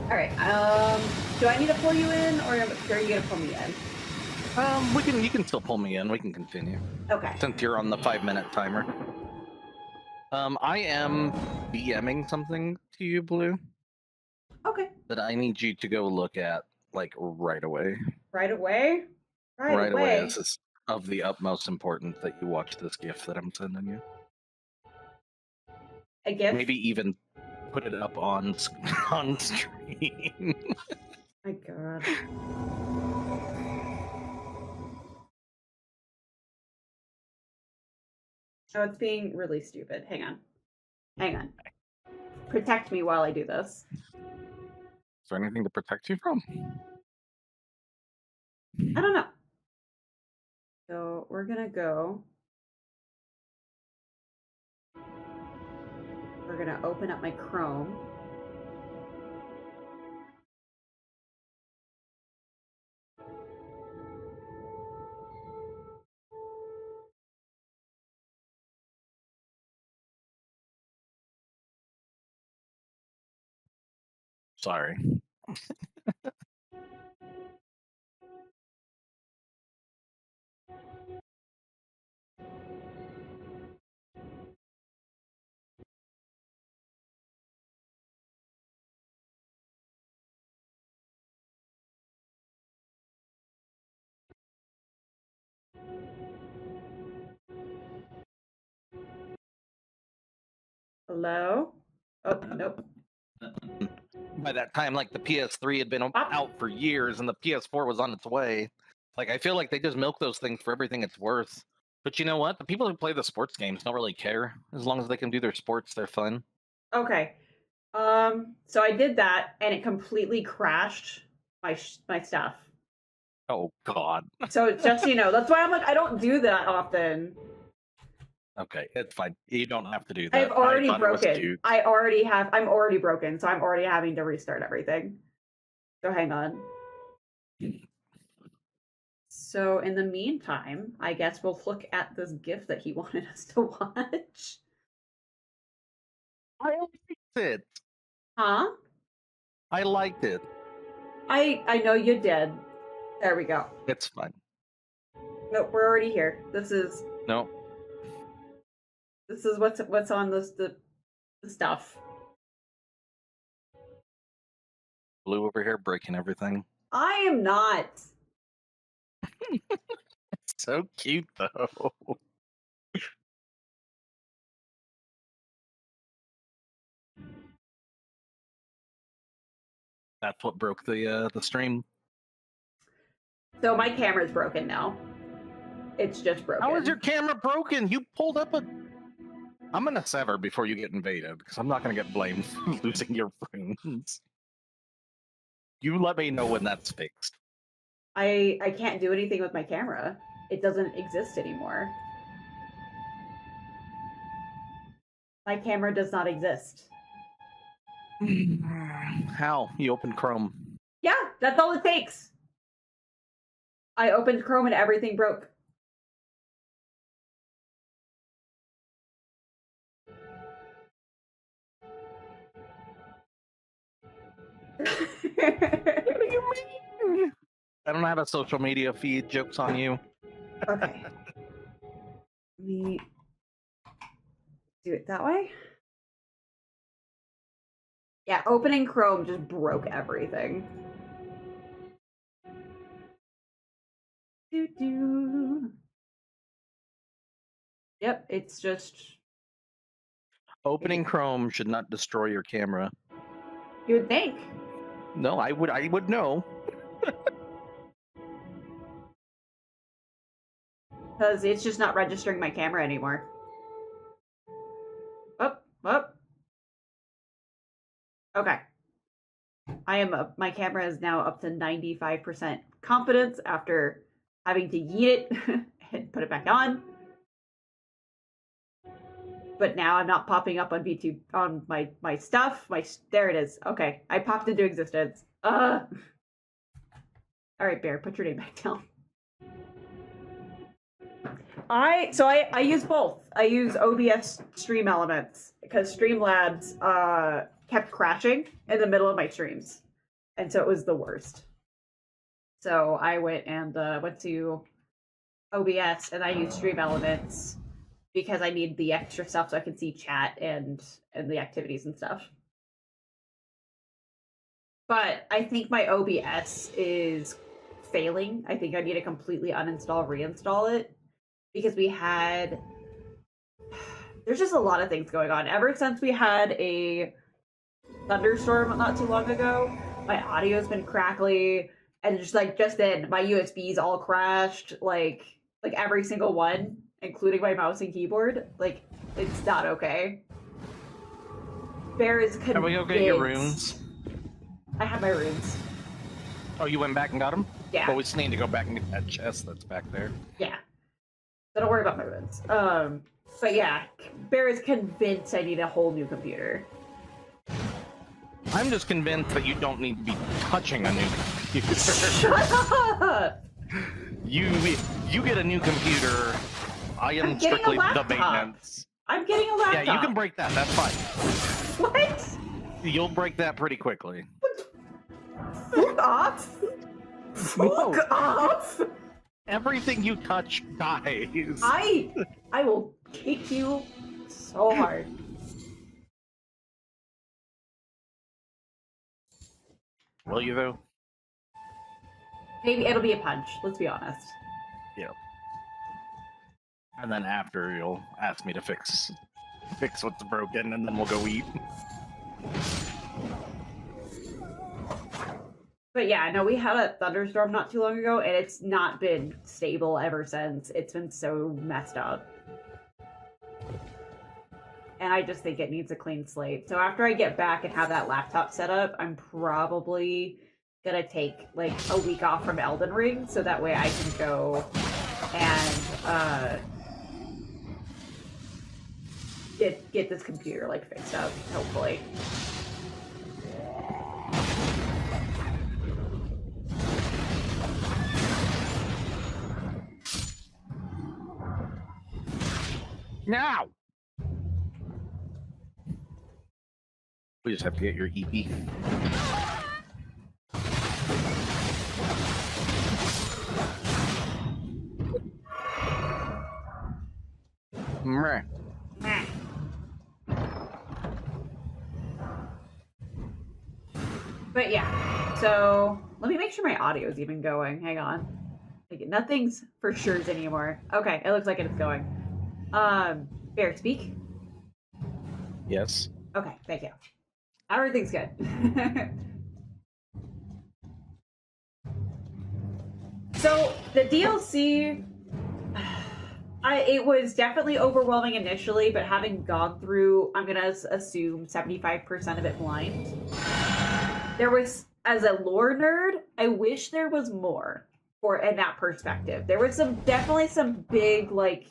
Alright, do I need to pull you in, or are you gonna pull me in? You can still pull me in. We can continue. Okay. Since you're on the 5-minute timer. I am DMing something to you, Blue. Okay. That I need you to go look at, like, right away. Right away? Right away. This is of the utmost importance that you watch this GIF that I'm sending you. A GIF? Maybe even put it up on stream. My god. Oh, it's being really stupid. Hang on. Hang on. Protect me while I do this. Is there anything to protect you from? I don't know. So we're gonna go. We're gonna open up my Chrome. Sorry. Hello? Oh, nope. By that time, like, the PS3 had been out for years and the PS4 was on its way. Like, I feel like they just milk those things for everything it's worth. But you know what? The people who play the sports games don't really care. As long as they can do their sports, they're fun. Okay. So I did that and it completely crashed my stuff. Oh, God. So just so you know, that's why I'm like, I don't do that often. Okay, it's fine. You don't have to do that. I've already broken. I'm already broken, so I'm already having to restart everything. So hang on. So in the meantime, I guess we'll look at this GIF that he wanted us to watch. I liked it. Huh? I liked it. I know you did. There we go. It's fine. Nope, we're already here. This is No. This is what's on the stuff. Blue over here breaking everything. I am not. It's so cute, though. That's what broke the stream. So my camera's broken now. It's just broken. How is your camera broken? You pulled up a... I'm gonna sever before you get invaded, because I'm not gonna get blamed for losing your friends. You let me know when that's fixed. I can't do anything with my camera. It doesn't exist anymore. My camera does not exist. How? You opened Chrome. Yeah, that's all it takes. I opened Chrome and everything broke. What do you mean? I don't have a social media feed. Joke's on you. Okay. Let me do it that way. Yeah, opening Chrome just broke everything. Doo-doo. Yep, it's just... Opening Chrome should not destroy your camera. You would think. No, I would know. Because it's just not registering my camera anymore. Up, up. Okay. I am up. My camera is now up to 95% confidence after having to yeet it and put it back on. But now I'm not popping up on VTube on my stuff. There it is. Okay, I popped into existence. All right, Bear, put your name back down. I use both. I use OBS Stream Elements because Streamlabs kept crashing in the middle of my streams, and so it was the worst. So I went to OBS and I used Stream Elements because I need the extra stuff so I can see chat and the activities and stuff. But I think my OBS is failing. I think I need to completely uninstall, reinstall it. Because there's just a lot of things going on. Ever since we had a thunderstorm not too long ago, my audio's been crackly. And just then, my USBs all crashed. Like every single one, including my mouse and keyboard. Like, it's not okay. Bear is convinced. Are we okay? Your runes? I have my runes. Oh, you went back and got them? Yeah. But we just need to go back and get that chest that's back there. Yeah. So don't worry about my runes. But yeah, Bear is convinced I need a whole new computer. I'm just convinced that you don't need to be touching a new computer. Shut up! You get a new computer. I am getting strictly a laptop. the maintenance. I'm getting a laptop. Yeah, you can break that. That's fine. What? You'll break that pretty quickly. Fuck off! No. Fuck off! Everything you touch dies. I will kick you so hard. Will you though? Maybe it'll be a punch, let's be honest. Yeah. And then after you'll ask me to fix what's broken and then we'll go eat. But yeah, no, we had a thunderstorm not too long ago, and it's not been stable ever since. It's been so messed up. And I just think it needs a clean slate. So after I get back and have that laptop set up, I'm probably gonna take like a week off from Elden Ring, so that way I can go and get this computer like fixed up, hopefully. Now! We just have to get your EP. Meh. But yeah, so let me make sure my audio is even going. Hang on. Like, nothing's for sure anymore. Okay, it looks like it's going. Bear, speak? Yes. Okay, thank you. Everything's good. So, the DLC, it was definitely overwhelming initially, but having gone through, I'm gonna assume 75% of it blind. There was, as a lore nerd, I wish there was more in that perspective. There was definitely some big, like,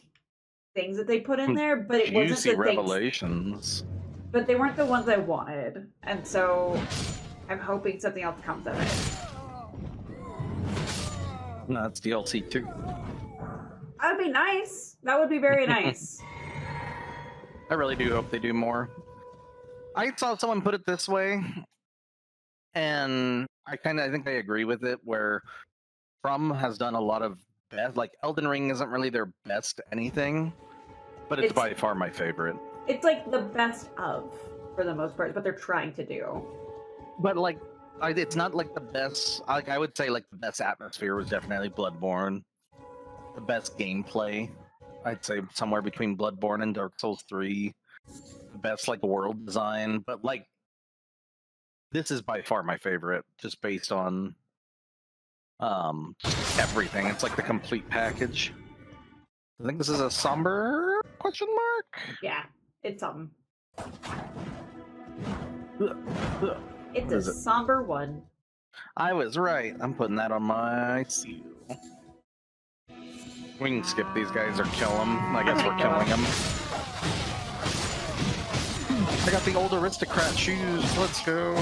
things that they put in there, but it wasn't Juicy the things. revelations. But they weren't the ones I wanted, and so I'm hoping something else comes of it. No, it's DLC too. That would be nice. That would be very nice. I really do hope they do more. I saw someone put it this way, and I think I agree with it, where From has done a lot of best, like Elden Ring isn't really their best anything, but it's by far my favorite. It's like the best of, for the most part, what they're trying to do. But like, it's not like the best. Like I would say, like the best atmosphere was definitely Bloodborne. The best gameplay, I'd say somewhere between Bloodborne and Dark Souls 3. The best like world design, but like this is by far my favorite, just based on everything. It's like the complete package. I think this is a somber question mark. Yeah, it's something. Ugh. It's a somber one. I was right. I'm putting that on my seal. We can skip these guys or kill them. I guess we're killing them. I got the old aristocrat shoes. Let's go.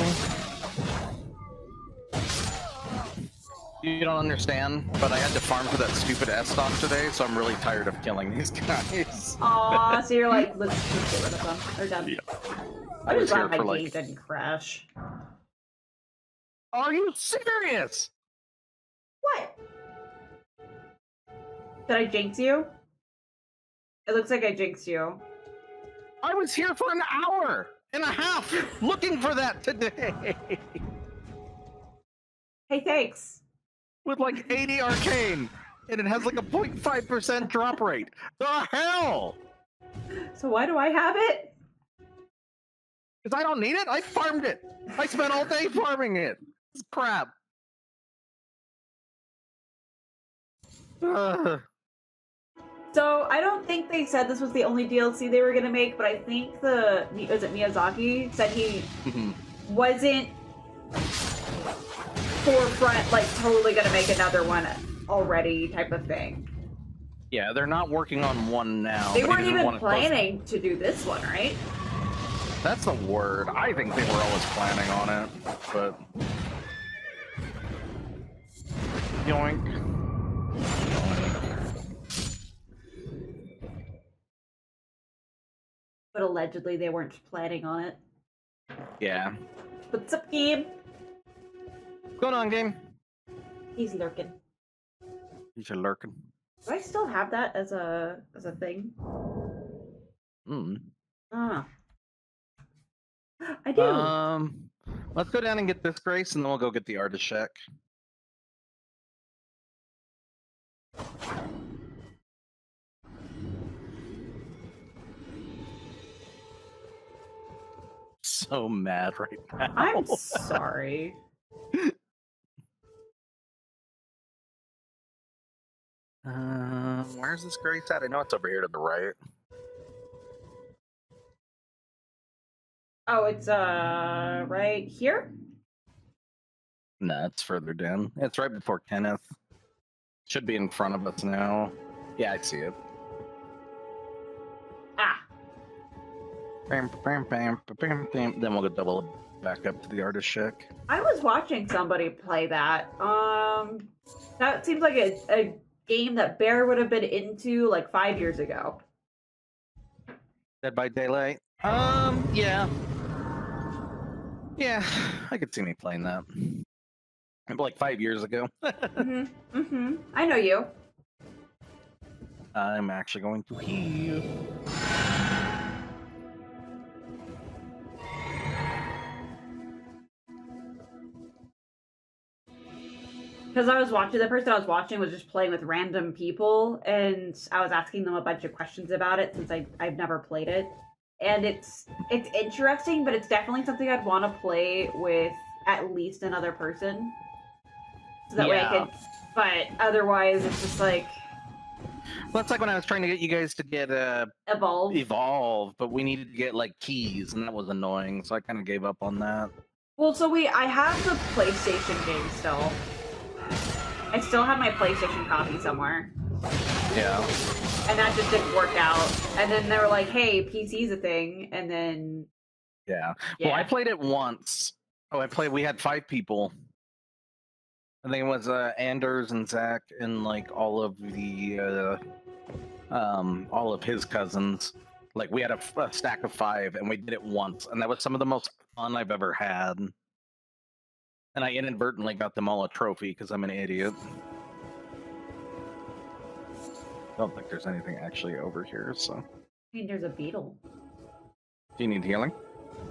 You don't understand, but I had to farm for that stupid S-stock today, so I'm really tired of killing these guys. Aw, so you're like, let's get rid of them. They're done. Yeah. I was glad my for game didn't crash. Are you serious? What? Did I jinx you? It looks like I jinxed you. I was here for an hour and a half looking for that today. Hey, thanks. With like 80 arcane, and it has like a 0.5% drop rate. The hell? So why do I have it? Because I don't need it. I farmed it. I spent all day farming it. It's crap. So I don't think they said this was the only DLC they were gonna make, but I think was it Miyazaki said he wasn't forefront, like totally gonna make another one already type of thing. Yeah, they're not working on one now. They weren't even planning to do this one, right? That's the word. I think they were always planning on it, but yoink. But allegedly they weren't planning on it. Yeah. What's up, game? What's going on, game? He's lurking. He's lurking. Do I still have that as a thing? Ah. I do. Let's go down and get this grace, and then we'll go get the artist shack. So mad right now. I'm sorry. Where's this grace at? I know it's over here to the right. Oh, it's right here? Nah, it's further down. It's right before Kenneth. Should be in front of us now. Yeah, I see it. Ah. Bam, bam, bam, bam, bam. Then we'll go double back up to the artist shack. I was watching somebody play that. That seems like a game that Bear would have been into like 5 years ago. Dead by Daylight? Yeah. Yeah, I could see me playing that. Like 5 years ago. I know you. I'm actually going to heal. Because I was watching, the person I was watching was just playing with random people, and I was asking them a bunch of questions about it since I've never played it. And it's interesting, but it's definitely something I'd want to play with at least another person. So that way I could, but otherwise it's just like... Well, it's like when I was trying to get you guys to get Evolve, but we needed to get like keys, and that was annoying, so I kind of gave up on that. Well, so I have the PlayStation game still. I still have my PlayStation copy somewhere. Yeah. And that just didn't work out. And then they were like, hey, PC's a thing. And then... Yeah. Yeah. Well, I played it once. Oh, we had 5 people. I think it was Anders and Zach and like all of his cousins. Like we had a stack of 5 and we did it once, and that was some of the most fun I've ever had. And I inadvertently got them all a trophy because I'm an idiot. I don't think there's anything actually over here, so. I mean, there's a beetle. Do you need healing?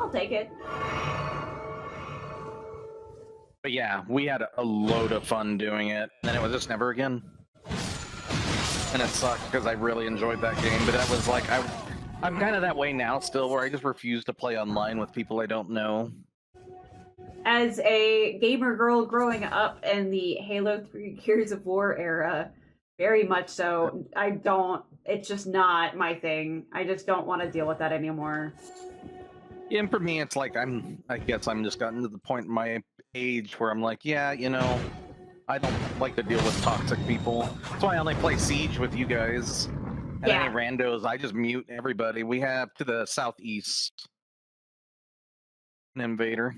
I'll take it. But yeah, we had a load of fun doing it, and then it was just never again. And it sucked because I really enjoyed that game, but that was like, I'm kind of that way now still, where I just refuse to play online with people I don't know. As a gamer girl growing up in the Halo 3 Gears of War era, very much so, it's just not my thing. I just don't want to deal with that anymore. Yeah, and for me, it's like, I guess I'm just gotten to the point in my age where I'm like, yeah, you know, I don't like to deal with toxic people. That's why I only play Siege with you guys. And any randos, I just mute everybody. We have to the southeast an invader.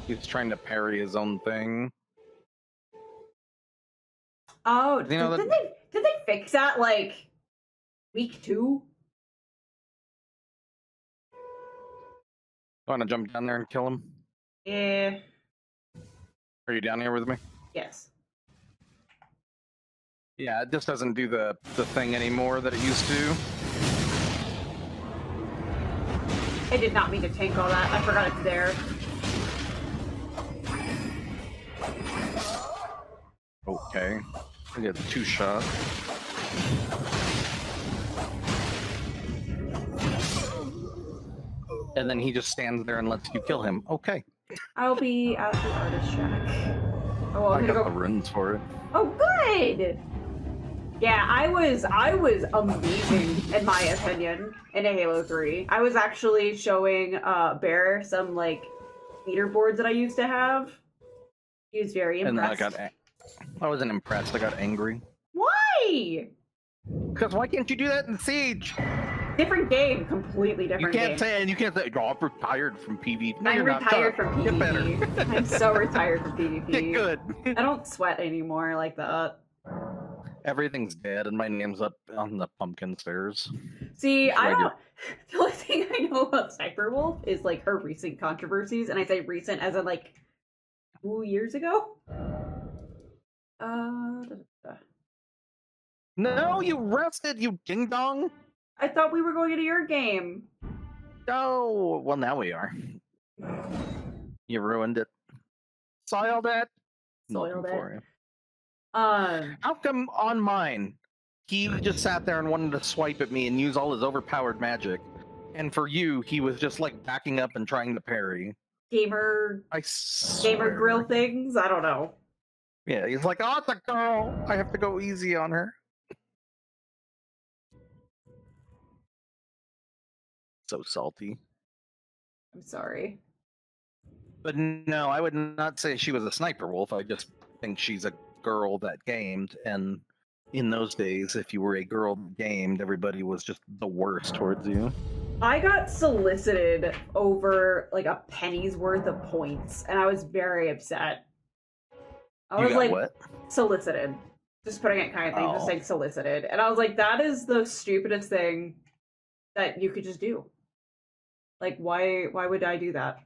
He's trying to parry his own thing. Oh, You know, did they fix that like week 2? Want to jump down there and kill him? Yeah. Are you down here with me? Yes. Yeah, it just doesn't do the thing anymore that it used to. I did not mean to tank all that. I forgot it's there. Okay. I get 2 shots. And then he just stands there and lets you kill him. Okay. I'll be at the artist shack. Oh, well, I I'm got gonna the go. runes for it. Oh, good. Yeah, I was amazing in my opinion in a Halo 3. I was actually showing Bear some like leaderboards that I used to have. He was very impressed. And then I wasn't impressed. I got angry. Why? Because why can't you do that in Siege? Different game, completely different You game. can't say, oh, I'm retired from PvP. No, I'm you're not. retired from Get better. PvP. I'm so retired from PvP. Get good. I don't sweat anymore like that. Everything's dead, and my name's up on the pumpkin stairs. See, That's I what I don't. The only thing I know about Sniper Wolf is like her recent controversies, and I say recent as in like 2 years ago. No, you rested, you ding dong. I thought we were going into your game. No, well now we are. You ruined it. Soiled it. Soiled Nothing it. for you. How come on mine, he just sat there and wanted to swipe at me and use all his overpowered magic, and for you, he was just like backing up and trying to parry. gamer Gamer grill things? I don't know. Yeah, he's like, oh, it's a girl. I have to go easy on her. So salty. I'm sorry. But no, I would not say she was a sniper wolf. I just think she's a girl that gamed, and in those days, if you were a girl that gamed, everybody was just the worst towards you. I got solicited over like a penny's worth of points, and I was very upset. I was like, what? Solicited. Just putting it kind of thing, just Oh. saying solicited. And I was like, that is the stupidest thing that you could just do. Like, why would I do that?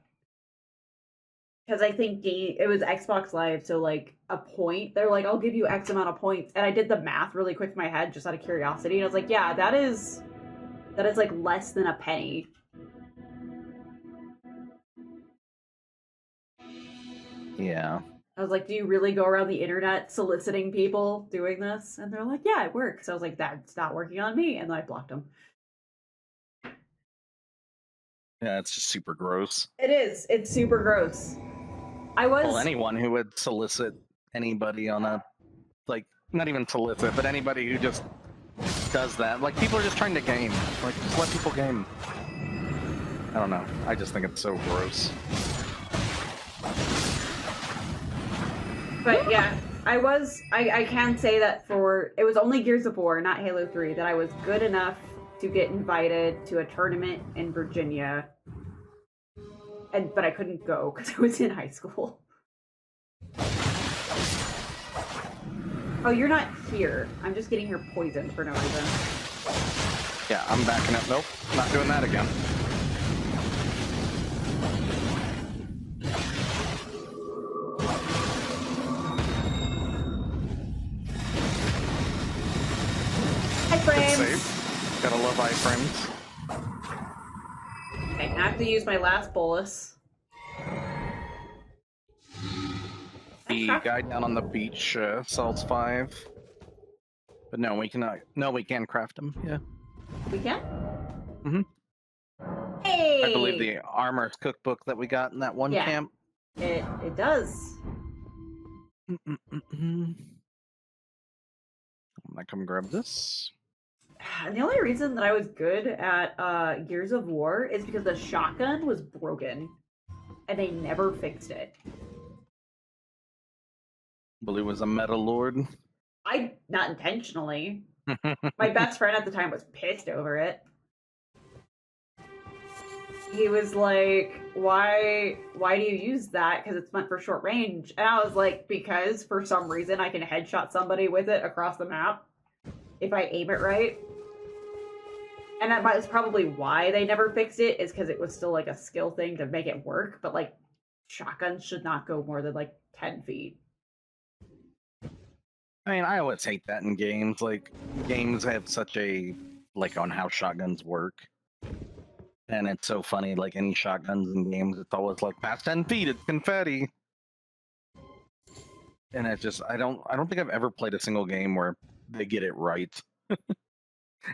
Because I think it was Xbox Live, so like a point, they're like, I'll give you X amount of points. And I did the math really quick in my head just out of curiosity. And I was like, yeah, that is like less than a penny. Yeah. I was like, do you really go around the internet soliciting people doing this? And they're like, yeah, it works. I was like, that's not working on me. And then I blocked them. Yeah, it's just super gross. It is. It's super gross. Well, anyone who would solicit anybody on a, like, not even solicit, but anybody who just does that. Like, people are just trying to game. Like, just let people game. I don't know. I just think it's so gross. But yeah, I can say that it was only Gears of War, not Halo 3, that I was good enough to get invited to a tournament in Virginia. But I couldn't go because I was in high school. Oh, you're not here. I'm just getting here poisoned for no reason. Yeah, I'm backing up. Nope, not doing that again. Iframes! Safe. Gotta love iframes. Okay, I have to use my last bolus. The guy down on the beach sells 5. But no, we cannot. No, we can craft them. Yeah. We can? Mm-hmm. Hey! I believe the armor's cookbook that we got in that one camp. It does. I'm gonna come grab this. And the only reason that I was good at Gears of War is because the shotgun was broken. And they never fixed it. Blue was a meta lord. Not intentionally. My best friend at the time was pissed over it. He was like, why do you use that? Because it's meant for short range. And I was like, because for some reason I can headshot somebody with it across the map if I aim it right. And that was probably why they never fixed it, is because it was still like a skill thing to make it work. But like, shotguns should not go more than like 10 feet. I mean, I always hate that in games. Like, games have such a, like, on how shotguns work. And it's so funny, like, any shotguns in games, it's always like, past 10 feet, it's confetti. And it's just, I don't think I've ever played a single game where they get it right.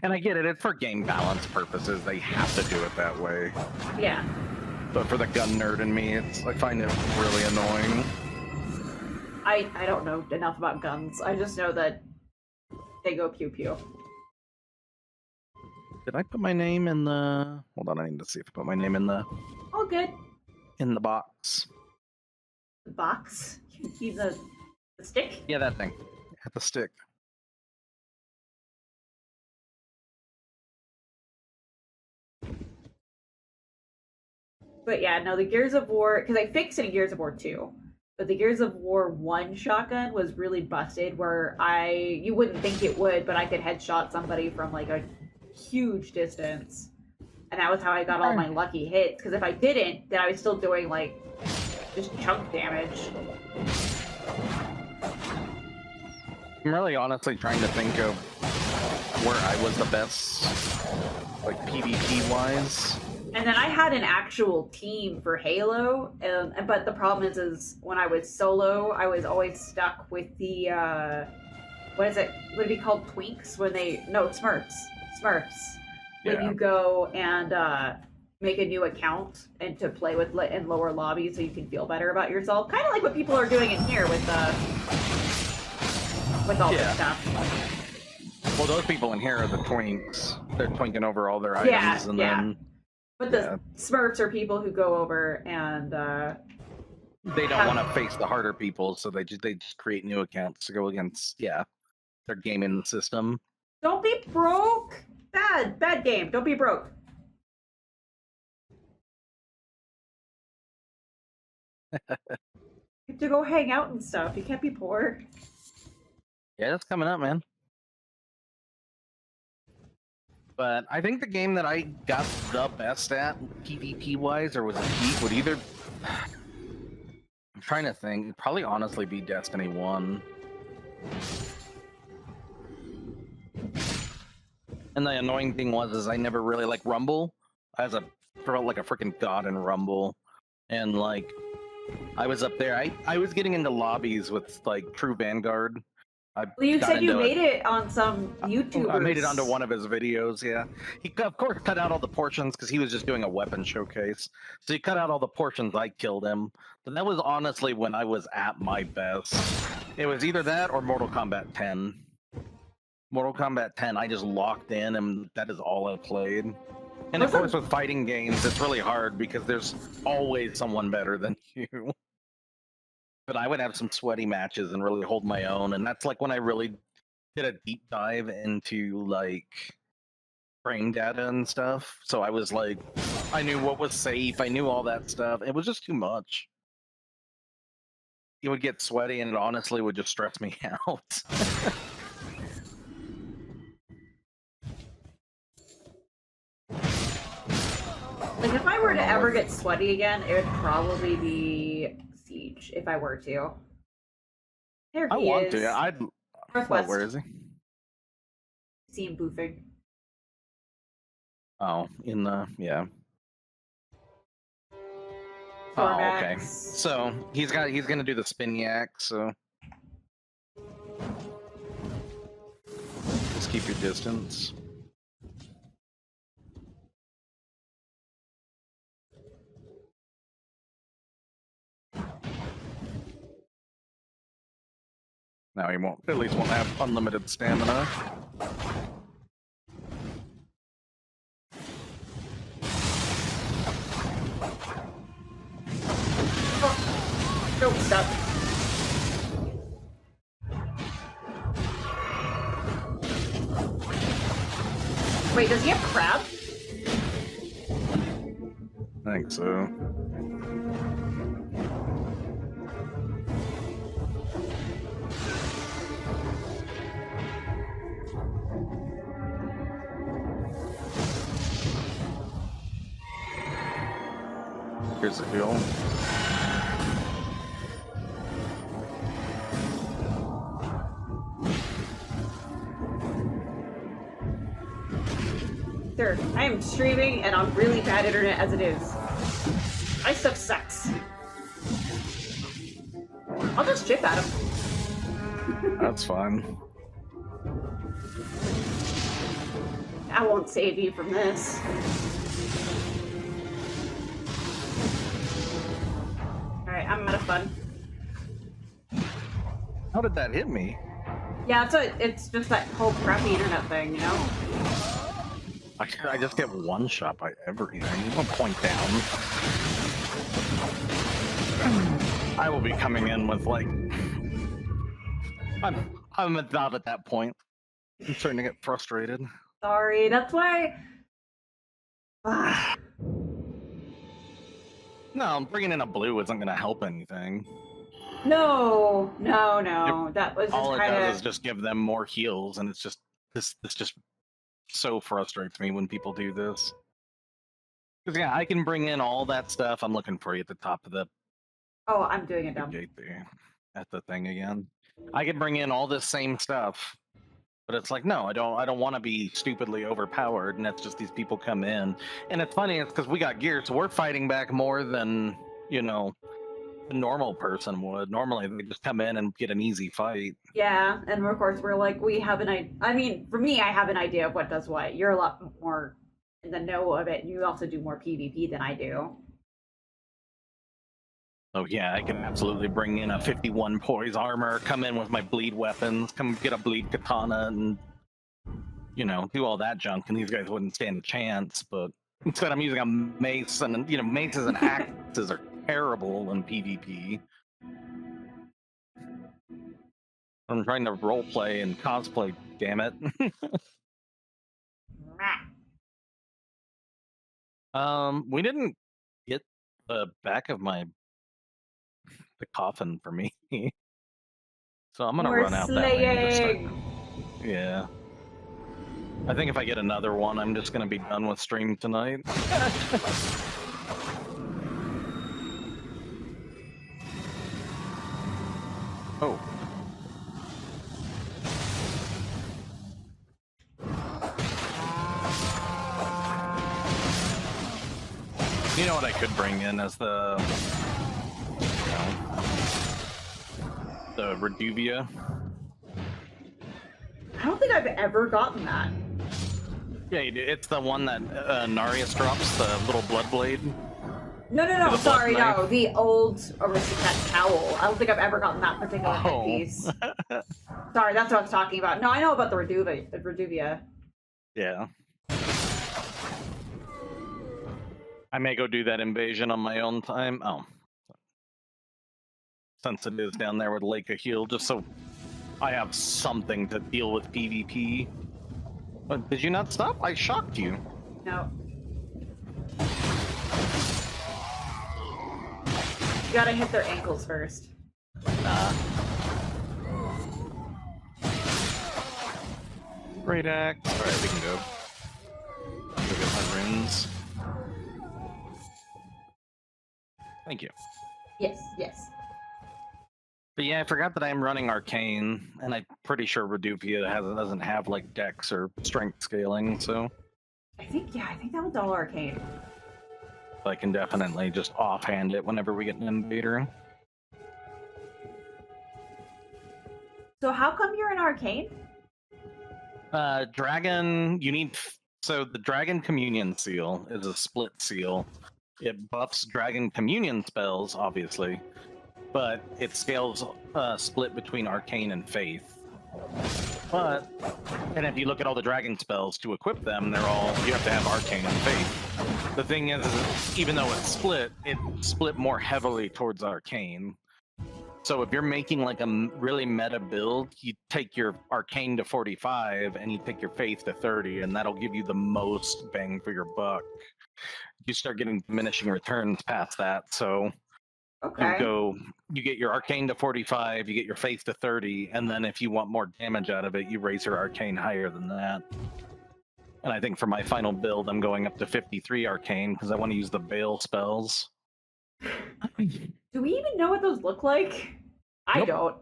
And I get it, it's for game balance purposes, they have to do it that way. Yeah. But for the gun nerd in me, I find it really annoying. I don't know enough about guns. I just know that they go pew pew. Did I put my name in the... Hold on, I need to see if I put my name in the... Oh, good. In the box. The box? You keep the stick? Yeah, that thing. At the stick. But yeah, no, the Gears of War... Because I fixed it in Gears of War 2. But the Gears of War 1 shotgun was really busted, where you wouldn't think it would, but I could headshot somebody from like a huge distance. And that was how I got all my lucky hits, because if I didn't, then I was still doing like just chunk damage. I'm really honestly trying to think of where I was the best, like PvP-wise. And then I had an actual team for Halo, but the problem is when I was solo, I was always stuck with the, what is it? Would it be called twinks? Smurfs. Smurfs. When you go and make a new account and to play with in lower lobbies so you can feel better about yourself. Kind of like what people are doing in here with all this stuff. Well, those people in here are the twinks. They're twinking over all their items and then... But the Smurfs are people who go over and they don't want to face the harder people, so they just create new accounts to go against. Yeah, they're gaming the system. Don't be broke. Bad game. Don't be broke. You have to go hang out and stuff. You can't be poor. Yeah, that's coming up, man. But I think the game that I got the best at, PvP-wise, or was a peak, would either... I'm trying to think. It'd probably honestly be Destiny 1. And the annoying thing is I never really like Rumble. I felt like a freaking god in Rumble. And, like, I was up there. I was getting into lobbies with, like, True Vanguard. You said you made it on some YouTubers. I made it onto one of his videos, yeah. He, of course, cut out all the portions because he was just doing a weapon showcase. So he cut out all the portions I killed him. But that was honestly when I was at my best. It was either that or Mortal Kombat 10. Mortal Kombat 10, I just locked in, and that is all I played. And of course, with fighting games, it's really hard because there's always someone better than you. But I would have some sweaty matches and really hold my own, and that's like when I really did a deep dive into like frame data and stuff. So I was like, I knew what was safe, I knew all that stuff. It was just too much. It would get sweaty, and it honestly would just stress me out. Like, if I were to ever get sweaty again, it would probably be Siege, if I were to. There he I want is. to. I'd. Northwest. Where is he? See him boofing. Oh, in the yeah. Tormax. Oh, okay. So he's gonna do the spin yak. So just keep your distance. Now he won't. At least won't have unlimited stamina. Nope, stop. Wait, does he have crab? I think so. Here's the heal. Sir, I am streaming and on really bad internet as it is. My stuff sucks. I'll just chip at him. That's fine. I won't save you from this. Alright, I'm out of fun. How did that hit me? Yeah, it's just that whole crappy internet thing, you know? I just get one shot by everything. You want to point down. I will be coming in with like. I'm not at that point. I'm starting to get frustrated. Sorry, that's why. No, bringing in a blue isn't going to help anything. No. That was just All it kind does of. is just give them more heals, and it's just this just so frustrates me when people do this. Because yeah, I can bring in all that stuff. I'm looking for you at the top of the Oh, I'm doing it dumb. gate there, at the thing again. I can bring in all this same stuff, but it's like, no, I don't want to be stupidly overpowered, and it's just these people come in, and it's funny. It's because we got gear, so we're fighting back more than a normal person would. Normally, they just come in and get an easy fight. Yeah, and of course we're like, we have an idea. I mean, for me, I have an idea of what does what. You're a lot more in the know of it, and you also do more PvP than I do. Oh yeah, I can absolutely bring in a 51 poise armor, come in with my bleed weapons, come get a bleed katana, and do all that junk, and these guys wouldn't stand a chance. But instead, I'm using a mace, and maces and axes are terrible in PvP. I'm trying to roleplay and cosplay, damn it. We didn't get the back of the coffin for me. So I'm gonna run out that way and just start. Yeah. I think if I get another one, I'm just gonna be done with stream tonight. Oh. You know what I could bring in as the Reduvia? I don't think I've ever gotten that. Yeah, you do. It's the one that Narius drops, the little blood blade. No, sorry, no. The old aristocrat cowl. I don't think I've ever gotten that particular headpiece. Sorry, that's what I was talking about. No, I know about the Reduvia. Yeah. I may go do that invasion on my own time. Oh. since it is down there with Lake of Heal, just so I have something to deal with PvP. But did you not stop? I shocked you. No. You gotta hit their ankles first. Great axe. Alright, we can go. Go get my runes. Thank you. Yes, yes. But yeah, I forgot that I'm running Arcane, and I'm pretty sure Redupia doesn't have like Dex or Strength scaling, so I think that was all arcane. I can definitely just offhand it whenever we get an invader. So how come you're an arcane? Dragon, you need... So the Dragon Communion Seal is a split seal. It buffs Dragon Communion spells, obviously, but it scales split between Arcane and Faith. And if you look at all the Dragon spells to equip them, you have to have Arcane and Faith. The thing is, even though it's split more heavily towards Arcane. So if you're making like a really meta build, you take your Arcane to 45 and you take your Faith to 30, and that'll give you the most bang for your buck. You start getting diminishing returns past that, so Okay. you get your Arcane to 45, you get your Faith to 30, and then if you want more damage out of it, you raise your Arcane higher than that. And I think for my final build, I'm going up to 53 Arcane because I want to use the Veil spells. Do we even know what those look like? I Nope. don't.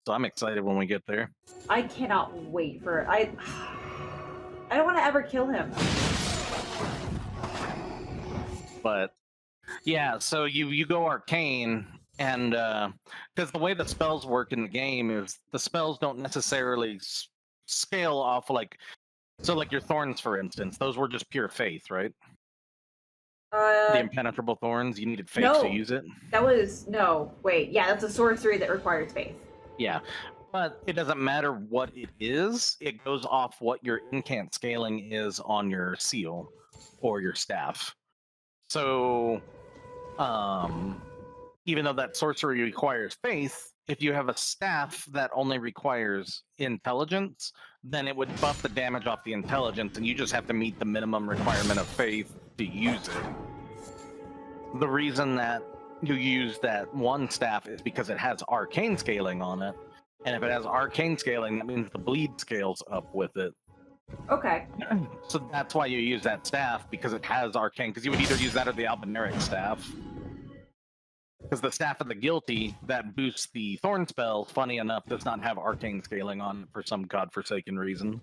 So I'm excited when we get there. I cannot wait for it. I don't want to ever kill him. But yeah, so you go Arcane, and because the way the spells work in the game is the spells don't necessarily scale off like your Thorns, for instance. Those were just pure Faith, right? The Impenetrable Thorns, you needed Faith no. to use it. That was wait. Yeah, that's a sorcery that requires faith. Yeah, but it doesn't matter what it is. It goes off what your incant scaling is on your seal or your staff. So, even though that sorcery requires faith, if you have a staff that only requires intelligence, then it would buff the damage off the intelligence, and you just have to meet the minimum requirement of faith to use it. The reason that you use that one staff is because it has arcane scaling on it, and if it has arcane scaling, that means the bleed scales up with it. Okay. So that's why you use that staff, because it has arcane, because you would either use that or the Albinaric staff. Because the Staff of the Guilty that boosts the Thorn spell, funny enough, does not have arcane scaling on it for some godforsaken reason.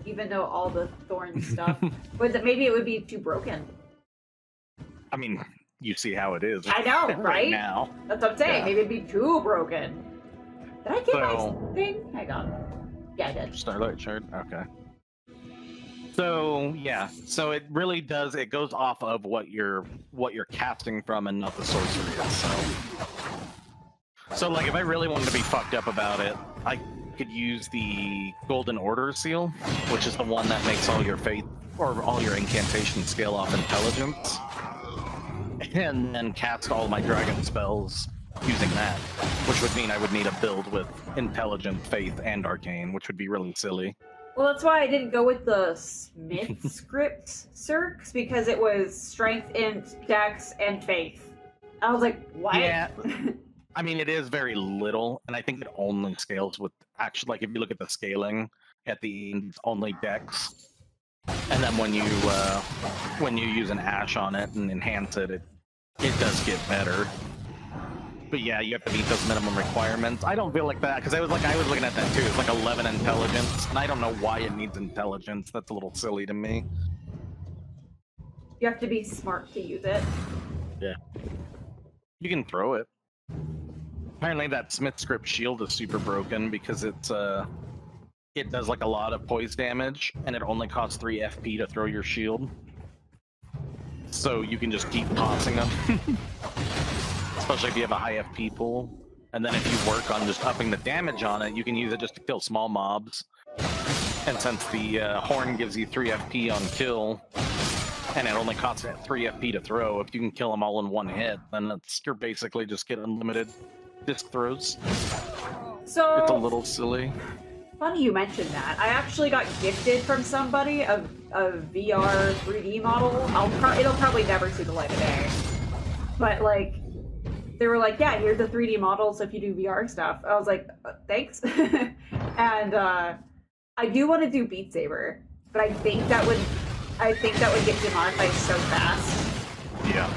Even though all the thorn stuff, but maybe it would be too broken. I mean, you see how it is. I know, right? Now. That's what I'm saying. Yeah. Maybe it'd be too broken. Did I get So- my thing? Hang on. Yeah, I did. Starlight Shard? Okay. So, yeah. So it really does, it goes off of what you're casting from and not the sorcery itself. So, like, if I really wanted to be fucked up about it, I could use the Golden Order seal, which is the one that makes all your faith, or all your incantations scale off intelligence. And then cast all my dragon spells using that, which would mean I would need a build with intelligent, faith, and arcane, which would be really silly. Well, that's why I didn't go with the Smith script Cirques, because it was strength, int, dex, and faith. I was like, what? Yeah. I mean, it is very little, and I think it only scales with, actually, like, if you look at the scaling at the end, it's only dex. And then when you use an ash on it and enhance it, it does get better. But yeah, you have to meet those minimum requirements. I don't feel like that, because I was looking at that too. It's like 11 intelligence, and I don't know why it needs intelligence. That's a little silly to me. You have to be smart to use it. Yeah. You can throw it. Apparently that Smith script shield is super broken because it does like a lot of poise damage, and it only costs 3 FP to throw your shield. So you can just keep tossing them. Especially if you have a high FP pool. And then if you work on just upping the damage on it, you can use it just to kill small mobs. And since the horn gives you 3 FP on kill, and it only costs 3 FP to throw. If you can kill them all in one hit, then you're basically just getting unlimited disc throws. So It's a little silly. funny you mentioned that. I actually got gifted from somebody a VR 3D model. It'll probably never see the light of day. But like, they were like, "Yeah, here's the 3D models if you do VR stuff." I was like, "Thanks." And I do want to do Beat Saber, but I think that would get demonetized so fast. Yeah.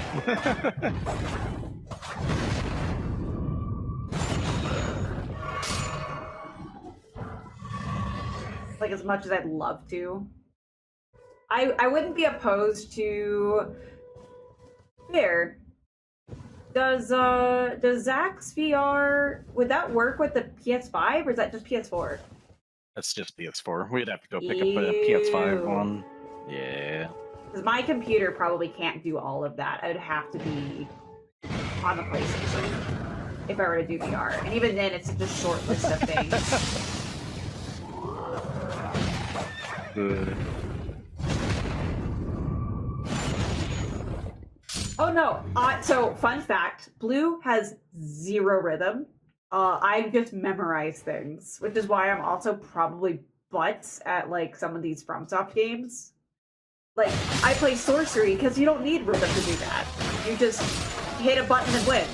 Like, as much as I'd love to. I wouldn't be opposed to... There. Does Zach's VR... Would that work with the PS5, or is that just PS4? That's just PS4. We'd have to go pick up a PS5 one. Yeah. Because my computer probably can't do all of that. I would have to be on the PlayStation if I were to do VR. And even then, it's just a short list of things. Oh no! So, fun fact, Blue has 0 rhythm. I just memorize things, which is why I'm also probably butts at, like, some of these FromSoft games. Like, I play Sorcery because you don't need rhythm to do that. You just hit a button and win.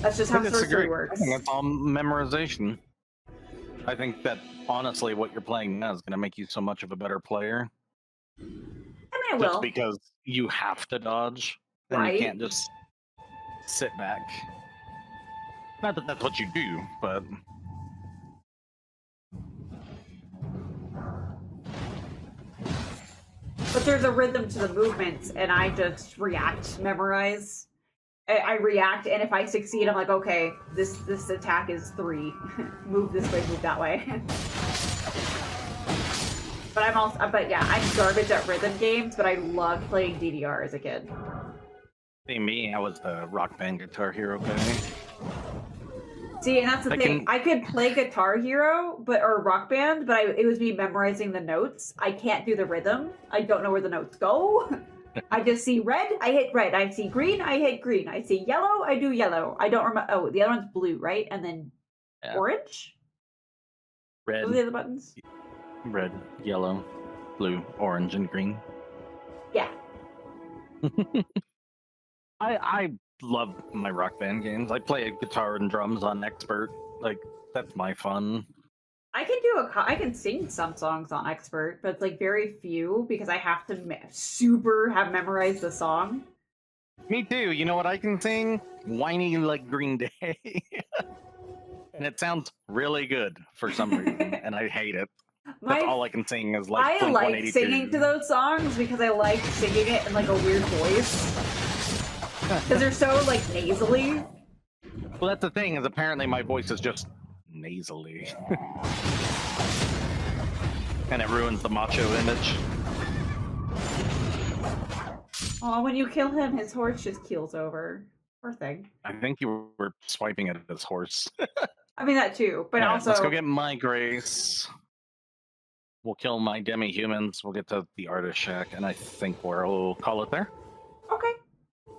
That's just how Sorcery works. I think that's all memorization. I think that, honestly, what you're playing now is going to make you so much of a better player. I mean, it Just will. because you have to dodge, and Right. you can't just sit back. Not that that's what you do, but... But there's a rhythm to the movements, and I just memorize. I react, and if I succeed, I'm like, okay, this attack is 3. Move this way, move that way. But yeah, I'm garbage at rhythm games, but I loved playing DDR as a kid. See, me, I was the Rock Band Guitar Hero guy. See, and that's the thing. I could play Guitar Hero, or Rock Band, but it was me memorizing the notes. I can't do the rhythm. I don't know where the notes go. I just see red, I hit red. I see green, I hit green. I see yellow, I do yellow. I don't remember. Oh, the other one's blue, right? And then orange? Red. What are the other buttons? Red, yellow, blue, orange, and green. Yeah. I love my Rock Band games. I play guitar and drums on Expert. Like, that's my fun. I can sing some songs on Expert, but it's like very few because I have to have memorized the song. Me too. You know what I can sing? Whiny like Green Day. And it sounds really good for some reason, and I hate it. That's all I can sing is like I like singing to those songs because I like singing it in like a weird voice. Because they're so like nasally. Well, that's the thing, is apparently my voice is just nasally. And it ruins the macho image. Oh, when you kill him, his horse just keels over. Poor thing. I think you were swiping at his horse. I mean, that too, but Right, also... let's go get my grace. We'll kill my demi-humans. We'll get to the artist shack, and I think we'll call it there. Okay.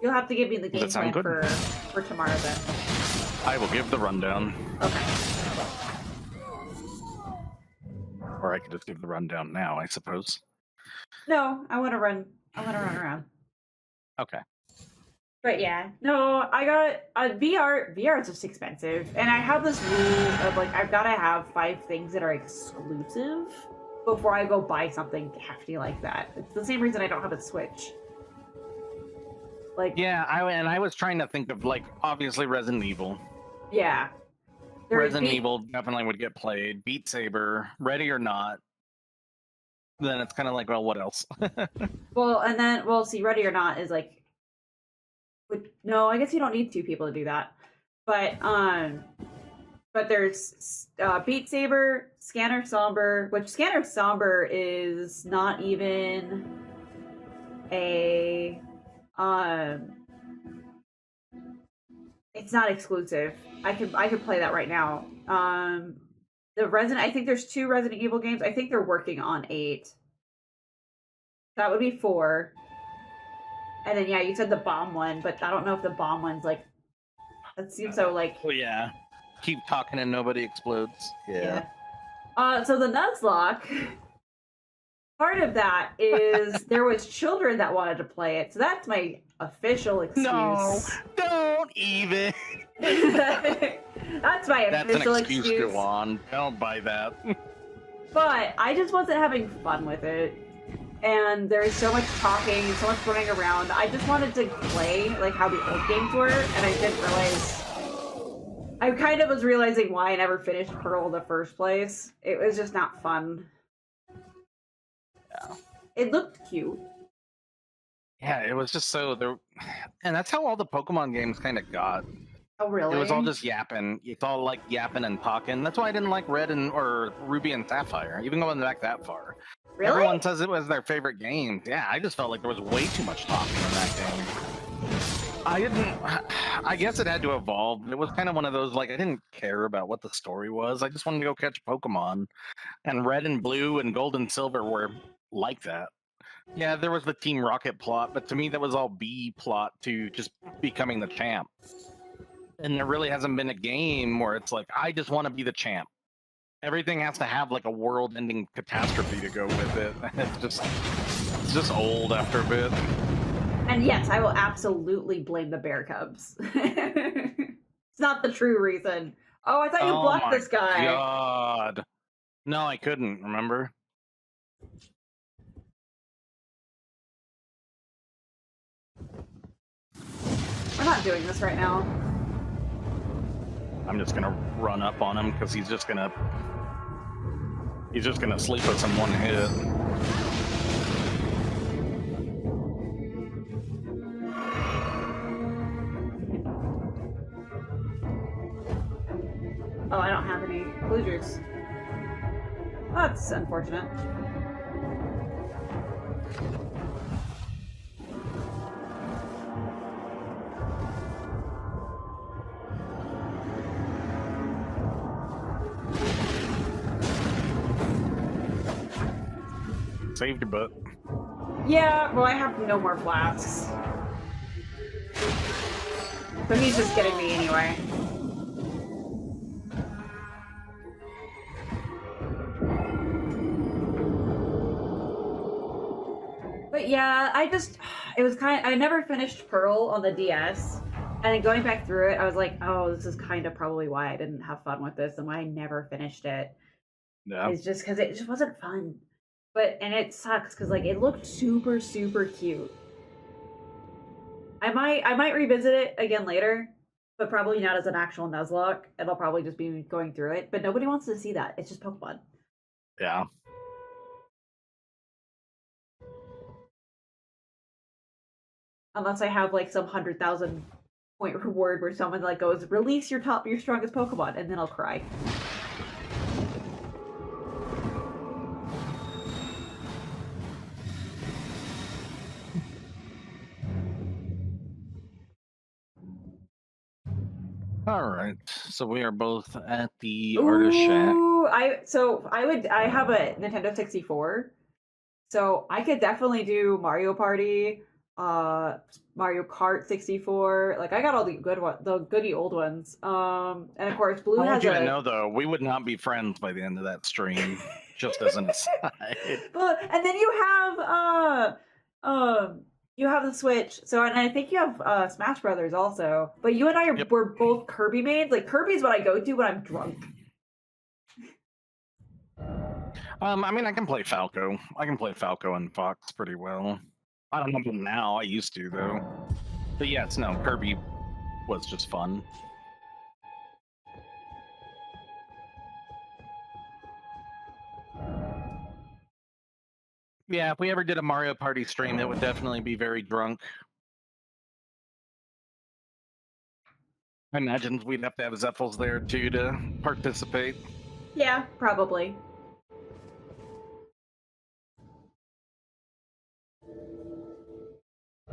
You'll have to give me the game plan good? for tomorrow then. I will give the rundown. Okay. Or I could just give the rundown now, I suppose. No, I want to run around. Okay. But yeah, no, I got a VR. VR is just expensive, and I have this rule of like I've got to have 5 things that are exclusive before I go buy something hefty like that. It's the same reason I don't have a Switch. Like, yeah, I was trying to think of, like, obviously Resident Evil. Yeah. Resident Evil definitely would get played. Beat Saber, Ready or Not. Then it's kind of like, well, what else? Well, see, Ready or Not is like, no, I guess you don't need 2 people to do that. But there's Beat Saber, Scanner Somber, which Scanner Somber is not even a it's not exclusive. I could play that right now. I think there's 2 Resident Evil games. I think they're working on 8. That would be 4. And then, yeah, you said the bomb one, but I don't know if the bomb one's like... That seems so, like... Oh, yeah. Keep talking and nobody explodes. Yeah. So the Nuzlocke... Part of that is there was children that wanted to play it, so that's my official excuse. No, don't even. That's my official That's an excuse. Go on. Don't buy that. But I just wasn't having fun with it. And there's so much talking and so much running around. I just wanted to play like how the old games were, and I didn't realize... I kind of was realizing why I never finished Pearl in the first place. It was just not fun. Yeah. It looked cute. Yeah, it was just so there, and that's how all the Pokemon games kind of got. Oh, really? It was all just yapping. It's all like yapping and talking. That's why I didn't like Red or Ruby and Sapphire, even going back that far. Really? Everyone says it was their favorite game. Yeah, I just felt like there was way too much talking in that game. I guess it had to evolve. It was kind of one of those, like, I didn't care about what the story was. I just wanted to go catch Pokemon. And Red and Blue and Gold and Silver were like that. Yeah, there was the Team Rocket plot, but to me that was all B plot to just becoming the champ. And there really hasn't been a game where it's like, I just want to be the champ. Everything has to have like a world-ending catastrophe to go with it. It's just old after a bit. And yes, I will absolutely blame the bear cubs. It's not the true reason. Oh, I thought you blocked this guy. God. No, I couldn't, remember? We're not doing this right now. I'm just gonna run up on him because he's just gonna sleep us in one hit. Oh, I don't have any blue juice. Oh, that's unfortunate. Saved your butt. Yeah, well, I have no more flasks. So he's just getting me anyway. But yeah, I never finished Pearl on the DS. And then going back through it, I was like, oh, this is kind of probably why I didn't have fun with this and why I never finished it. Yeah. It's just because it just wasn't fun. And it sucks because like it looked super, super cute. I might revisit it again later, but probably not as an actual Nuzlocke. It'll probably just be going through it. But nobody wants to see that. It's just Pokemon. Yeah. Unless I have like some 100,000 point reward where someone like goes, release your strongest Pokemon, and then I'll cry. All right, so we are both at the Artist Shack. I have a Nintendo 64, so I could definitely do Mario Party, Mario Kart 64. Like I got all the goody old ones. And of course, Blue I want has you to know though, we would not be friends by the end of that stream. Just as an aside. But and then you have the Switch, and I think you have Smash Brothers also. But you and I were both Kirby mains. Like Kirby's what I go to when I'm drunk. I mean, I can play Falco. I can play Falco and Fox pretty well. I don't know about now. I used to though. But yes, no, Kirby was just fun. Yeah, if we ever did a Mario Party stream, it would definitely be very drunk. I imagine we'd have to have Zeffels there too to participate. Yeah, probably.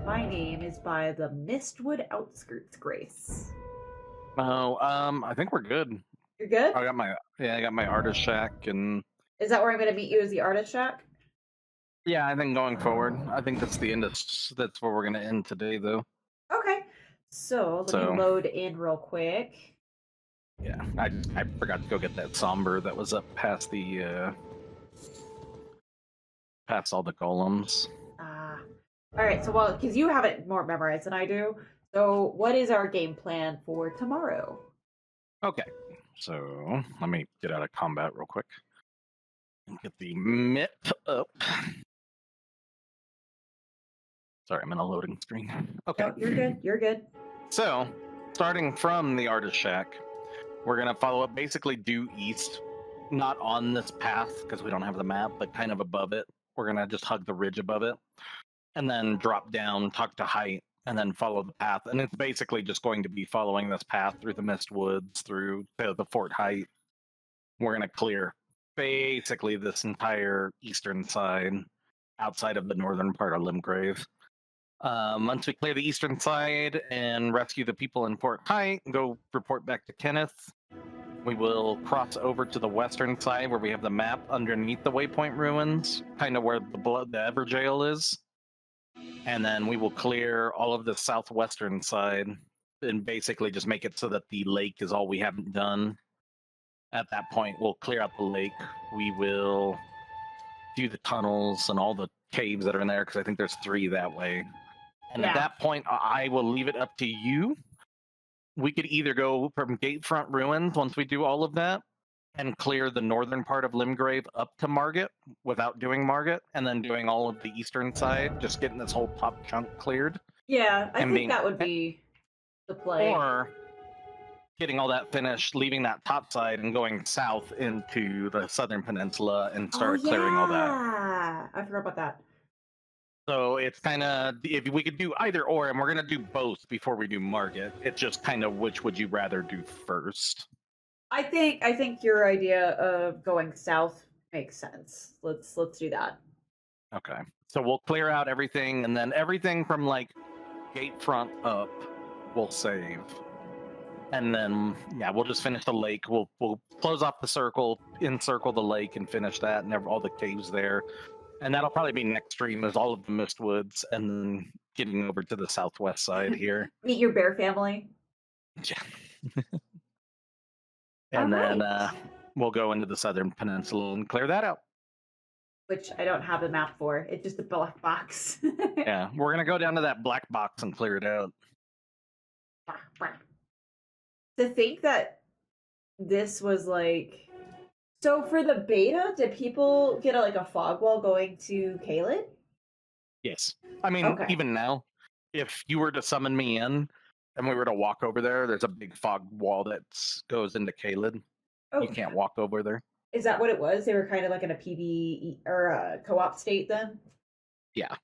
My name is by the Mistwood Outskirts, Grace. Oh, I think we're good. You're good? I got my Artist Shack and... Is that where I'm going to meet you, is the Artist Shack? Yeah, I think going forward, I think that's the end of that's where we're gonna end today, though. Okay. So let me load in real quick. Yeah, I forgot to go get that somber that was up past the past all the golems. Ah. All right. So because you have it more memorized than I do, so what is our game plan for tomorrow? Okay, so let me get out of combat real quick and get the map up. Sorry, I'm in a loading screen. Okay. No, you're good. You're good. So, starting from the artist shack, we're gonna follow up, basically due east, not on this path because we don't have the map, but kind of above it. We're gonna just hug the ridge above it, and then drop down, talk to height, and then follow the path. And it's basically just going to be following this path through the mist woods, through the fort height. We're gonna clear basically this entire eastern side, outside of the northern part of Limgrave. Once we clear the eastern side and rescue the people in Fort Height, go report back to Kenneth. We will cross over to the western side where we have the map underneath the Waypoint Ruins, kind of where the Everjail is. And then we will clear all of the southwestern side and basically just make it so that the lake is all we haven't done. At that point, we'll clear out the lake. We will do the tunnels and all the caves that are in there, because I think there's 3 that way. And at that point, I will leave it up to you. We could either go from Gatefront Ruins once we do all of that and clear the northern part of Limgrave up to Margate without doing Margate, and then doing all of the eastern side, just getting this whole top chunk cleared. Yeah, I think that would be the play. Or getting all that finished, leaving that top side and going south into the southern peninsula and start clearing all that. I forgot about that. So it's kind of, if we could do either or, and we're going to do both before we do Margate. It's just kind of which would you rather do first? I think your idea of going south makes sense. Let's do that. Okay. So we'll clear out everything, and then everything from like Gatefront up we'll save. And then we'll just finish the lake. We'll close off the circle, encircle the lake, and finish that, and all the caves there. And that'll probably be next stream, is all of the Mistwoods, and then getting over to the southwest side here. Meet your bear family. Yeah. And then we'll go into the southern peninsula and clear that out. Which I don't have a map for. It's just a black box. Yeah, we're going to go down to that black box and clear it out. To think that this was like... So for the beta, did people get a fog wall going to Caelid? Yes. I mean, even now, if you were to summon me in and we were to walk over there, there's a big fog wall that goes into Caelid. You can't walk over there. Is that what it was? They were kind of like in a PvE or a co-op state then? Yeah.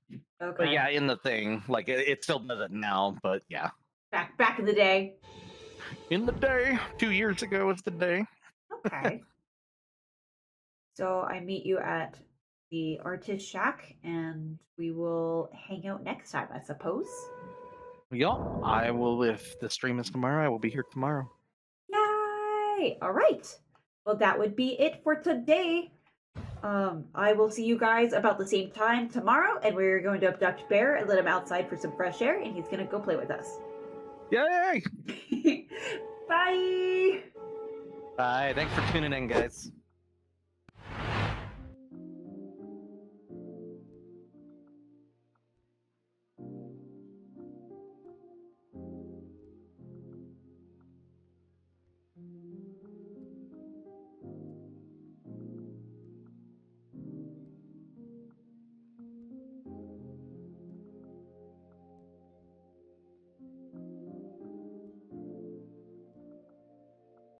Okay. But yeah, in the thing, like it still does it now, but yeah. Back in the day. In the day, 2 years ago is the day. Okay. So I meet you at the artist shack, and we will hang out next time, I suppose. Yup, I will. If the stream is tomorrow, I will be here tomorrow. Yay! All right. Well, that would be it for today. I will see you guys about the same time tomorrow, and we're going to abduct Bear and let him outside for some fresh air, and he's going to go play with us. Yay! Bye! Bye. Thanks for tuning in, guys.